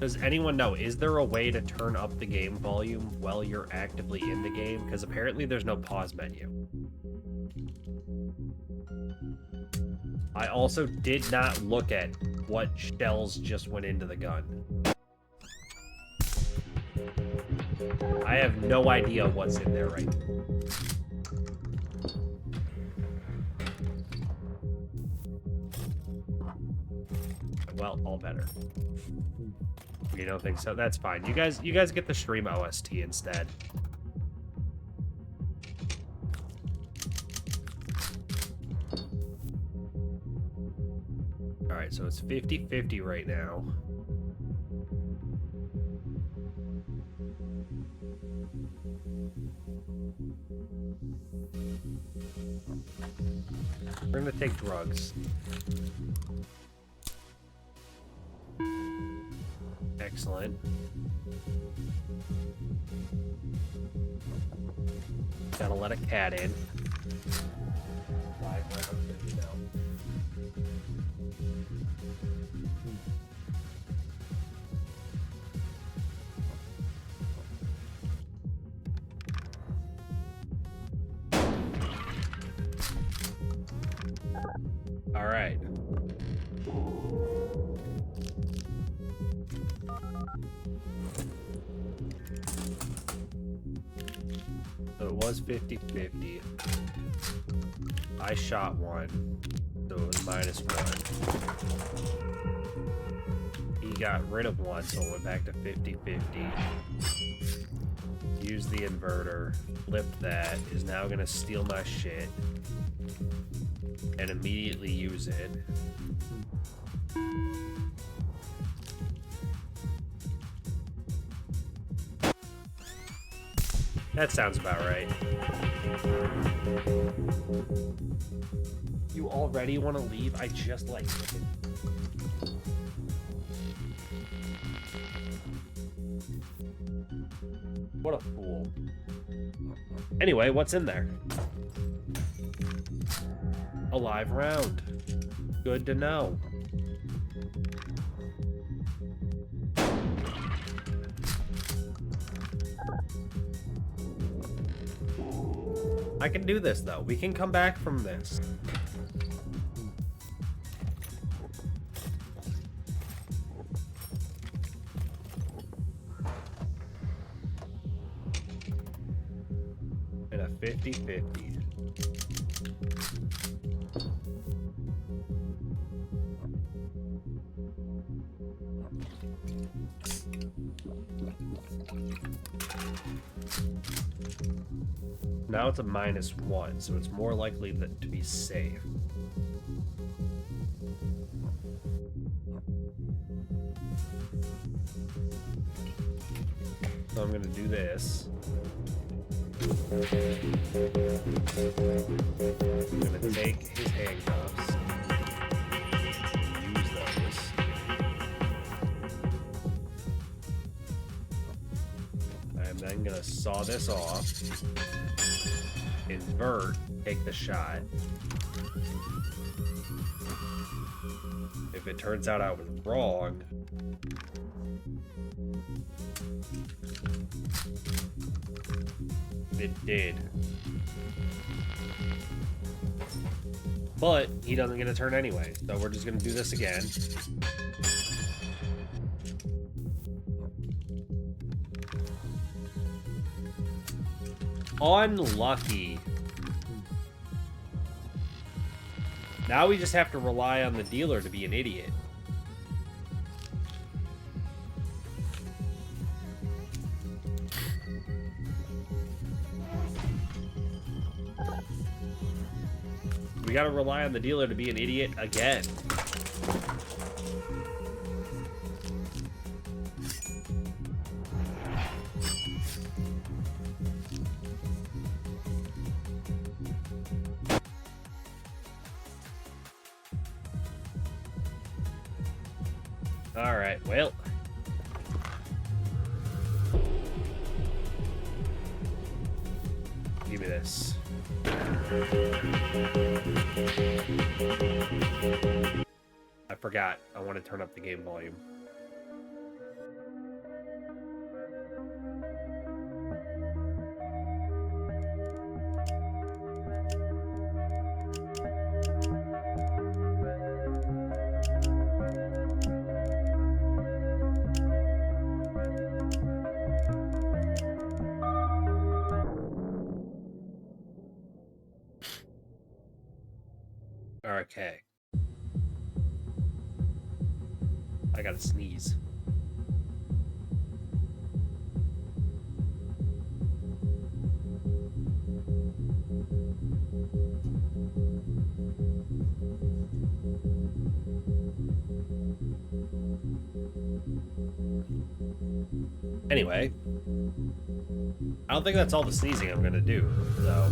Does anyone know, is there a way to turn up the game volume while you're actively in the game? Because apparently there's no pause menu. I also did not look at what shells just went into the gun. I have no idea what's in there right now. well, all better. You don't think so? That's fine. You guys get the stream OST instead. All right, so it's 50-50 right now. We're gonna take drugs. Excellent. Gotta let a cat in. Live round, you know. All right. So it was 50-50. I shot one, so it was -1. He got rid of one, so it went back to 50-50. Used the inverter, flipped that, is now gonna steal my shit and immediately use it. That sounds about right. You already want to leave? I just like it. What a fool. Anyway, what's in there? A live round. Good to know. I can do this, though. We can come back from this. And a 50-50. Now it's a -1, so it's more likely that to be safe. So I'm gonna do this. I'm gonna take his handcuffs. Use those. I'm then gonna saw this off. Invert, take the shot. If it turns out I was wrong, it did. But he doesn't get a turn anyway, so we're just gonna do this again. Unlucky. Now we just have to rely on the dealer to be an idiot. We gotta rely on the dealer to be an idiot again. Alright, well. Give me this. I forgot. I want to turn up the game volume. Okay. I gotta sneeze. Anyway, I don't think that's all the sneezing I'm gonna do, though.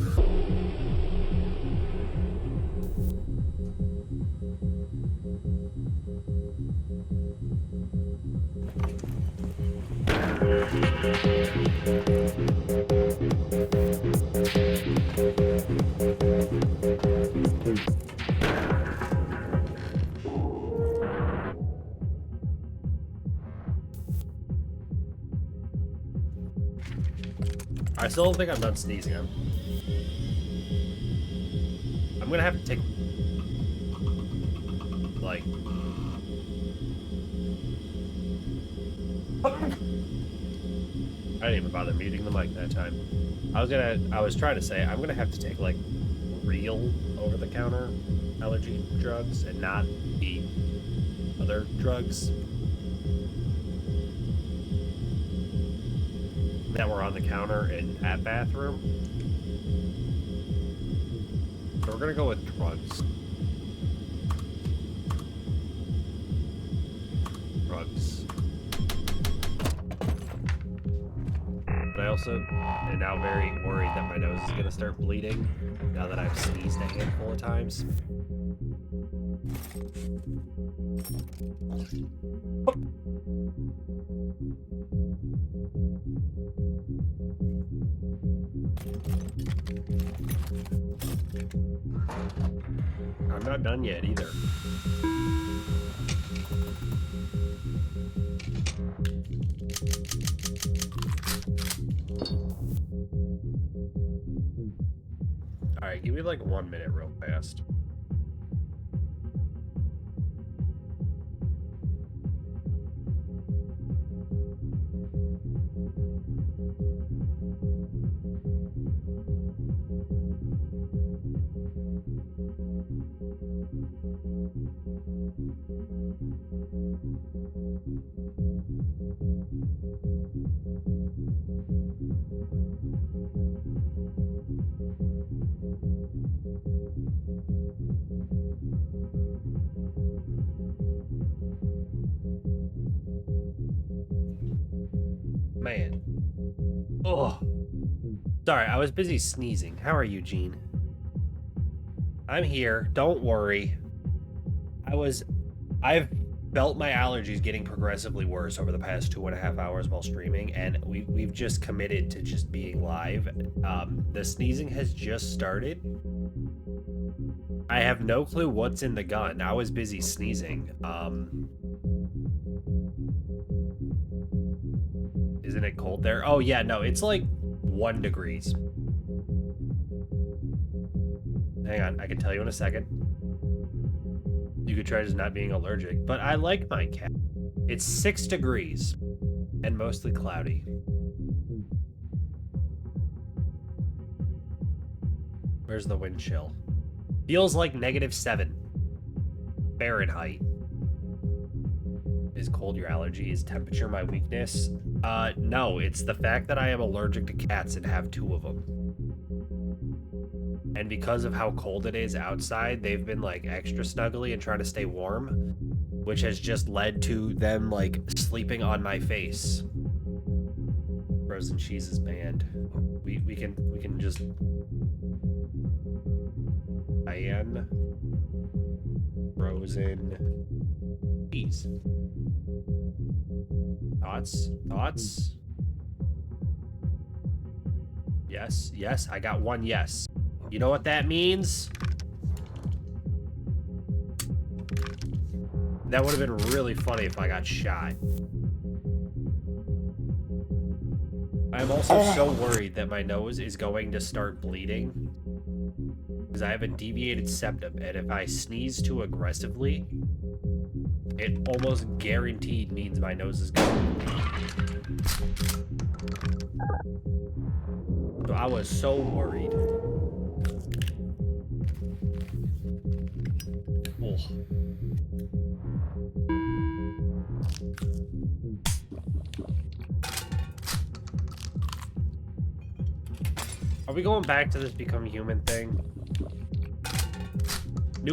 I still don't think I'm done sneezing. I'm gonna have to take, like, I didn't even bother muting the mic that time. I was trying to say, I'm gonna have to take, like, real over-the-counter allergy drugs and not the other drugs that were on the counter in that bathroom. So we're gonna go with drugs. Drugs. But I also am now very worried that my nose is gonna start bleeding now that I've sneezed a handful of times. I'm not done yet either. Alright, give me like 1 minute real fast. Man. Oh. Sorry, I was busy sneezing. How are you, Gene? I'm here. Don't worry. I've felt my allergies getting progressively worse over the past 2.5 hours while streaming, and we've just committed to just being live. The sneezing has just started. I have no clue what's in the gun. I was busy sneezing. Isn't it cold there? Oh yeah, no, it's like 1 degrees. Hang on, I can tell you in a second. You could try just not being allergic, but I like my cat. It's 6 degrees and mostly cloudy. Where's the wind chill? Feels like -7 Fahrenheit. Is cold your allergy? Is temperature my weakness? No, it's the fact that I am allergic to cats and have 2 of them. And because of how cold it is outside, they've been like extra snuggly and trying to stay warm, which has just led to them like sleeping on my face. Frozen cheese is banned. We can just ban frozen cheese. Thoughts? Yes, I got 1 yes. You know what that means? That would have been really funny if I got shot. I'm also so worried that my nose is going to start bleeding because I have a deviated septum, and if I sneeze too aggressively, it almost guaranteed means my nose is going to bleed. So I was so worried. Oh. Are we going back to this become human thing?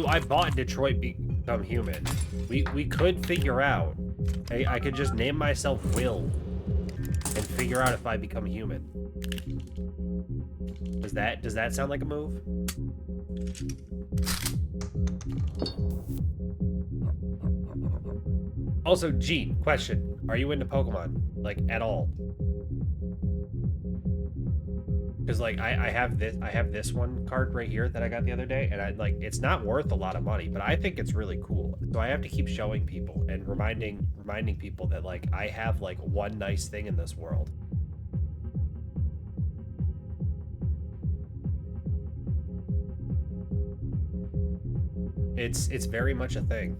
I bought Detroit Become Human. We could figure out. I could just name myself Will and figure out if I become human. Does that sound like a move? Also, G, question. Are you into Pokemon? Like, at all? Because, like, I have this one card right here that I got the other day, and it's not worth a lot of money, but I think it's really cool. So I have to keep showing people and reminding people that, like, I have, like, one nice thing in this world. It's very much a thing.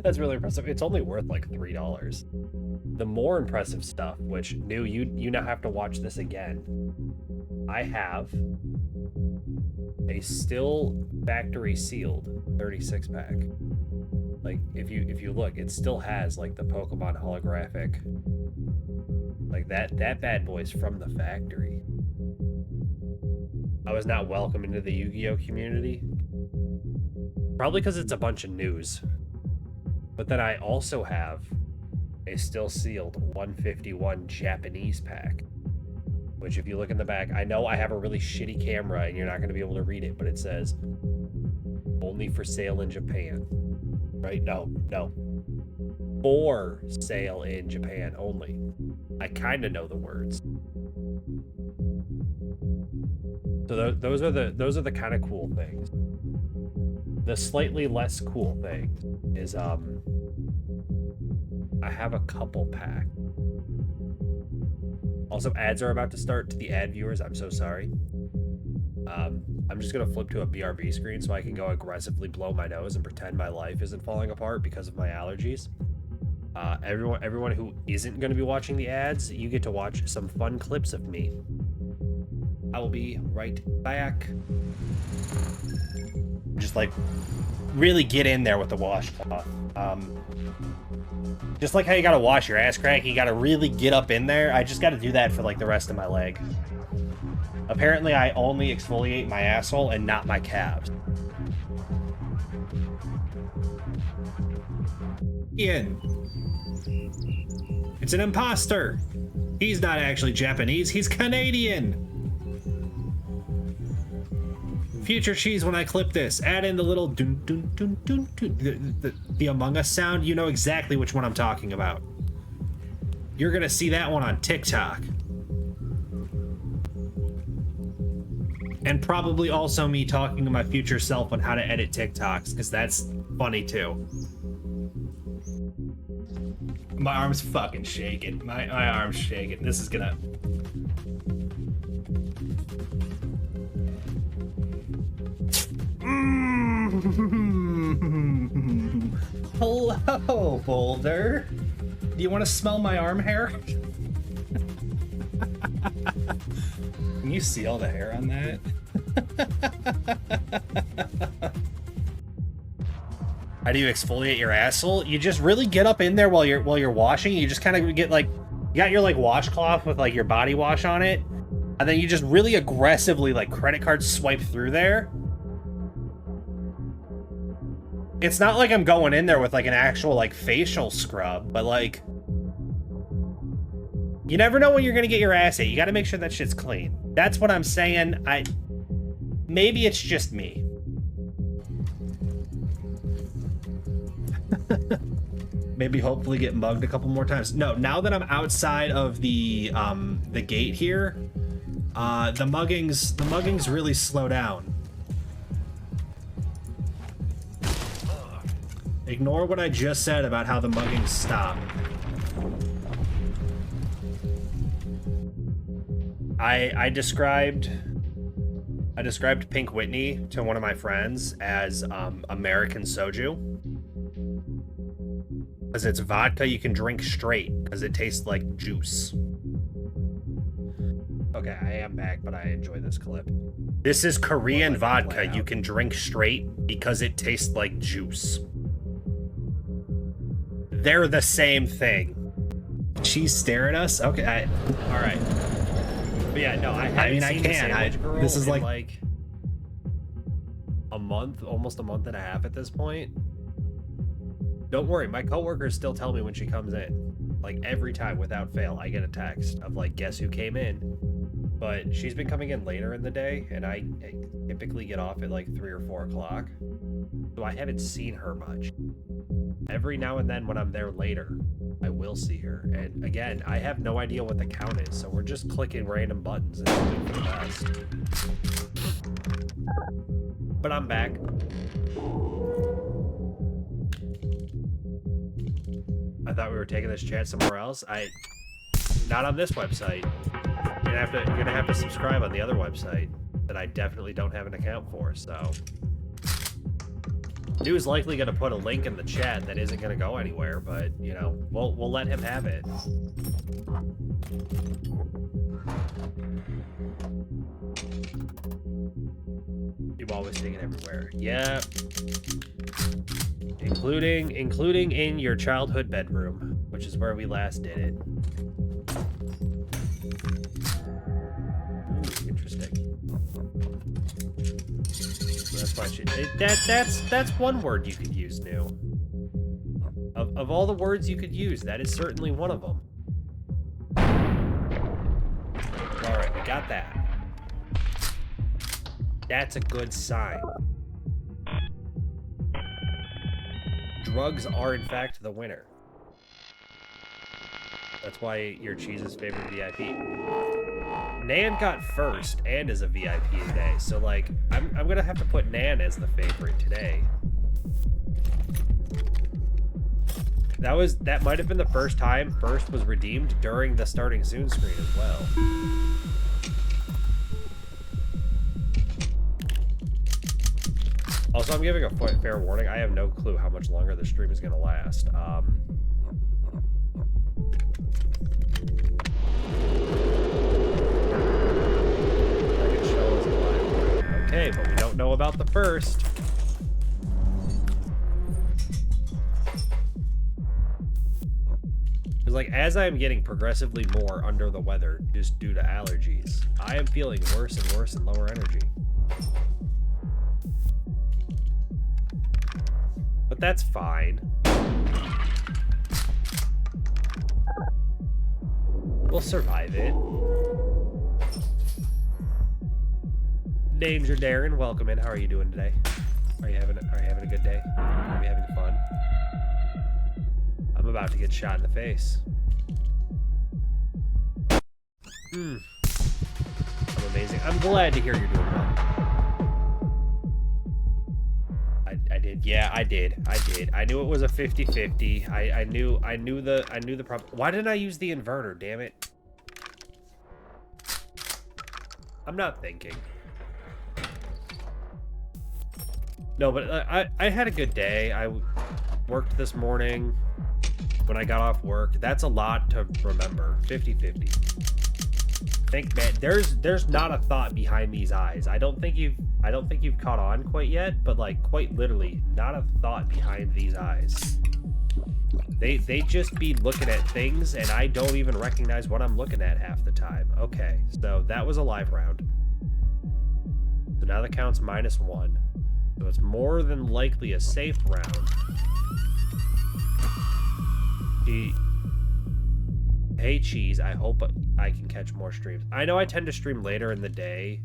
That's really impressive. It's only worth like $3. The more impressive stuff, which you now have to watch this again. I have a still factory sealed 36 pack. Like if you look, it still has like the Pokemon holographic. Like that bad boy's from the factory. I was not welcome into the Yu-Gi-Oh community. Probably because it's a bunch of news. But then I also have a still sealed 151 Japanese pack. Which if you look in the back, I know I have a really shitty camera and you're not going to be able to read it, but it says, only for sale in Japan. Right? No. For sale in Japan only. I kind of know the words. So those are the kind of cool things. The slightly less cool thing is I have a couple pack. Also, ads are about to start. To the ad viewers, I'm so sorry. I'm just gonna flip to a BRB screen so I can go aggressively blow my nose and pretend my life isn't falling apart because of my allergies. Everyone who isn't gonna be watching the ads, you get to watch some fun clips of me. I will be right back. Just like really get in there with the washcloth. Just like how you gotta wash your ass crack, you gotta really get up in there. I just gotta do that for like the rest of my leg. Apparently I only exfoliate my asshole and not my calves. Ian. It's an imposter. He's not actually Japanese, he's Canadian. Future cheese when I clip this. Add in the little dun dun dun dun dun. The Among Us sound. You know exactly which one I'm talking about. You're gonna see that one on TikTok. And probably also me talking to my future self on how to edit TikToks, because that's funny too. My arm's fucking shaking. My arm's shaking. This is gonna... Hello, Boulder. Do you want to smell my arm hair? Can you see all the hair on that? How do you exfoliate your asshole? You just really get up in there while you're washing. You just kind of get like, you got your like washcloth with like your body wash on it, and then you just really aggressively like credit card swipe through there. It's not like I'm going in there with like an actual like facial scrub, but like, you never know when you're gonna get your ass ate. You gotta make sure that shit's clean. That's what I'm saying. Maybe it's just me. Maybe hopefully get mugged a couple more times. No, now that I'm outside of the gate here, the muggings really slow down. Ignore what I just said about how the muggings stop. I described Pink Whitney to one of my friends as American soju. Because it's vodka you can drink straight, because it tastes like juice. Okay, I am back, but I enjoy this clip. This is Korean vodka you can drink straight because it tastes like juice. They're the same thing. She's staring at us? Okay, all right. But yeah, no, I haven't seen the Sandwich Girl this is in like a month, almost a month and a half at this point. Don't worry, my coworkers still tell me when she comes in. Like every time without fail, I get a text of like, guess who came in? But she's been coming in later in the day, and I typically get off at like 3 or 4 o'clock. So I haven't seen her much. Every now and then when I'm there later, I will see her. And again, I have no idea what the count is, so we're just clicking random buttons and hoping for the best. But I'm back. I thought we were taking this chat somewhere else. Not on this website. You're gonna have to subscribe on the other website that I definitely don't have an account for, so. Dude's likely gonna put a link in the chat that isn't gonna go anywhere, but you know, we'll let him have it. You always take it everywhere. Yep. Including in your childhood bedroom, which is where we last did it. Ooh, interesting. That's why that's one word you could use, new. Of all the words you could use, that is certainly one of them. All right, we got that. That's a good sign. Drugs are, in fact, the winner. That's why you're Cheese's favorite VIP. Nan got first and is a VIP today, so like, I'm gonna have to put Nan as the favorite today. That might have been the first time first was redeemed during the starting soon screen as well. Also, I'm giving a fair warning. I have no clue how much longer the stream is going to last. Okay, but we don't know about the first. Because, like, as I am getting progressively more under the weather just due to allergies, I am feeling worse and worse and lower energy. But that's fine. We'll survive it. Names are Darren. Welcome in. How are you doing today? Are you having a good day? Are we having fun? I'm about to get shot in the face. I'm amazing. I'm glad to hear you're doing well. I did. Yeah, I did. I knew it was a 50-50. I knew the problem. Why didn't I use the inverter, damn it? I'm not thinking. No, but I had a good day. I worked this morning when I got off work. That's a lot to remember. 50-50. Think, man, there's not a thought behind these eyes. I don't think you've caught on quite yet, but like quite literally not a thought behind these eyes. They just be looking at things and I don't even recognize what I'm looking at half the time. Okay, so that was a live round. So now the count's -1. So it's more than likely a safe round. Hey Cheese, I hope I can catch more streams. I know I tend to stream later in the day,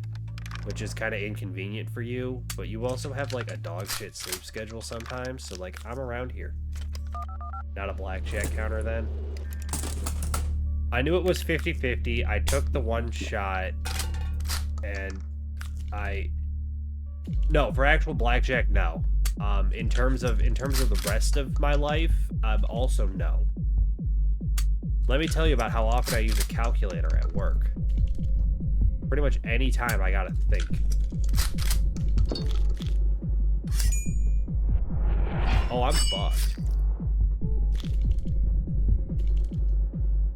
which is kind of inconvenient for you, but you also have like a dog shit sleep schedule sometimes, so like I'm around here. Not a blackjack counter then. I knew it was 50-50. I took the one shot and no, for actual blackjack, no. In terms of the rest of my life, also no. Let me tell you about how often I use a calculator at work. Pretty much any time I gotta think. Oh, I'm fucked.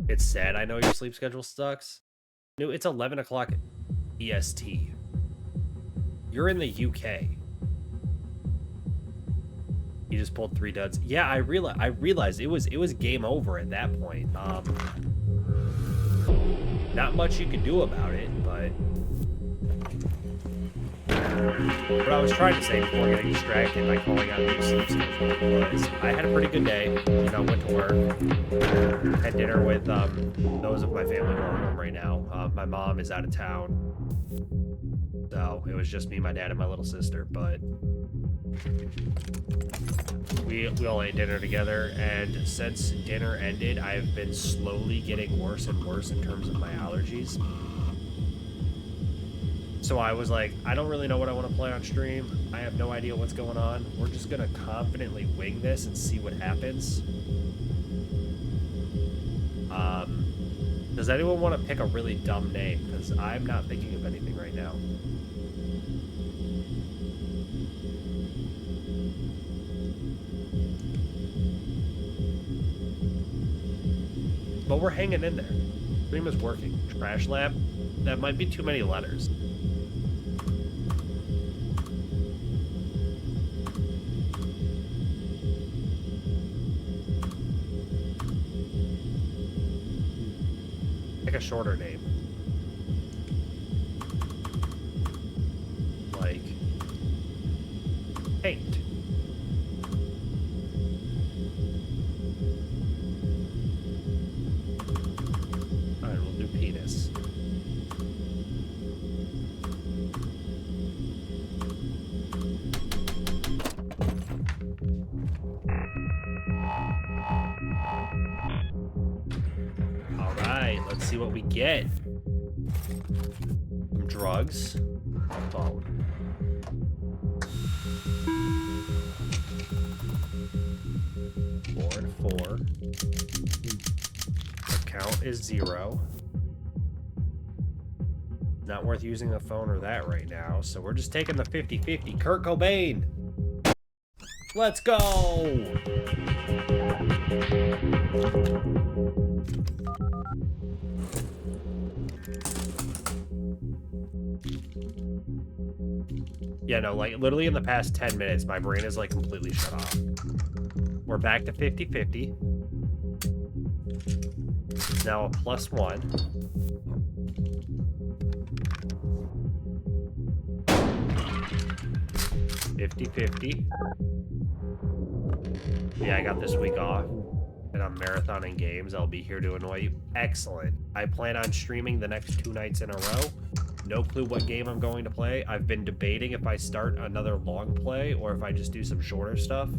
It's sad I know your sleep schedule sucks. No, it's 11 o'clock EST. You're in the UK. You just pulled 3 duds. Yeah, I realized it was game over at that point. not much you can do about it, but what I was trying to say before getting distracted by calling out new sleep schedule was I had a pretty good day. You know, went to work, had dinner with those of my family who are home right now. My mom is out of town, so it was just me, my dad, and my little sister. But we all ate dinner together, and since dinner ended, I've been slowly getting worse and worse in terms of my allergies. So I was like, I don't really know what I want to play on stream. I have no idea what's going on. We're just going to confidently wing this and see what happens. Does anyone want to pick a really dumb name? Because I'm not thinking of anything right now. But we're hanging in there. Stream is working. Trash Lab? That might be too many letters. Pick a shorter name. Like Paint. Alright, we'll do Penis. Alright, let's see what we get. Some drugs. A phone. Four and four. Account is 0. Not worth using a phone or that right now, so we're just taking the 50-50. Kurt Cobain! Let's go! Yeah, no, like, literally in the past 10 minutes, my brain is, like, completely shut off. We're back to 50-50. Now a +1. $50-50. Yeah, I got this week off. And I'm marathoning games. I'll be here to annoy you. Excellent. I plan on streaming the next 2 nights in a row. No clue what game I'm going to play. I've been debating if I start another long play or if I just do some shorter stuff.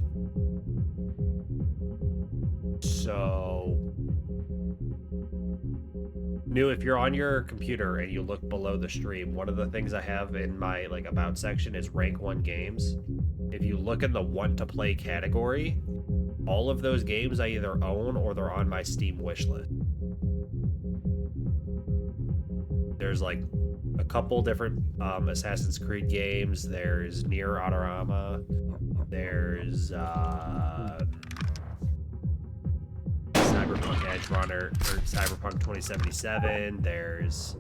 So... New, if you're on your computer and you look below the stream, one of the things I have in my like about section is rank 1 games. If you look in the want to play category, all of those games I either own or they're on my Steam wishlist. There's like a couple different Assassin's Creed games. There's Nier Automata. There's Cyberpunk Edge Runner, or Cyberpunk 2077. There's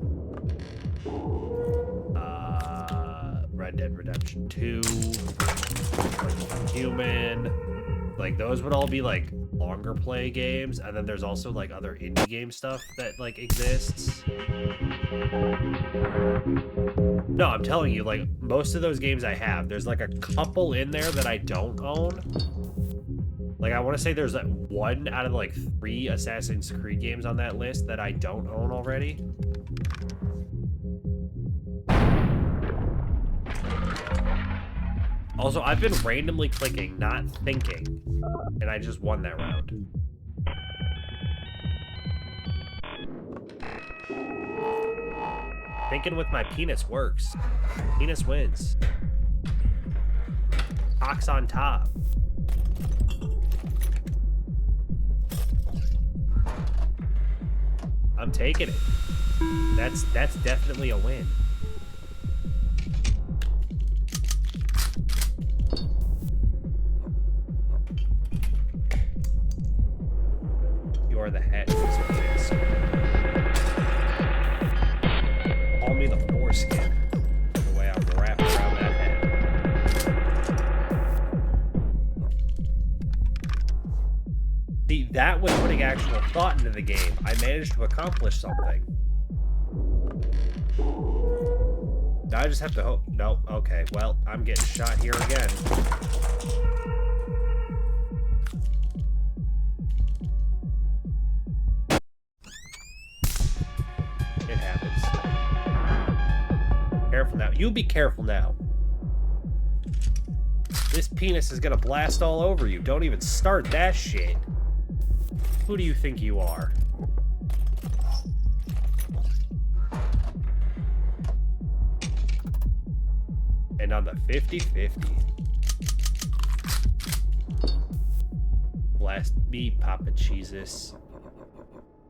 Red Dead Redemption 2, like Human. Like those would all be like longer play games, and then there's also like other indie game stuff that like exists. No, I'm telling you, like most of those games I have, there's like a couple in there that I don't own. Like I want to say there's like 1 out of like 3 Assassin's Creed games on that list that I don't own already. Also, I've been randomly clicking, not thinking, and I just won that round. Thinking with my penis works. Penis wins. Ox on top. I'm taking it. That's definitely a win. You are the head. Call me the foreskin. The way I'm wrapped around that head. See, that was putting actual thought into the game. I managed to accomplish something. Now I just have to hope. Nope. Okay. Well, I'm getting shot here again. It happens. Careful now. You be careful now. This penis is gonna blast all over you. Don't even start that shit. Who do you think you are? And on the 50-50. Blast me, Papa Jesus.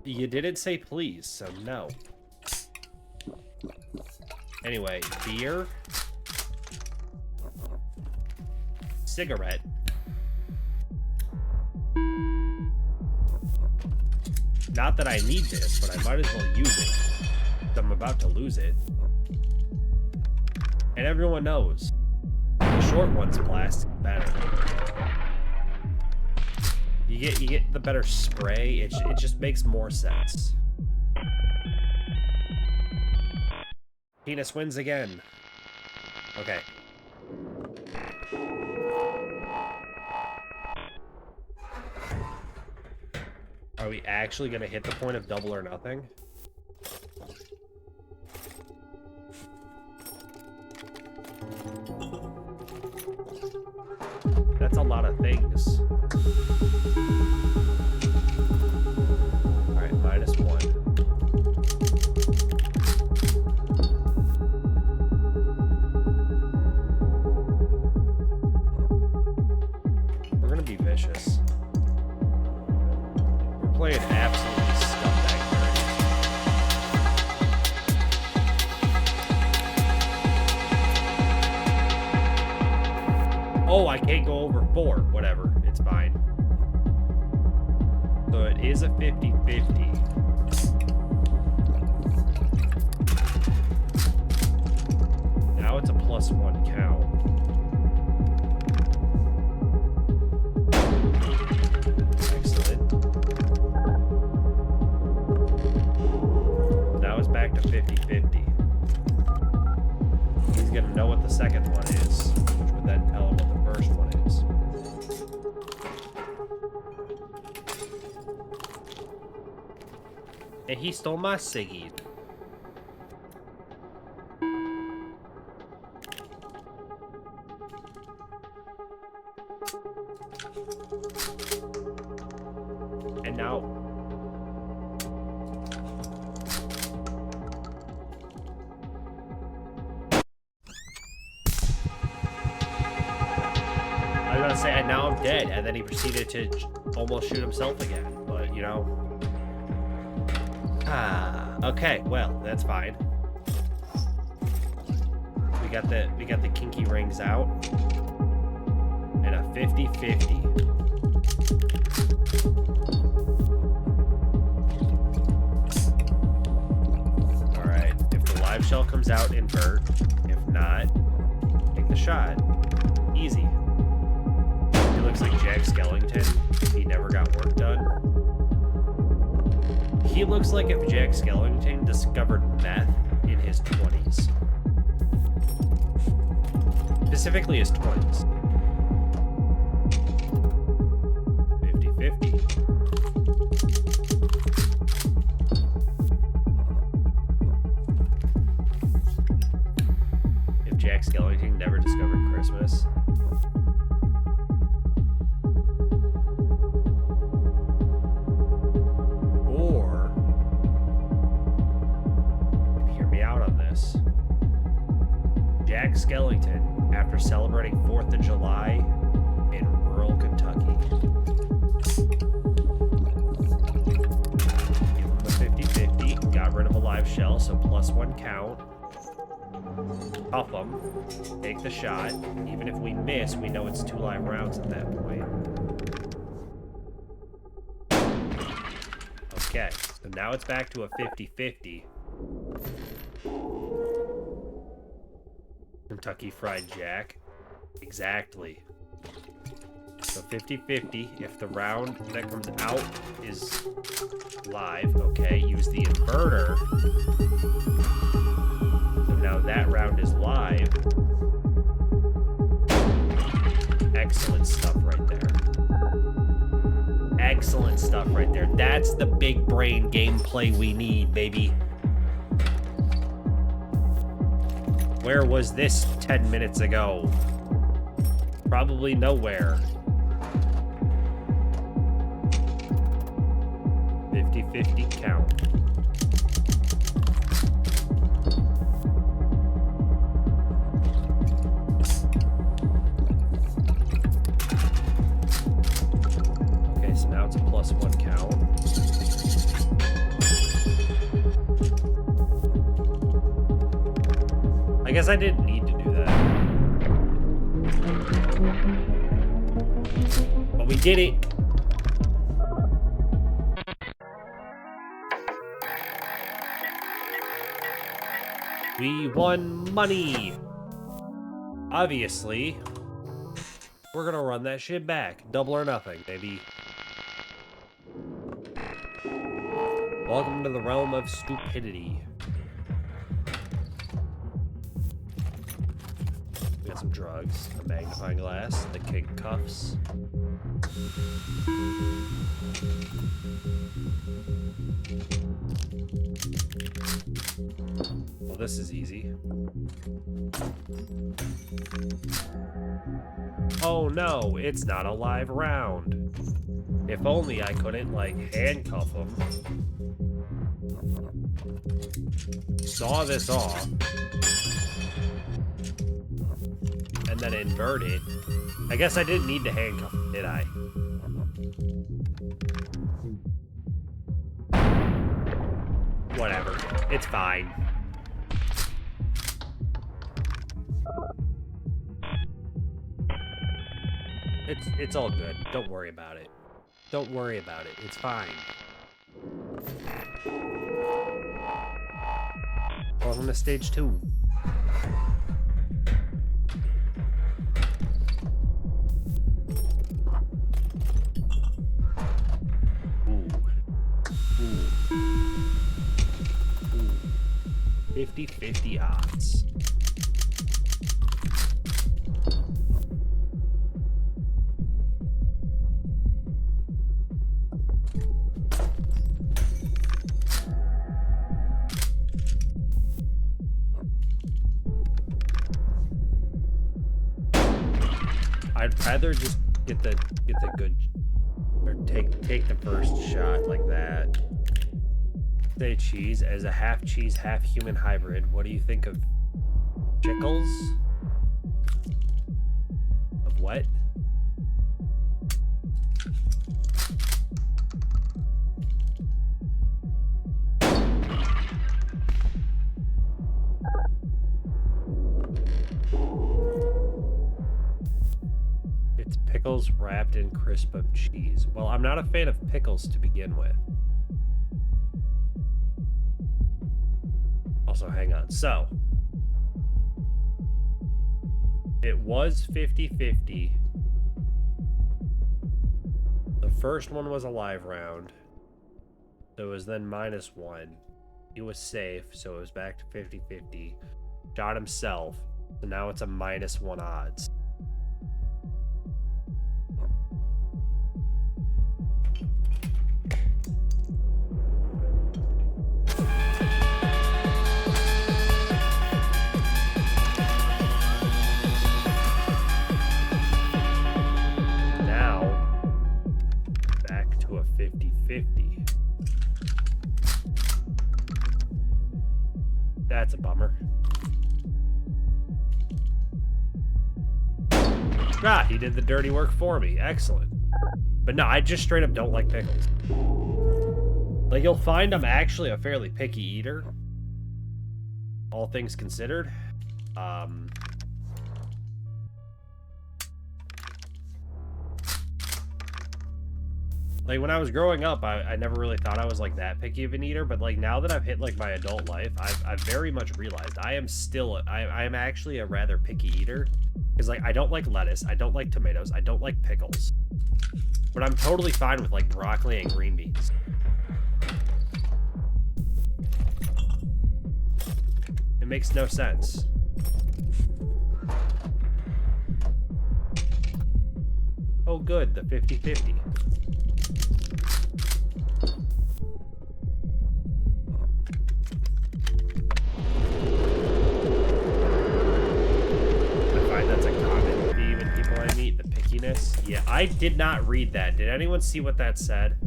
You didn't say please, so no. Anyway, beer. Cigarette. Not that I need this, but I might as well use it. I'm about to lose it. And everyone knows, the short ones blast better. You get the better spray. It just makes more sense. Penis wins again. Okay. Are we actually gonna hit the point of double or nothing? That's a lot of things. Alright, -1. We're gonna be vicious. We're playing absolutely scumbag dirty. Oh, I can't go over 4. Whatever. It's fine. So it is a 50-50. Now it's a +1 count. Excellent. Now it's back to 50-50. He's gonna know what the second one is, which would then tell him what the first one is. And he stole my ciggy. And now... I was gonna say, and now I'm dead, and then he proceeded to almost shoot himself again, but, you know... okay, well, that's fine. We got the kinky rings out. And a 50-50. Alright, if the live shell comes out, invert. If not, take the shot. Easy. He looks like Jack Skellington. He never got work done. He looks like if Jack Skellington discovered meth in his 20s. Specifically his 20s. 50-50. If Jack Skellington never discovered Christmas. Jack Skellington, after celebrating 4th of July in rural Kentucky. Give him the 50-50, got rid of a live shell, so +1 count. Up him, take the shot. Even if we miss, we know it's 2 live rounds at that point. Okay, so now it's back to a 50-50. Kentucky Fried Jack. Exactly. So 50-50. If the round that comes out is live, okay, use the inverter. So now that round is live. Excellent stuff right there. Excellent stuff right there. That's the big brain gameplay we need, baby. Where was this 10 minutes ago? Probably nowhere. 50-50 count. Okay, so now it's a +1 count. I guess I didn't need to do that. But we did it. We won money. Obviously, we're gonna run that shit back. Double or nothing, baby. Welcome to the realm of stupidity. We got some drugs, a magnifying glass, the king cuffs. Well, this is easy. Oh no, it's not a live round. If only I couldn't, like, handcuff him. Saw this off. And then invert it. I guess I didn't need to handcuff him, did I? Whatever. It's fine. It's all good. Don't worry about it. Don't worry about it. It's fine. Welcome to stage 2. Ooh. 50-50 odds. I'd rather just get the good, or take the first shot like that. Say cheese as a half cheese, half human hybrid. What do you think of pickles? Of what? It's pickles wrapped in crisp of cheese. Well, I'm not a fan of pickles to begin with. Also, hang on. So, it was 50-50. The first one was a live round. So it was then -1. He was safe, so it was back to 50-50. Shot himself, so now it's a -1 odds. To a 50-50. That's a bummer. Ah, he did the dirty work for me. Excellent. But no, I just straight up don't like pickles. Like, you'll find I'm actually a fairly picky eater, all things considered. Like, when I was growing up, I never really thought I was, like, that picky of an eater, but, like, now that I've hit, like, my adult life, I've very much realized I am still, I am actually a rather picky eater, because, like, I don't like lettuce, I don't like tomatoes, I don't like pickles, but I'm totally fine with, like, broccoli and green beans. It makes no sense. good, the 50-50. I find that's a common theme in people I meet, the pickiness. Yeah, I did not read that. Did anyone see what that said?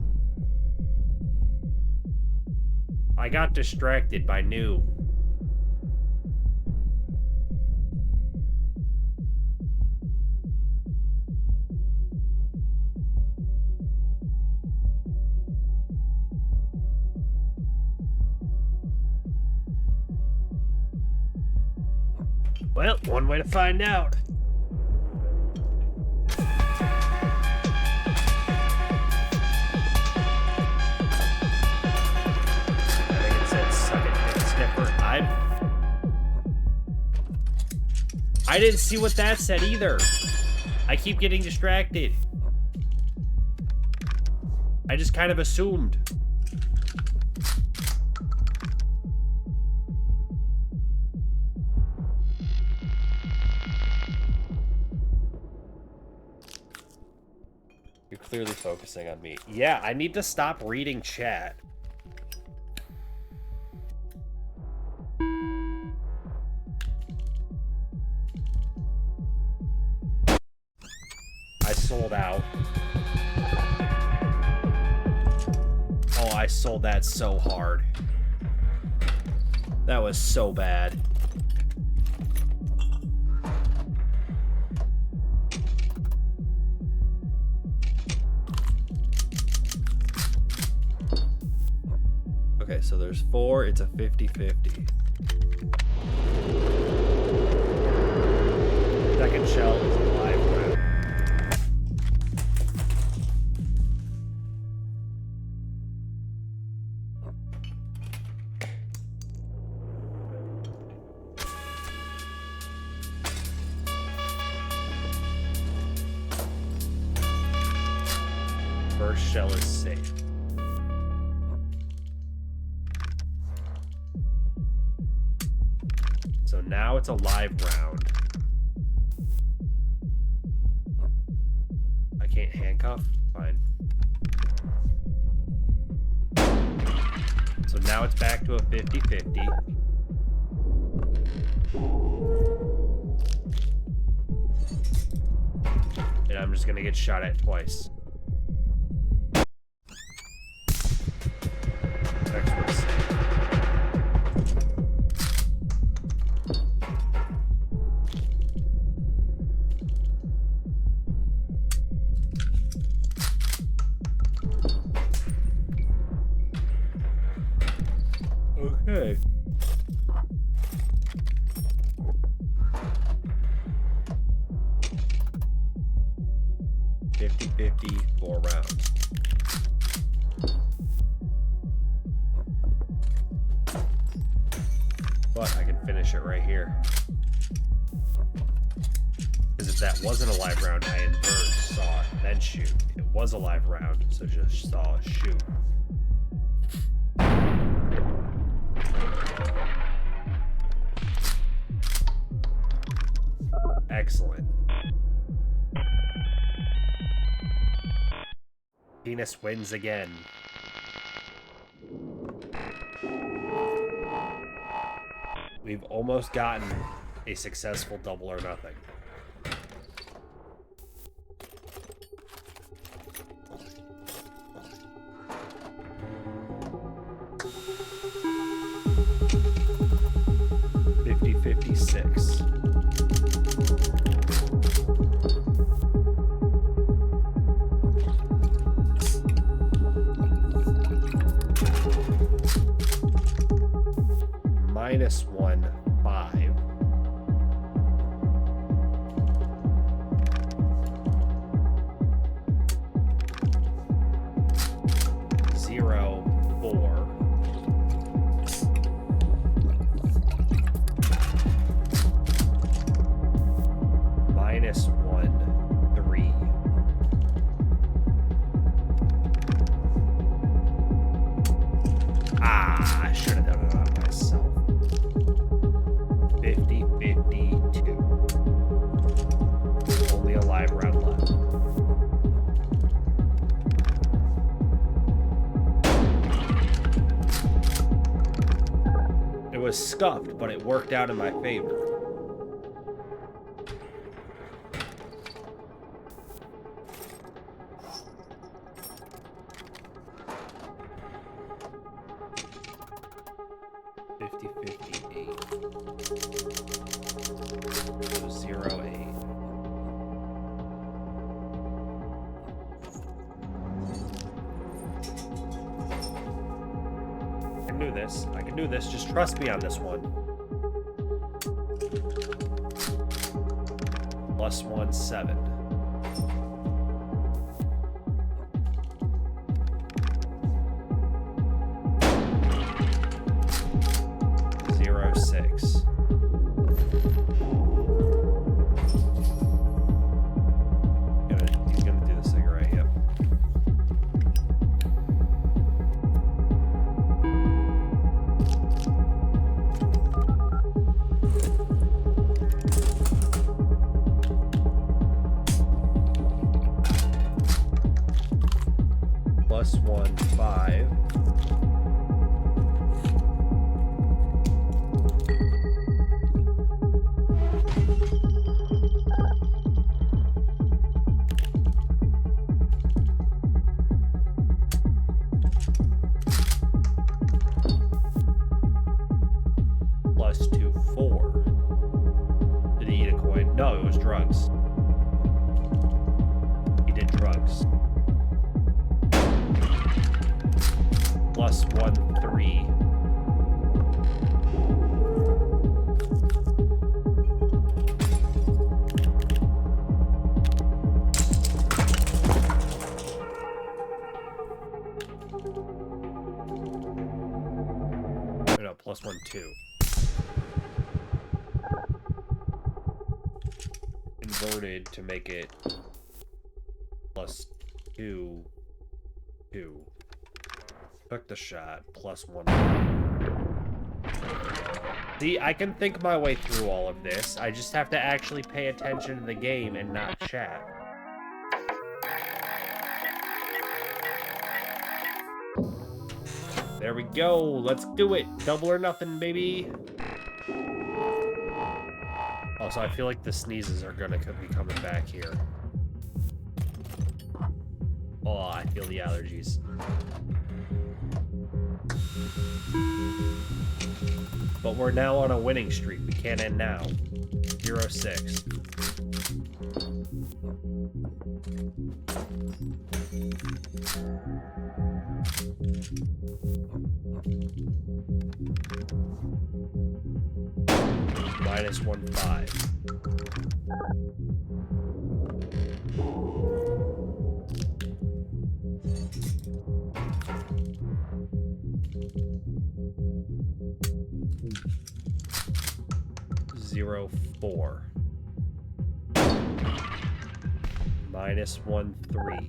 I got distracted by new. Well, one way to find out. I think it said suck it, dick sniffer. I didn't see what that said either. I keep getting distracted. I just kind of assumed. You're clearly focusing on me. Yeah, I need to stop reading chat. I sold out. Oh, I sold that so hard. That was so bad. Okay, so there's 4, it's a 50-50. Second shell is a live round. First shell is safe. So now it's a live round. I can't handcuff? Fine. So now it's back to a 50-50. And I'm just gonna get shot at twice. Next one's safe. Okay. $50-50, 4 rounds. But I can finish it right here. Because if that wasn't a live round, I invert, saw it, then shoot. It was a live round, so just saw, shoot. Excellent. Penis wins again. We've almost gotten a successful double or nothing. $50-56. -1, 5. Zero, 4. -1, 3. Ah, I should have done it on myself. 50-52. Only a live round left. was scuffed, but it worked out in my favor. I can do this. Just trust me on this one. +1, 7. Zero, 6. He's gonna do the cigarette, yep. +1, 5. +2, 4. Did he eat a coin? No, it was drugs. He did drugs. +1, 3. No, +1, 2. Inverted to make it +2, 2. Took the shot. +1. See, I can think my way through all of this. I just have to actually pay attention to the game and not chat. There we go. Let's do it. Double or nothing, baby. Also, I feel like the sneezes are gonna be coming back here. Oh, I feel the allergies. But we're now on a winning streak. We can't end now. 0, 6. -1, 5. Zero, 4. -1, 3.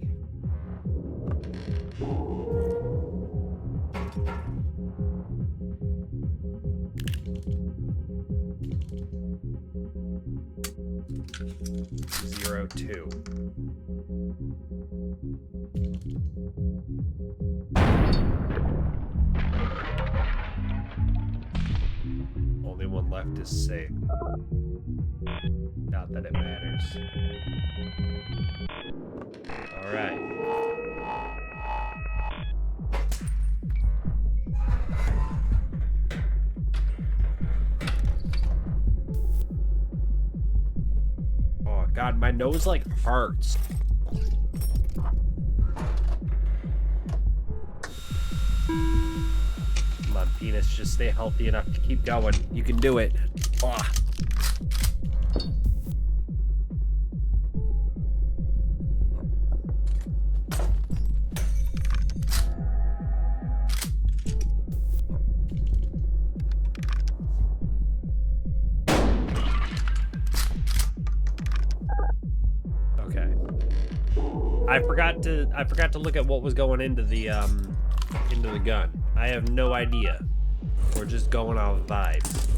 Zero, 2. Only one left is safe. Not that it matters. Alright. Oh god, my nose like hurts. Come on, penis, just stay healthy enough to keep going. You can do it. Ugh. I forgot to look at what was going into the gun. I have no idea. We're just going off vibes.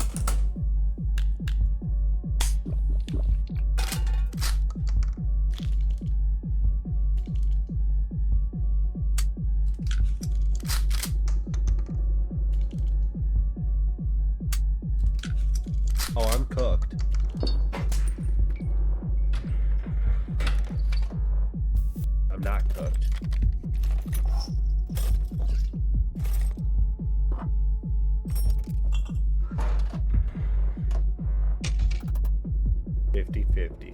cooked. I'm not cooked. $50-50.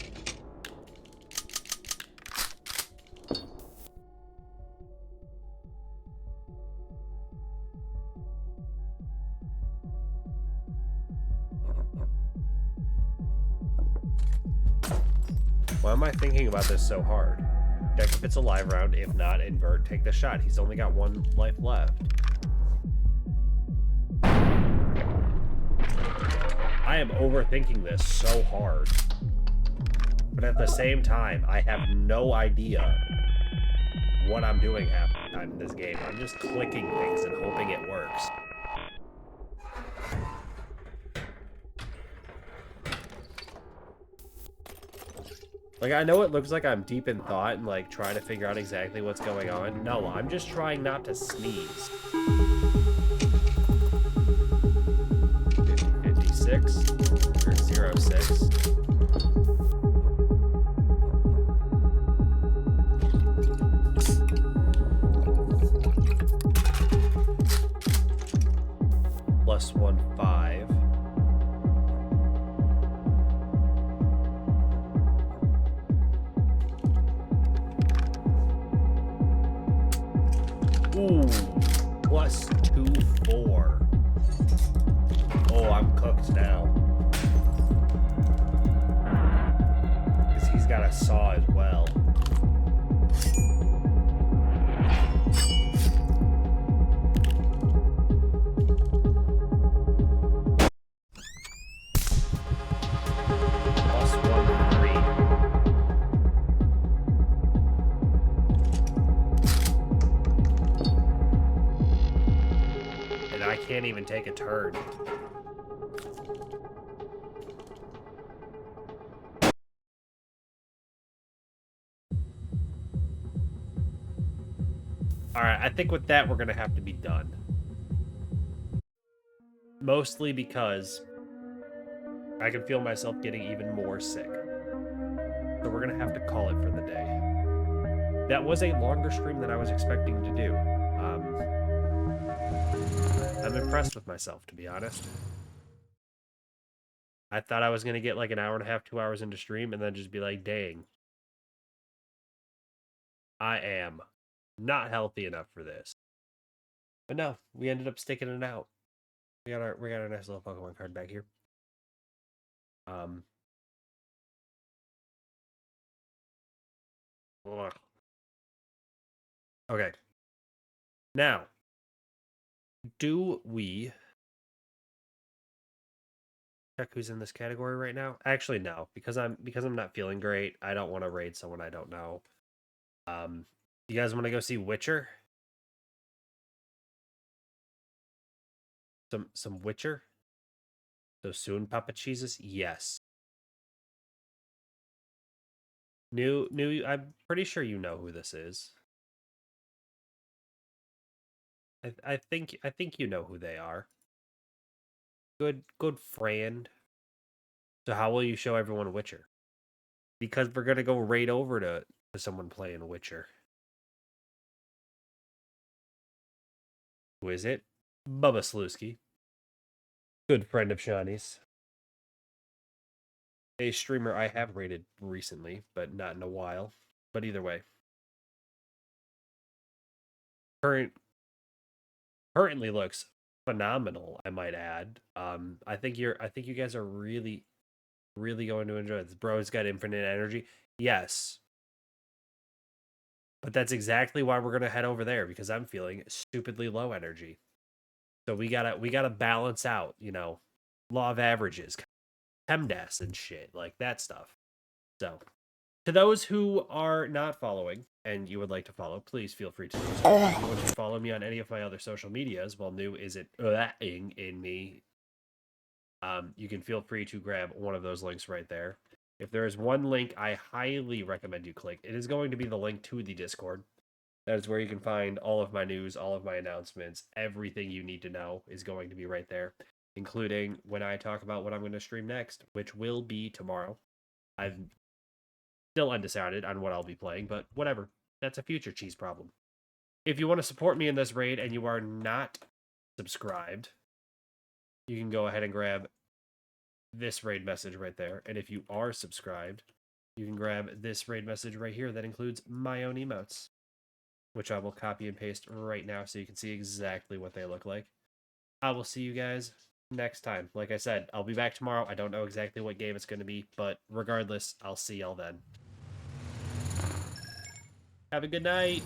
Why am I thinking about this so hard? Check if it's a live round. If not, invert. Take the shot. He's only got 1 life left. I am overthinking this so hard. But at the same time, I have no idea what I'm doing half the time in this game. I'm just clicking things and hoping it works. Like, I know it looks like I'm deep in thought and, like, trying to figure out exactly what's going on. No, I'm just trying not to sneeze. 56 or 06. Plus 1-5. Ooh, plus 2-4. Oh, I'm cooked now. Because he's got a saw as well. Plus 1-3. And I can't even take a turn. Alright, I think with that we're gonna have to be done. Mostly because I can feel myself getting even more sick. So we're gonna have to call it for the day. That was a longer stream than I was expecting to do. I'm impressed with myself, to be honest. I thought I was gonna get like an hour and a half, 2 hours into stream, and then just be like, dang. I am not healthy enough for this. But no, we ended up sticking it out. We got our nice little Pokemon card back here. Ugh. Okay. Now, do we check who's in this category right now? Actually, no, because I'm not feeling great. I don't want to raid someone I don't know. You guys want to go see Witcher? Some Witcher? So soon, Papa Jesus? Yes. New. I'm pretty sure you know who this is. I think you know who they are. Good friend. So how will you show everyone Witcher? Because we're gonna go raid over to someone playing Witcher. Who is it? Bubba Sluski. Good friend of Shawnee's. A streamer I have rated recently, but not in a while. But either way. Currently looks phenomenal, I might add. I think you guys are really going to enjoy this. Bro's got infinite energy. Yes. But that's exactly why we're gonna head over there, because I'm feeling stupidly low energy. So we gotta balance out, you know, law of averages, PEMDAS and shit, like that stuff. So to those who are not following and you would like to follow, please feel free to do so. If you want to follow me on any of my other social medias, while new isn't in me, you can feel free to grab one of those links right there. If there is one link I highly recommend you click, it is going to be the link to the Discord. That is where you can find all of my news, all of my announcements, everything you need to know is going to be right there, including when I talk about what I'm going to stream next, which will be tomorrow. I'm still undecided on what I'll be playing, but whatever. That's a future cheese problem. If you want to support me in this raid and you are not subscribed, you can go ahead and grab this raid message right there. And if you are subscribed, you can grab this raid message right here that includes my own emotes, which I will copy and paste right now so you can see exactly what they look like. I will see you guys next time. Like I said, I'll be back tomorrow. I don't know exactly what game it's going to be, but regardless, I'll see y'all then. Have a good night.